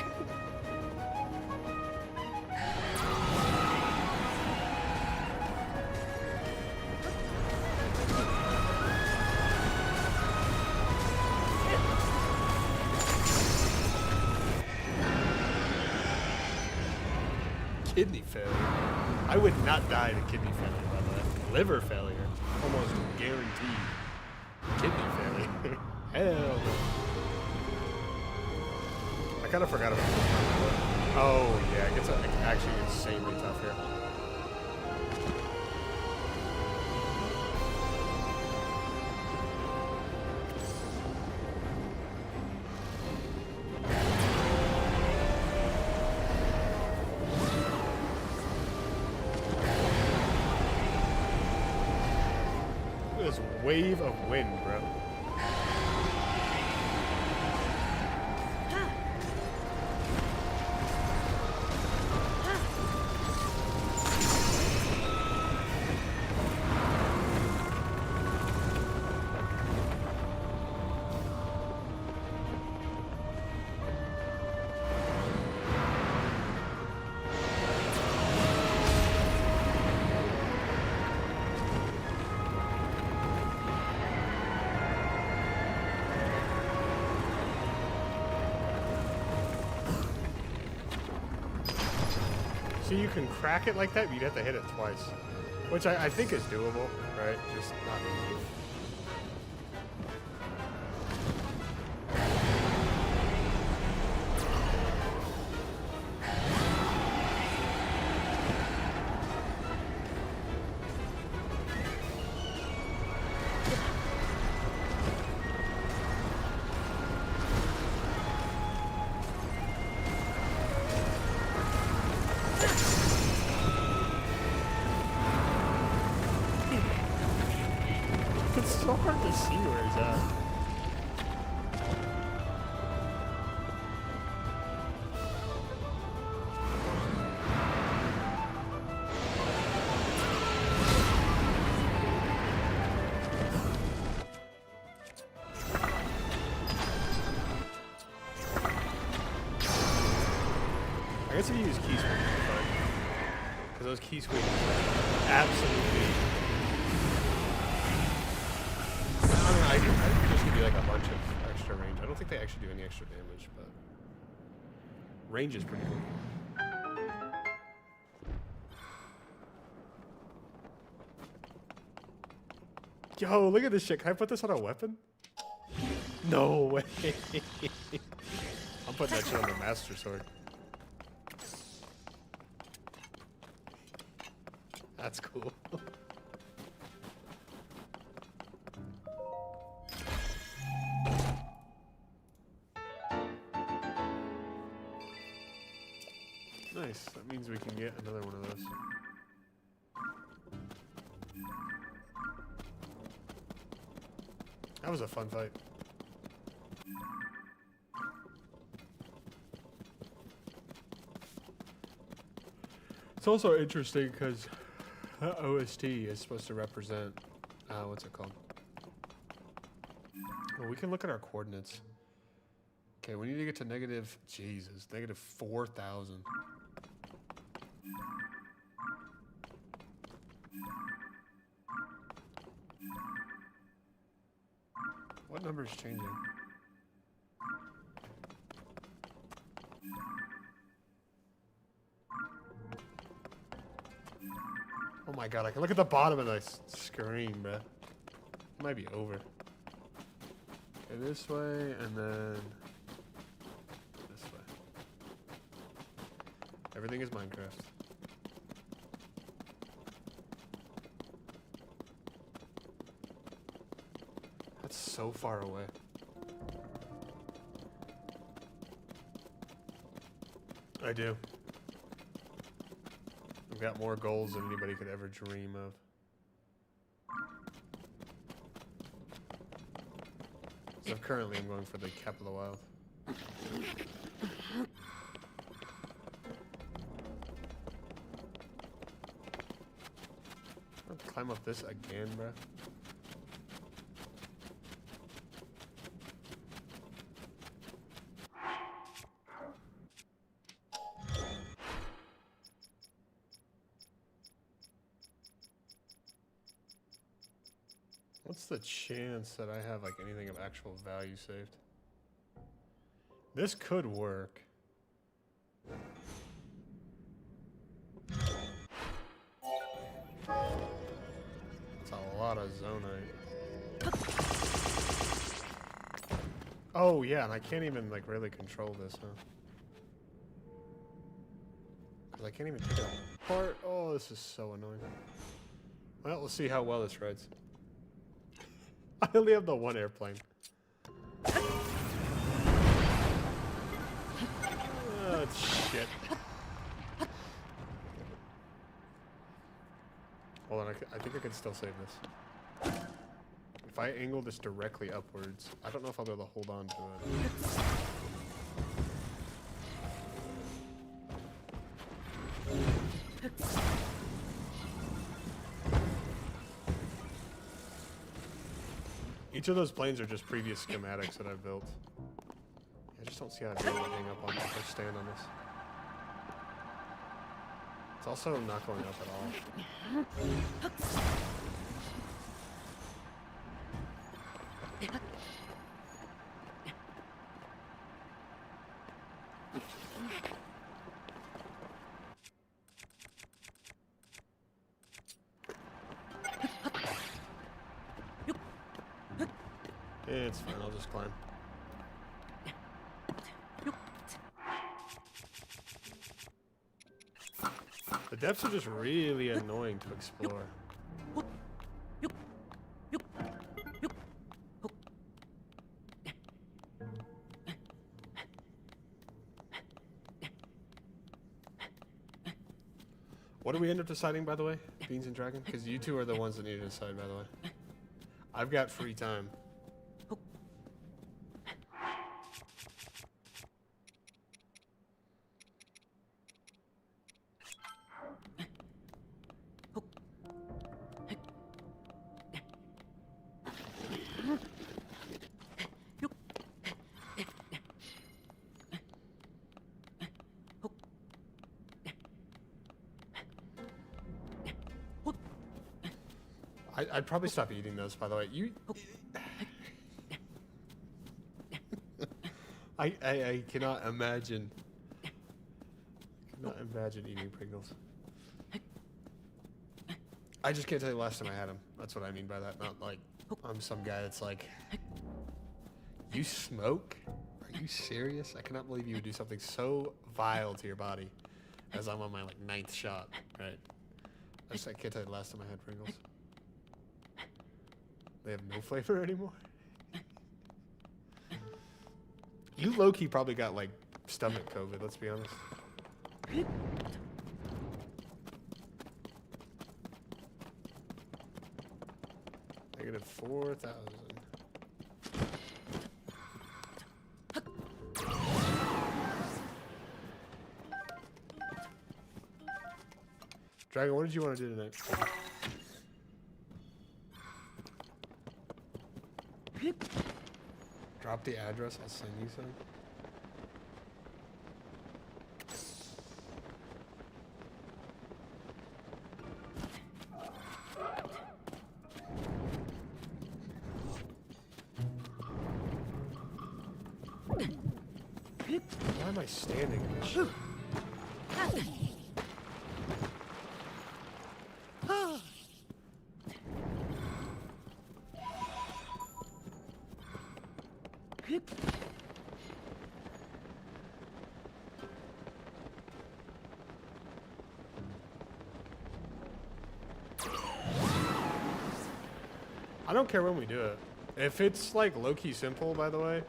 Kidney failure. I would not die to kidney failure, by the way. Liver failure. Almost guaranteed. Kidney failure. Hell no. I kind of forgot about that. Oh, yeah. It gets actually insanely tough here. This wave of wind, bro. So you can crack it like that, but you'd have to hit it twice. Which I think is doable, right? Just not easy. It's so hard to see where he's at. I guess if you use key swings, because those key swings absolutely. I think there's gonna be like a bunch of extra range. I don't think they actually do any extra damage, but range is pretty cool. Yo, look at this shit. Can I put this on a weapon? No way. I'm putting that shit on the Master Sword. That's cool. Nice. That means we can get another one of those. That was a fun fight. It's also interesting because OST is supposed to represent, what's it called? Well, we can look at our coordinates. Okay, we need to get to negative, Jesus, negative 4,000. What number is changing? Oh my god, I can look at the bottom and I scream, bruh. It might be over. Okay, this way and then this way. Everything is Minecraft. That's so far away. I do. I've got more goals than anybody could ever dream of. currently I'm going for the Cap of the Wild. I'll climb up this again, bruh. What's the chance that I have like anything of actual value saved? This could work. It's a lot of zonite. Oh yeah, and I can't even like really control this, huh? 'Cause I can't even take it apart. Oh, this is so annoying. Well, we'll see how well this rides. I only have the one airplane. Oh, shit. Hold on, I think I can still save this. If I angle this directly upwards, I don't know if I'll be able to hold on to it. Each of those planes are just previous schematics that I've built. I just don't see how I'd be able to hang up on or stand on this. It's also not going up at all. It's fine, I'll just climb. The depths are just really annoying to explore. What do we end up deciding, by the way? Beans and Dragon? Because you two are the ones that need to decide, by the way. I've got free time. I'd probably stop eating those, by the way. I cannot imagine. Eating Pringles. I just can't tell you the last time I had them. That's what I mean by that. Not like I'm some guy that's like, you smoke? Are you serious? I cannot believe you would do something so vile to your body as I'm on my like 9th shot, right? I can't tell you the last time I had Pringles. They have no flavor anymore. You low-key probably got like stomach COVID, let's be honest. Negative 4,000. Dragon, what did you want to do tonight? Drop the address, I'll send you some. Why am I standing in this shit? I don't care when we do it. If it's like low-key simple, by the way,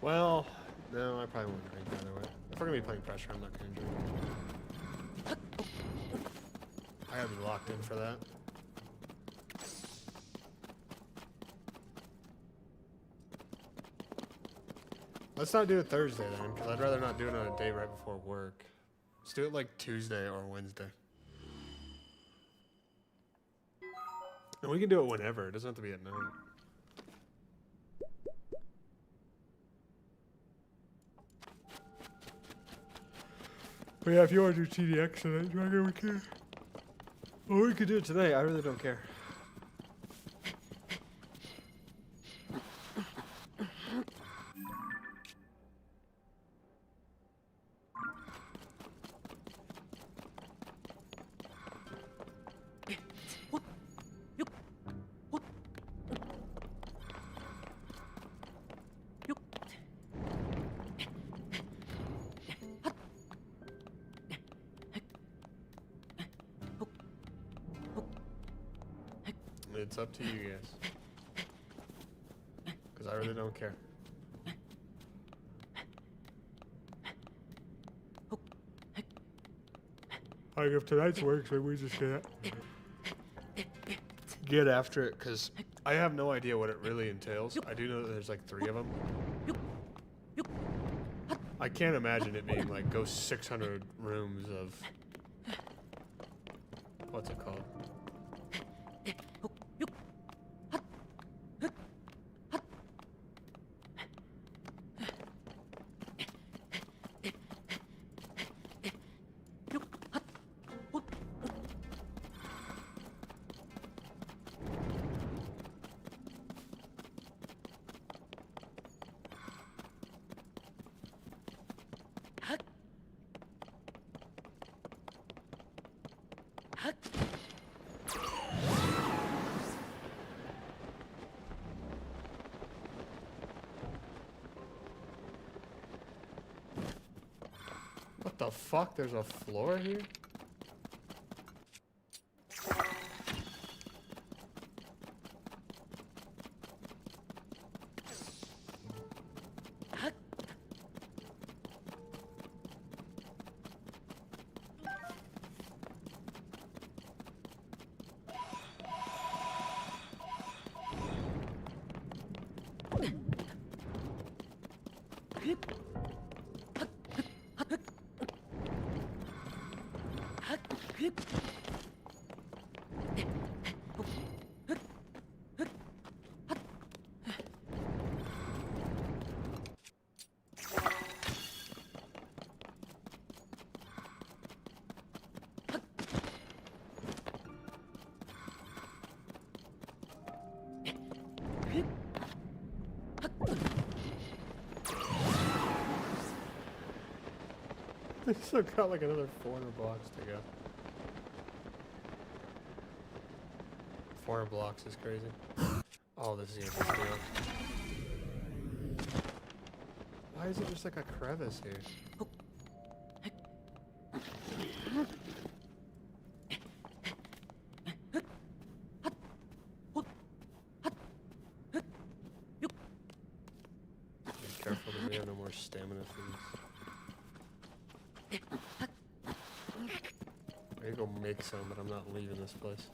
well, no, I probably won't drink either way. If we're gonna be playing pressure, I'm not gonna drink. I gotta be locked in for that. Let's not do it Thursday then, because I'd rather not do it on a day right before work. Let's do it like Tuesday or Wednesday. And we can do it whenever. It doesn't have to be at night. But yeah, if you want to do TDX tonight, Dragon, we can. Or we could do it today. I really don't care. It's up to you guys. Because I really don't care. Like if tonight's works, maybe we just get after it, because I have no idea what it really entails. I do know that there's like 3 of them. I can't imagine it being like go 600 rooms of what's it called? What the fuck? There's a floor here? They still got like another 400 blocks to go. 400 blocks is crazy. Oh, this is gonna be real. Why is it just like a crevice here? Be careful that we have no more stamina for this. I could go make some, but I'm not leaving this place.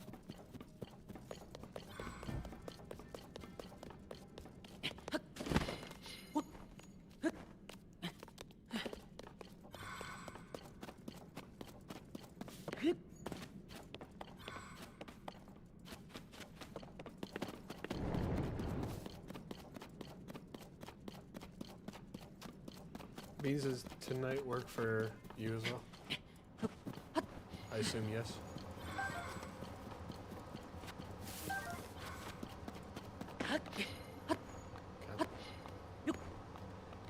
Beans, does tonight work for you as well? I assume yes. Okay.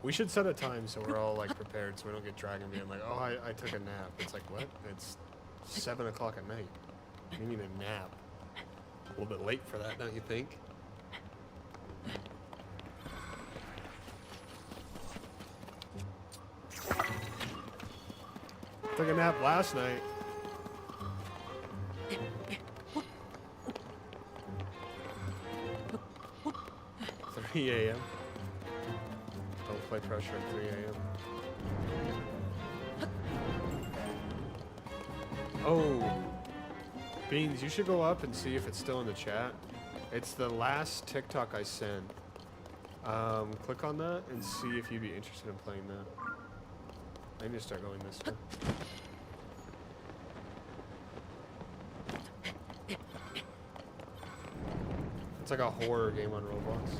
We should set a time so we're all like prepared, so we don't get Dragon being like, oh, I took a nap. It's like, what? It's 7 o'clock at night. You need a nap. A little bit late for that, don't you think? Took a nap last night. $3 a.m. Don't play pressure at 3 a.m. Oh, Beans, you should go up and see if it's still in the chat. It's the last TikTok I sent. Click on that and see if you'd be interested in playing that. I need to start going this way. It's like a horror game on Roblox.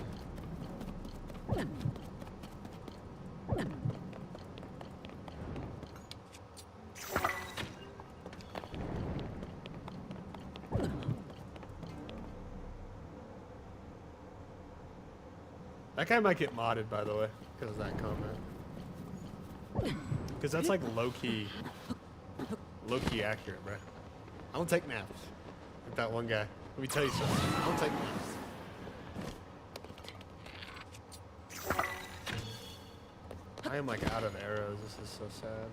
That guy might get modded, by the way, because of that comment. Because that's like low-key accurate, bro. I don't take naps. Like that one guy. Let me tell you something. I don't take naps. I am like out of arrows. This is so sad.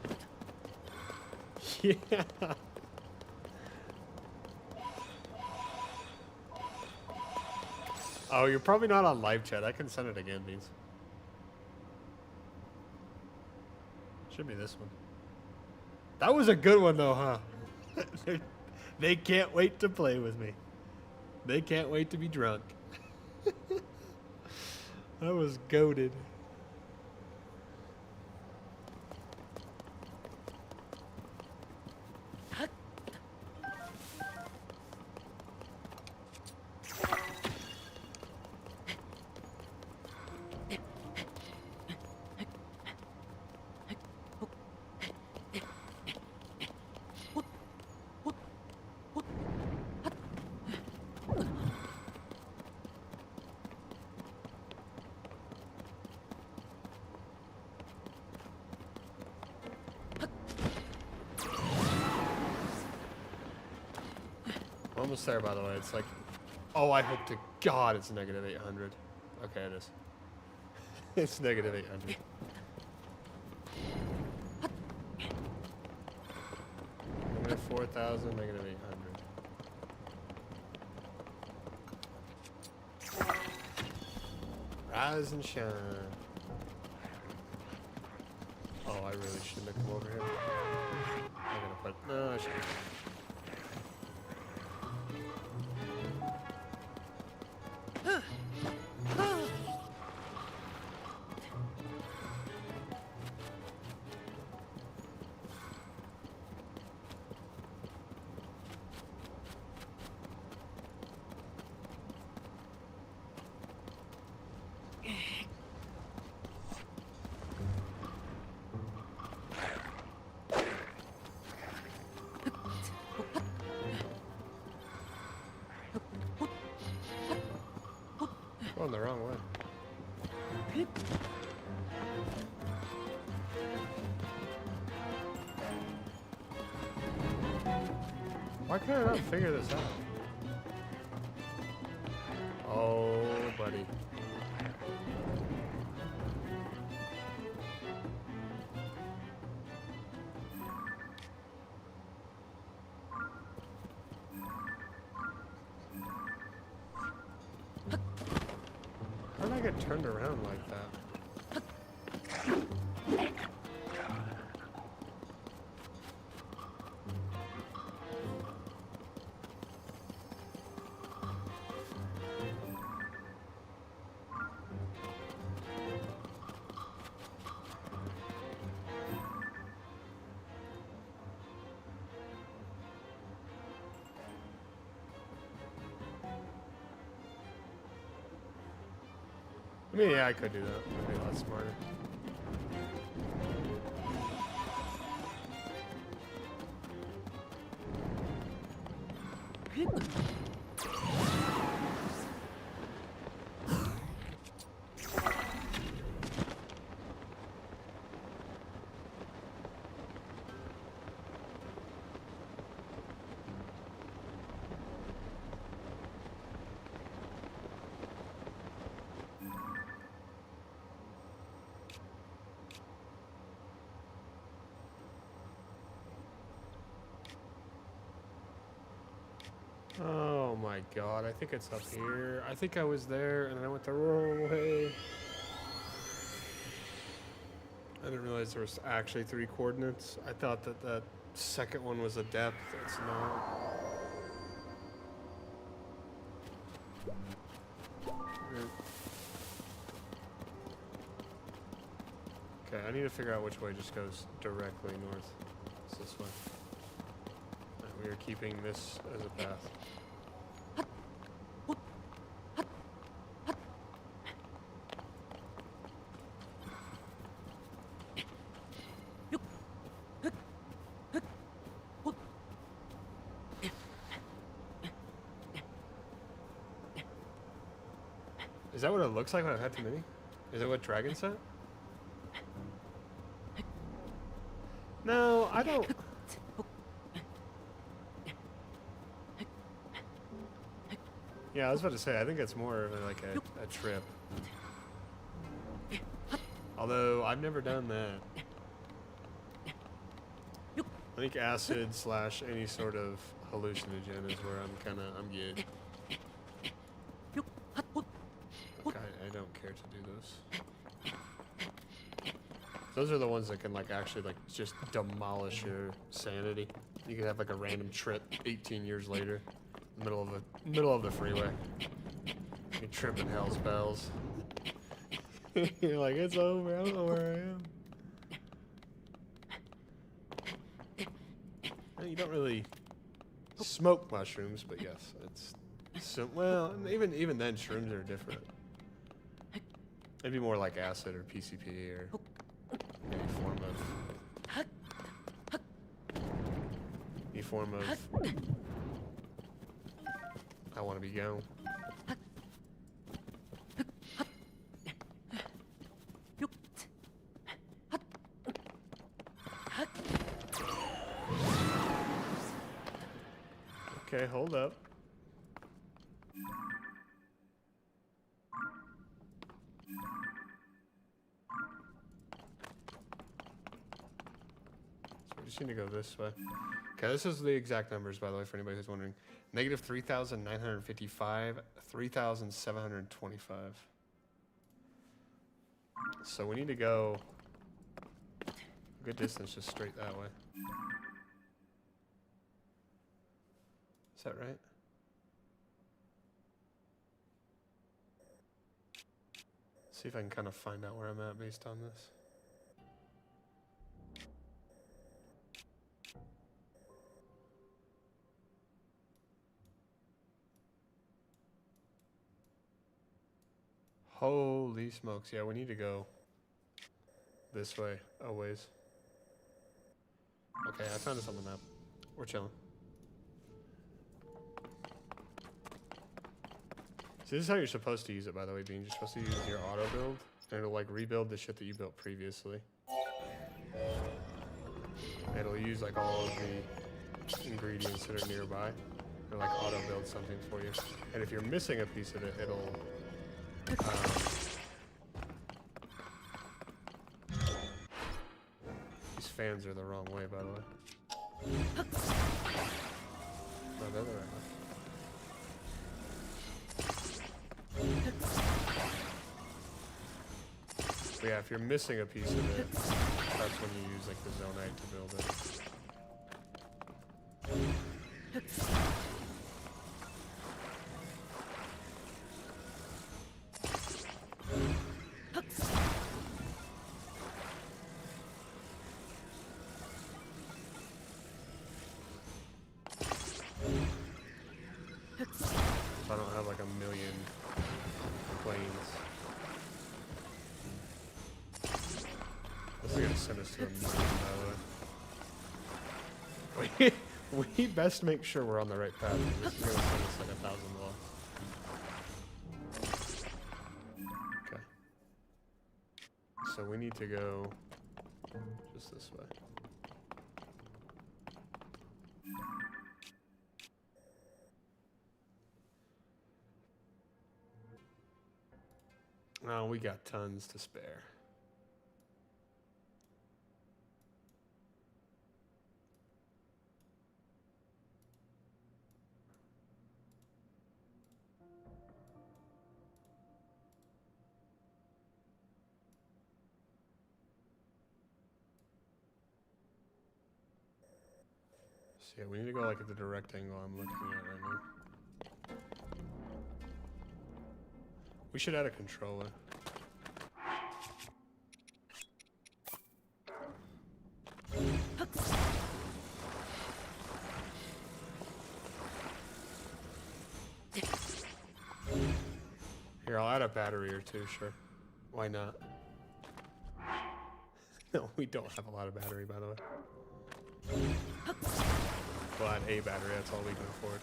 Yeah. Oh, you're probably not on live chat. I can send it again, Beans. Should be this one. That was a good one, though, huh? They can't wait to play with me. They can't wait to be drunk. That was goated. Almost there, by the way. It's like, oh, I hope to God it's negative 800. Okay, it is. It's negative 800. Negative 4,000, negative 800. Rise and shine. Oh, I really shouldn't have come over here. I'm gonna put, no, I shouldn't. Going the wrong way. Why can't I not figure this out? Oh, buddy. How did I get turned around like that? I mean, yeah, I could do that. That'd be a lot smarter. Oh my god, I think it's up here. I think I was there and I went the wrong way. I didn't realize there was actually 3 coordinates. I thought that that second one was a depth. It's not. I need to figure out which way just goes directly north. It's this way. Alright, we are keeping this as a path. Is that what it looks like when I've had too many? Is it what Dragon said? No, I don't. Yeah, I was about to say, I think it's more of like a trip. Although, I've never done that. I think acid slash any sort of hallucinogen is where I'm good. I don't care to do those. Those are the ones that can like actually like just demolish your sanity. You can have like a random trip 18 years later, middle of the freeway. You're tripping hell's bells. You're like, it's over. I don't know where I am. You don't really smoke mushrooms, but yes, it's so well. Even then, shrooms are different. It'd be more like acid or PCP or any form of I want to be gone. Okay, hold up. So we just need to go this way. Okay, this is the exact numbers, by the way, for anybody who's wondering. Negative 3,955, 3,725. So we need to go a good distance just straight that way. Is that right? See if I can kind of find out where I'm at based on this. Holy smokes, yeah, we need to go this way, a ways. Okay, I found us on the map. We're chilling. See, this is how you're supposed to use it, by the way, Bean. You're supposed to use your auto build, and it'll like rebuild the shit that you built previously. It'll use like all of the ingredients that are nearby, and like auto build something for you. And if you're missing a piece of it, it'll these fans are the wrong way, by the way. No, they're the right way. But yeah, if you're missing a piece of it, that's when you use like the Zonite to build it. So I don't have like a million planes. This is gonna send us to a million, by the way. We best make sure we're on the right path. This is gonna send us like 1,000 blocks. Okay. So we need to go just this way. Oh, we got tons to spare. So yeah, we need to go like at the direct angle I'm looking at right now. We should add a controller. Here, I'll add a battery or two, sure. Why not? No, we don't have a lot of battery, by the way. We'll add a battery, that's all we can afford.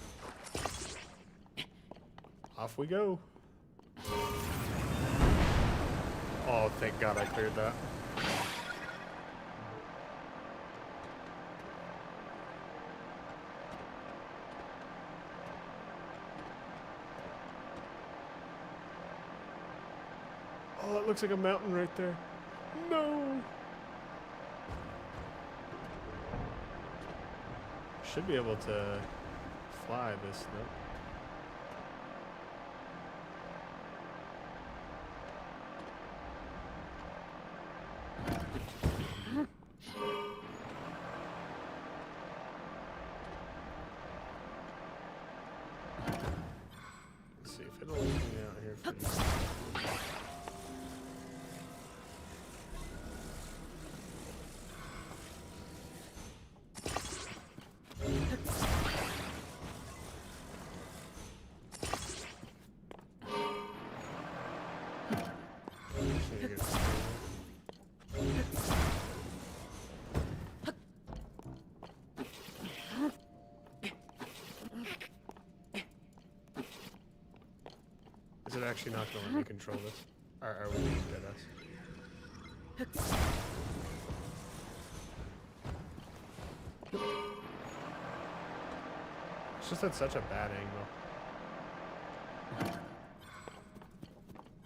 Off we go. Oh, thank God I cleared that. Oh, it looks like a mountain right there. No! Should be able to fly this, no? Let's see if it'll let me out here for you. There you go. Is it actually not going to let me control this? Or are we being dead us? It's just at such a bad angle.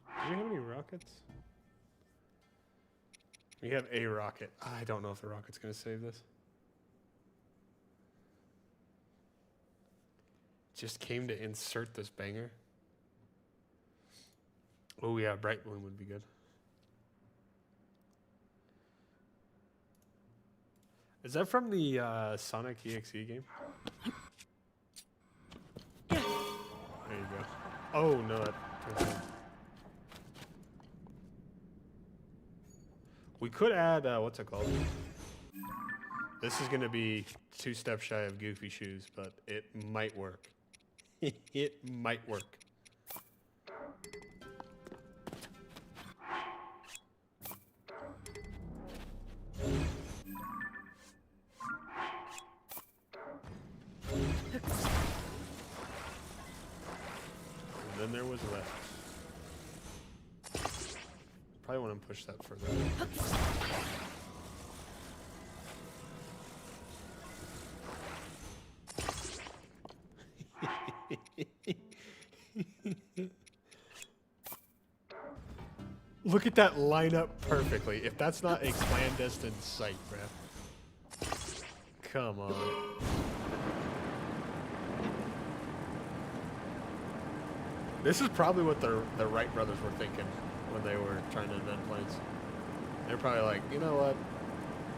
Do we have any rockets? We have a rocket. I don't know if the rocket's going to save this. Just came to insert this banger. Oh yeah, bright bloom would be good. Is that from the Sonic EXE game? There you go. Oh no, that turns out. We could add, what's it called? This is going to be 2 steps shy of Goofy Shoes, but it might work. It might work. And then there was left. Probably want to push that further. Look at that line up perfectly. If that's not a clandestine site, bruh. Come on. This is probably what the Wright brothers were thinking when they were trying to invent planes. They're probably like, you know what?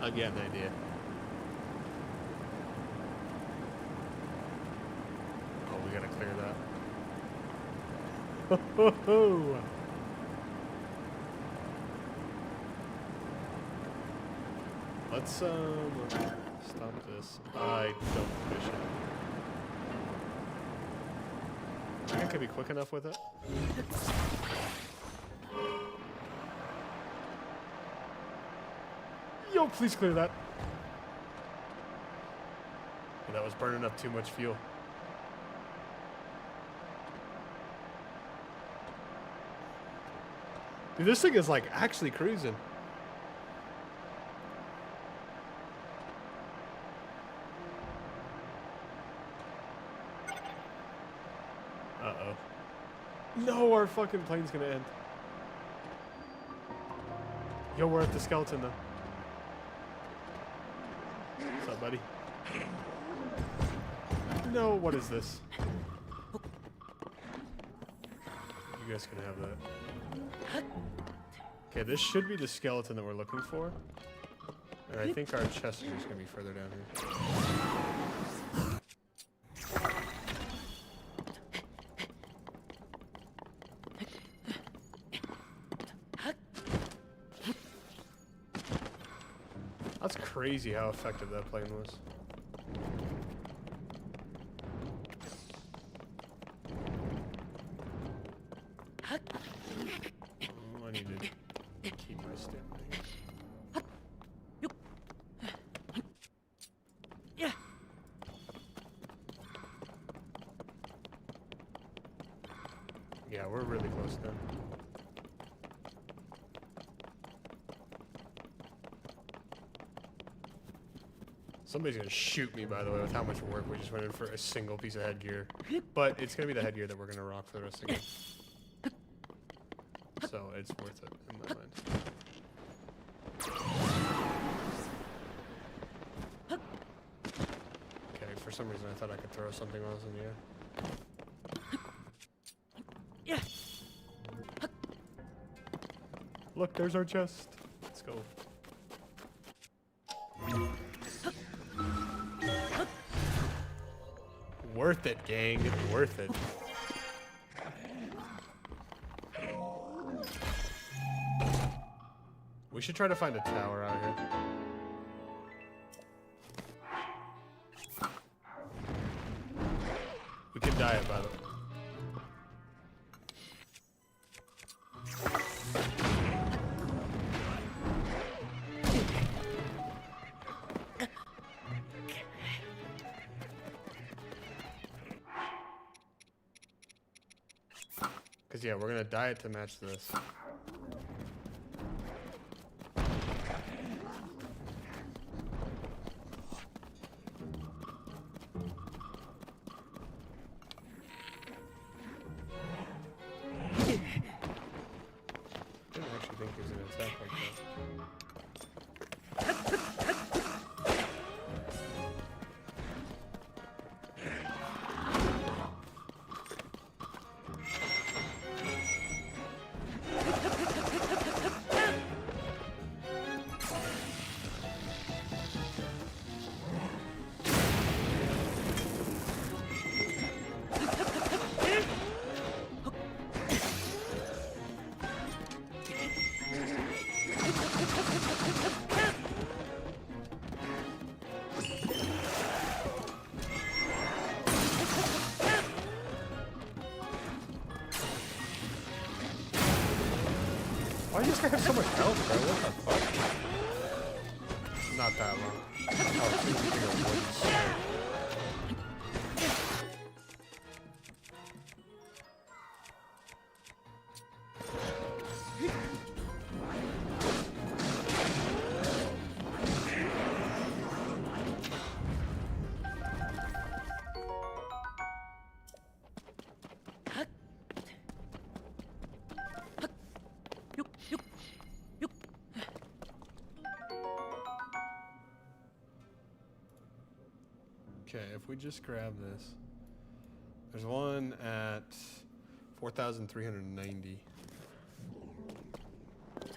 I'll get an idea. Oh, we gotta clear that. Ho, ho, ho. Let's stop this. I don't wish it. I think I could be quick enough with it. Yo, please clear that. Yeah, that was burning up too much fuel. Dude, this thing is like actually cruising. Uh-oh. No, our fucking plane's gonna end. Yo, we're at the skeleton though. What's up, buddy? No, what is this? You guys can have that. Okay, this should be the skeleton that we're looking for. And I think our chest is just gonna be further down here. That's crazy how effective that plane was. Oh, I need to keep my stamina here. Yeah. Yeah, we're really close now. Somebody's gonna shoot me, by the way, with how much work we just went in for a single piece of headgear. But it's gonna be the headgear that we're gonna rock for the rest of the game. So it's worth it in my mind. Okay, for some reason I thought I could throw something else in the air. Yeah. Look, there's our chest. Let's go. Worth it, gang. Worth it. We should try to find a tower out here. We can die it, by the way. Because, yeah, we're going to die it to match this. I didn't actually think he was going to attack like that. Why does this guy have so much health, bro? What the fuck? Not that long. Oh, it's a big old wooden snake. Okay, if we just grab this. There's one at 4,390. So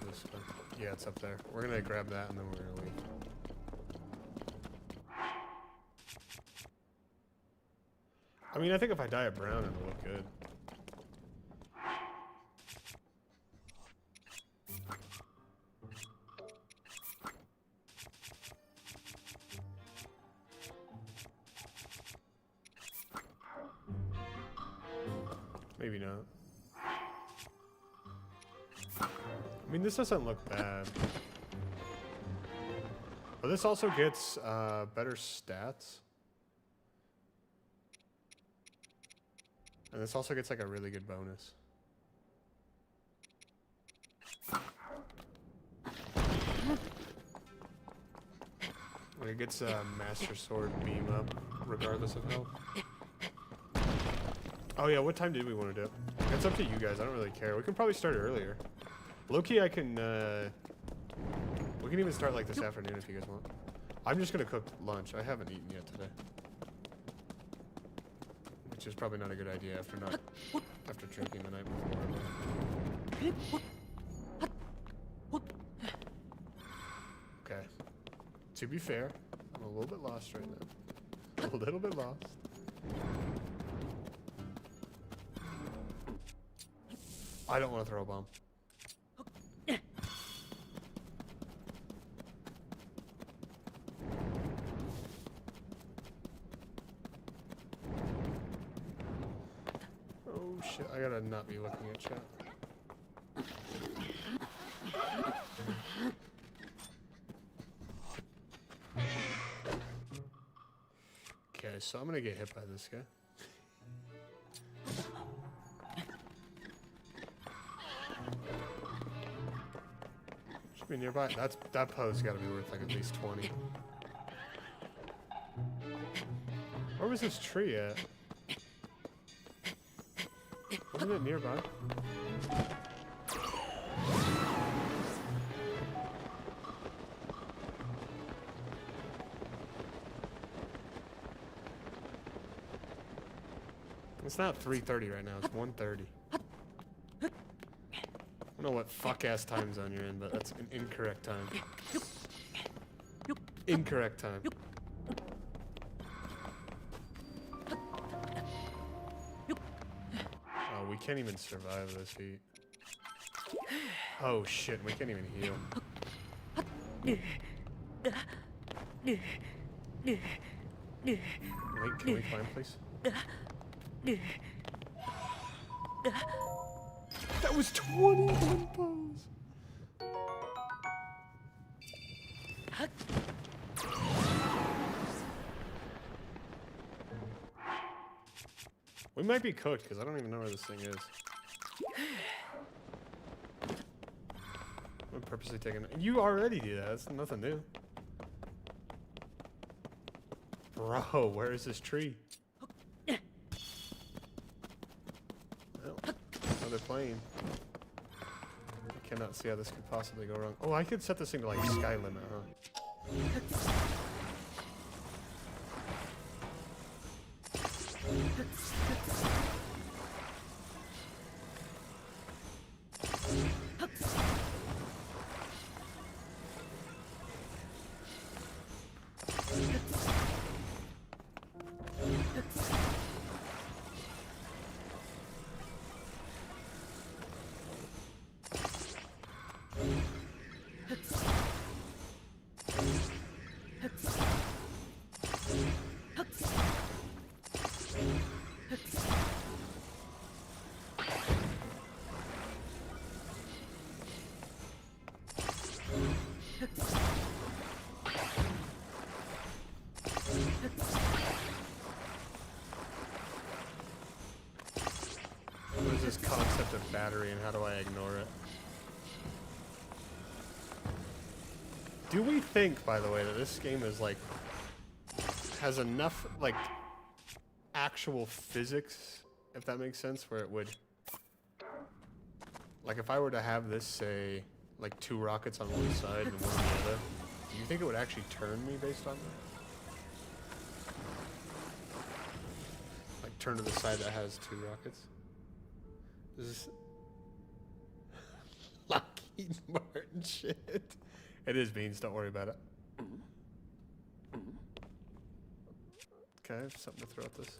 this one. Yeah, it's up there. We're gonna grab that and then we're gonna leave. I mean, I think if I die at brown, it'll look good. Maybe not. I mean, this doesn't look bad. But this also gets better stats. And this also gets like a really good bonus. Like it gets a Master Sword beam up regardless of health. Oh yeah, what time did we want to do it? It's up to you guys, I don't really care. We can probably start earlier. Low-key, I can, we can even start like this afternoon if you guys want. I'm just gonna cook lunch. I haven't eaten yet today. Which is probably not a good idea after drinking the night before. Okay. To be fair, I'm a little bit lost right now. A little bit lost. I don't want to throw a bomb. shit. I gotta not be looking at chat. Okay, so I'm gonna get hit by this guy. Should be nearby. That pose gotta be worth like at least 20. Where was this tree at? Wasn't it nearby? It's not 3:30 right now, it's 1:30. I don't know what fuck-ass time zone you're in, but that's an incorrect time. Incorrect time. Oh, we can't even survive this heat. Oh shit, we can't even heal. Wait, can we climb, please? That was 21 pose. We might be cooked because I don't even know where this thing is. I'm purposely taking it. You already do that. That's nothing new. Bro, where is this tree? Well, another plane. I cannot see how this could possibly go wrong. Oh, I could set this thing to like sky limit, huh? What is this concept of battery and how do I ignore it? Do we think, by the way, that this game is like has enough like actual physics, if that makes sense, where it would like if I were to have this say like 2 rockets on one side and one on the other, do you think it would actually turn me based on that? Like turn to the side that has 2 rockets? This is Lockheed Martin shit. It is beans, don't worry about it. Okay, I have something to throw at this.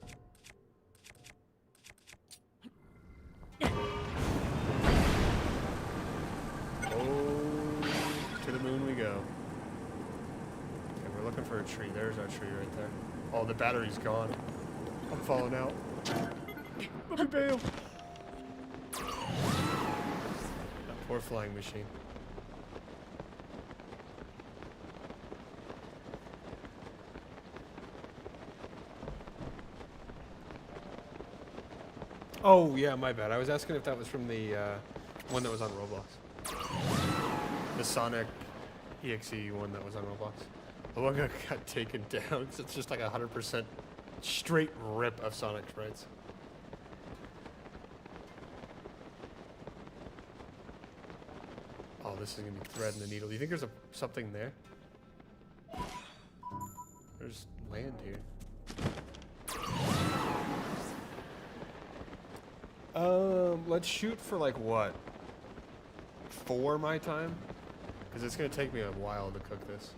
Oh, to the moon we go. Okay, we're looking for a tree. There's our tree right there. Oh, the battery's gone. I'm falling out. Let me bail. That poor flying machine. Oh, yeah, my bad. I was asking if that was from the one that was on Roblox. The Sonic EXE one that was on Roblox. The one that got taken down because it's just like 100% straight rip of Sonic sprites. Oh, this is going to be threading the needle. Do you think there's something there? There's land here. Let's shoot for like what? 4 my time? Because it's gonna take me a while to cook this.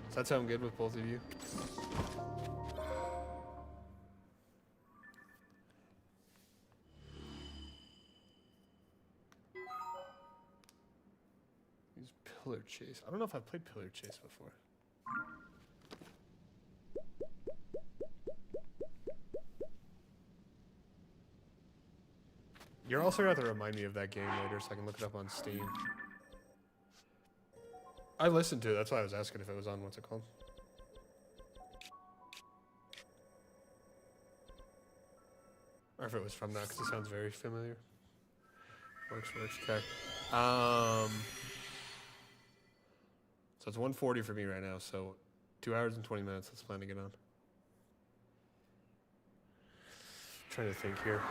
Does that sound good with both of you? Use Pillar Chase. I don't know if I've played Pillar Chase before. You're also gonna have to remind me of that game later so I can look it up on Steam. I listened to it, that's why I was asking if it was on what's it called. Or if it was from that, because it sounds very familiar. Works, okay. So it's 1:40 for me right now, so 2 hours and 20 minutes, let's plan to get on. Trying to think here.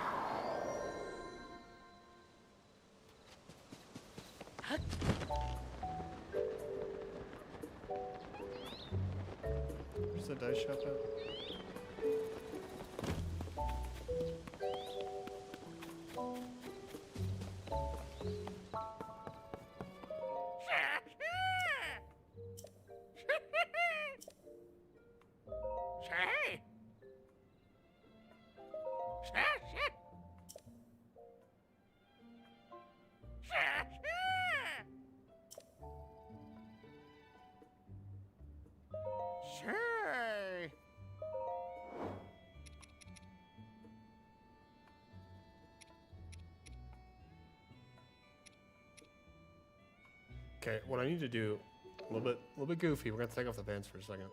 Where's the dice shop at? Okay, what I need to do, a little bit goofy. We're gonna take off the pants for a second.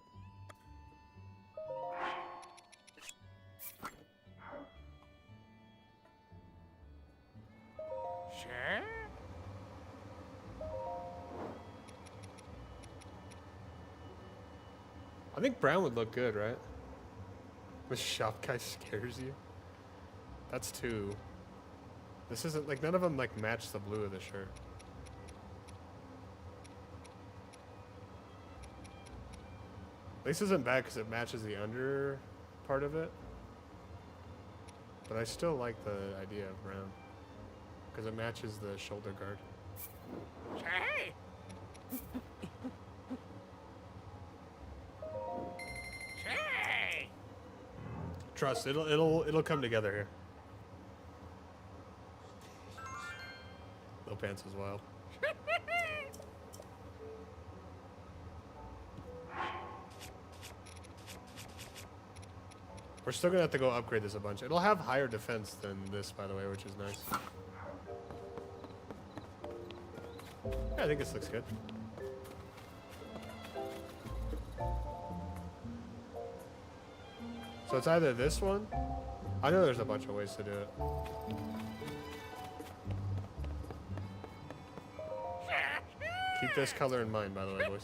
I think brown would look good, right? The shop guy scares you. That's two. This isn't like none of them like match the blue of the shirt. This isn't bad because it matches the under part of it. But I still like the idea of brown. Because it matches the shoulder guard. Trust, it'll come together here. No pants as well. We're still gonna have to go upgrade this a bunch. It'll have higher defense than this, by the way, which is nice. Yeah, I think this looks good. So it's either this one. I know there's a bunch of ways to do it. Keep this color in mind, by the way, boys.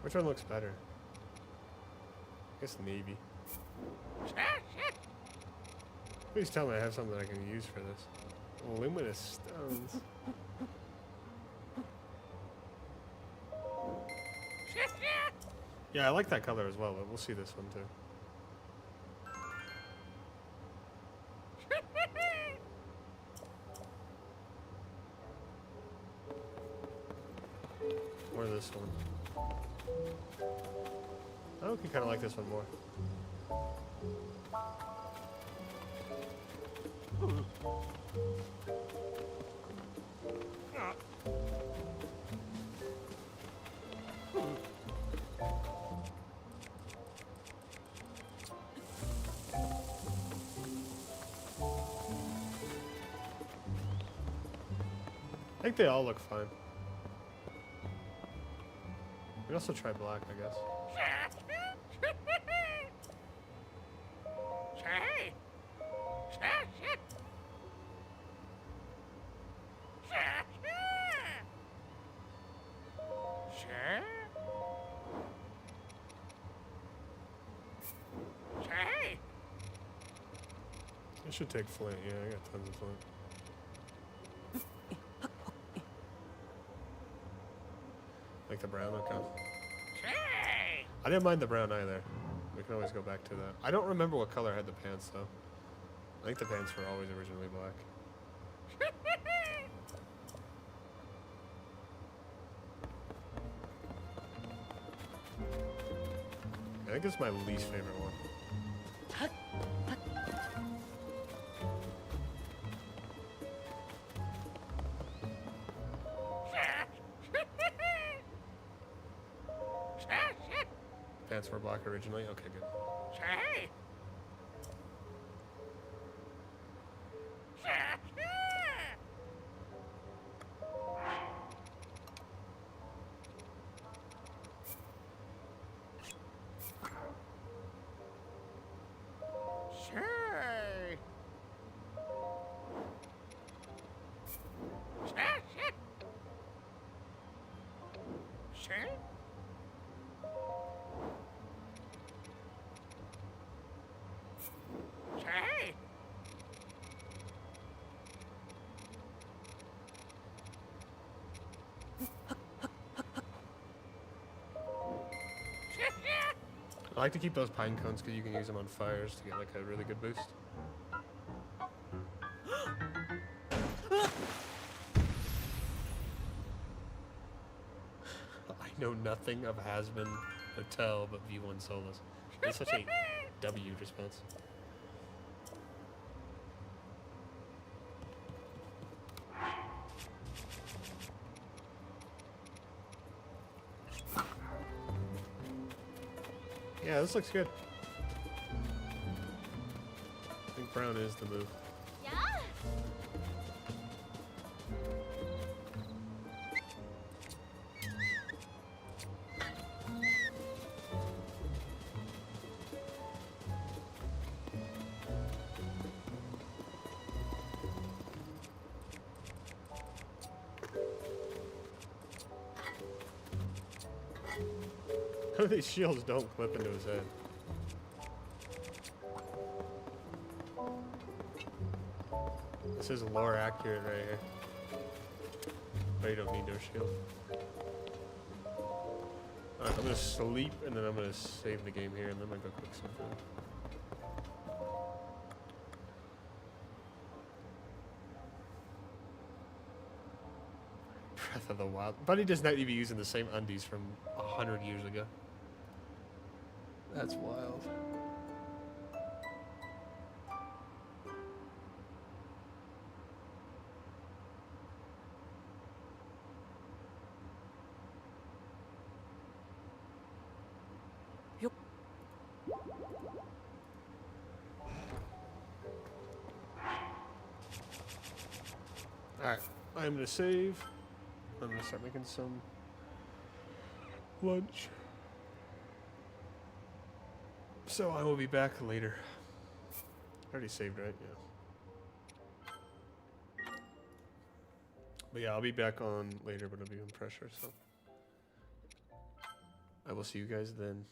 Which one looks better? I guess navy. Please tell me I have something I can use for this. Luminous stones. Yeah, I like that color as well, but we'll see this one too. Or this one. I think I kind of like this one more. I think they all look fine. We can also try black, I guess. I should take flint. Yeah, I got tons of flint. Like the brown? Okay. I didn't mind the brown either. We can always go back to that. I don't remember what color had the pants though. I think the pants were always originally black. I think it's my least favorite one. Pants were black originally? Okay, good. I like to keep those pine cones because you can use them on fires to get like a really good boost. I know nothing of Hasbin Hotel but V1 Solas. That's such a W response. Yeah, this looks good. I think brown is the move. Yeah. These shields don't clip into his head. This is lore accurate right here. But you don't need no shield. Alright, I'm gonna sleep and then I'm gonna save the game here and then I'm gonna go cook some food. Breath of the Wild. Buddy does not even using the same undies from 100 years ago. That's wild. Yup. Alright, I'm gonna save. I'm gonna start making some lunch. So I will be back later. Already saved, right? Yeah. But yeah, I'll be back on later, but it'll be on pressure, so. I will see you guys then.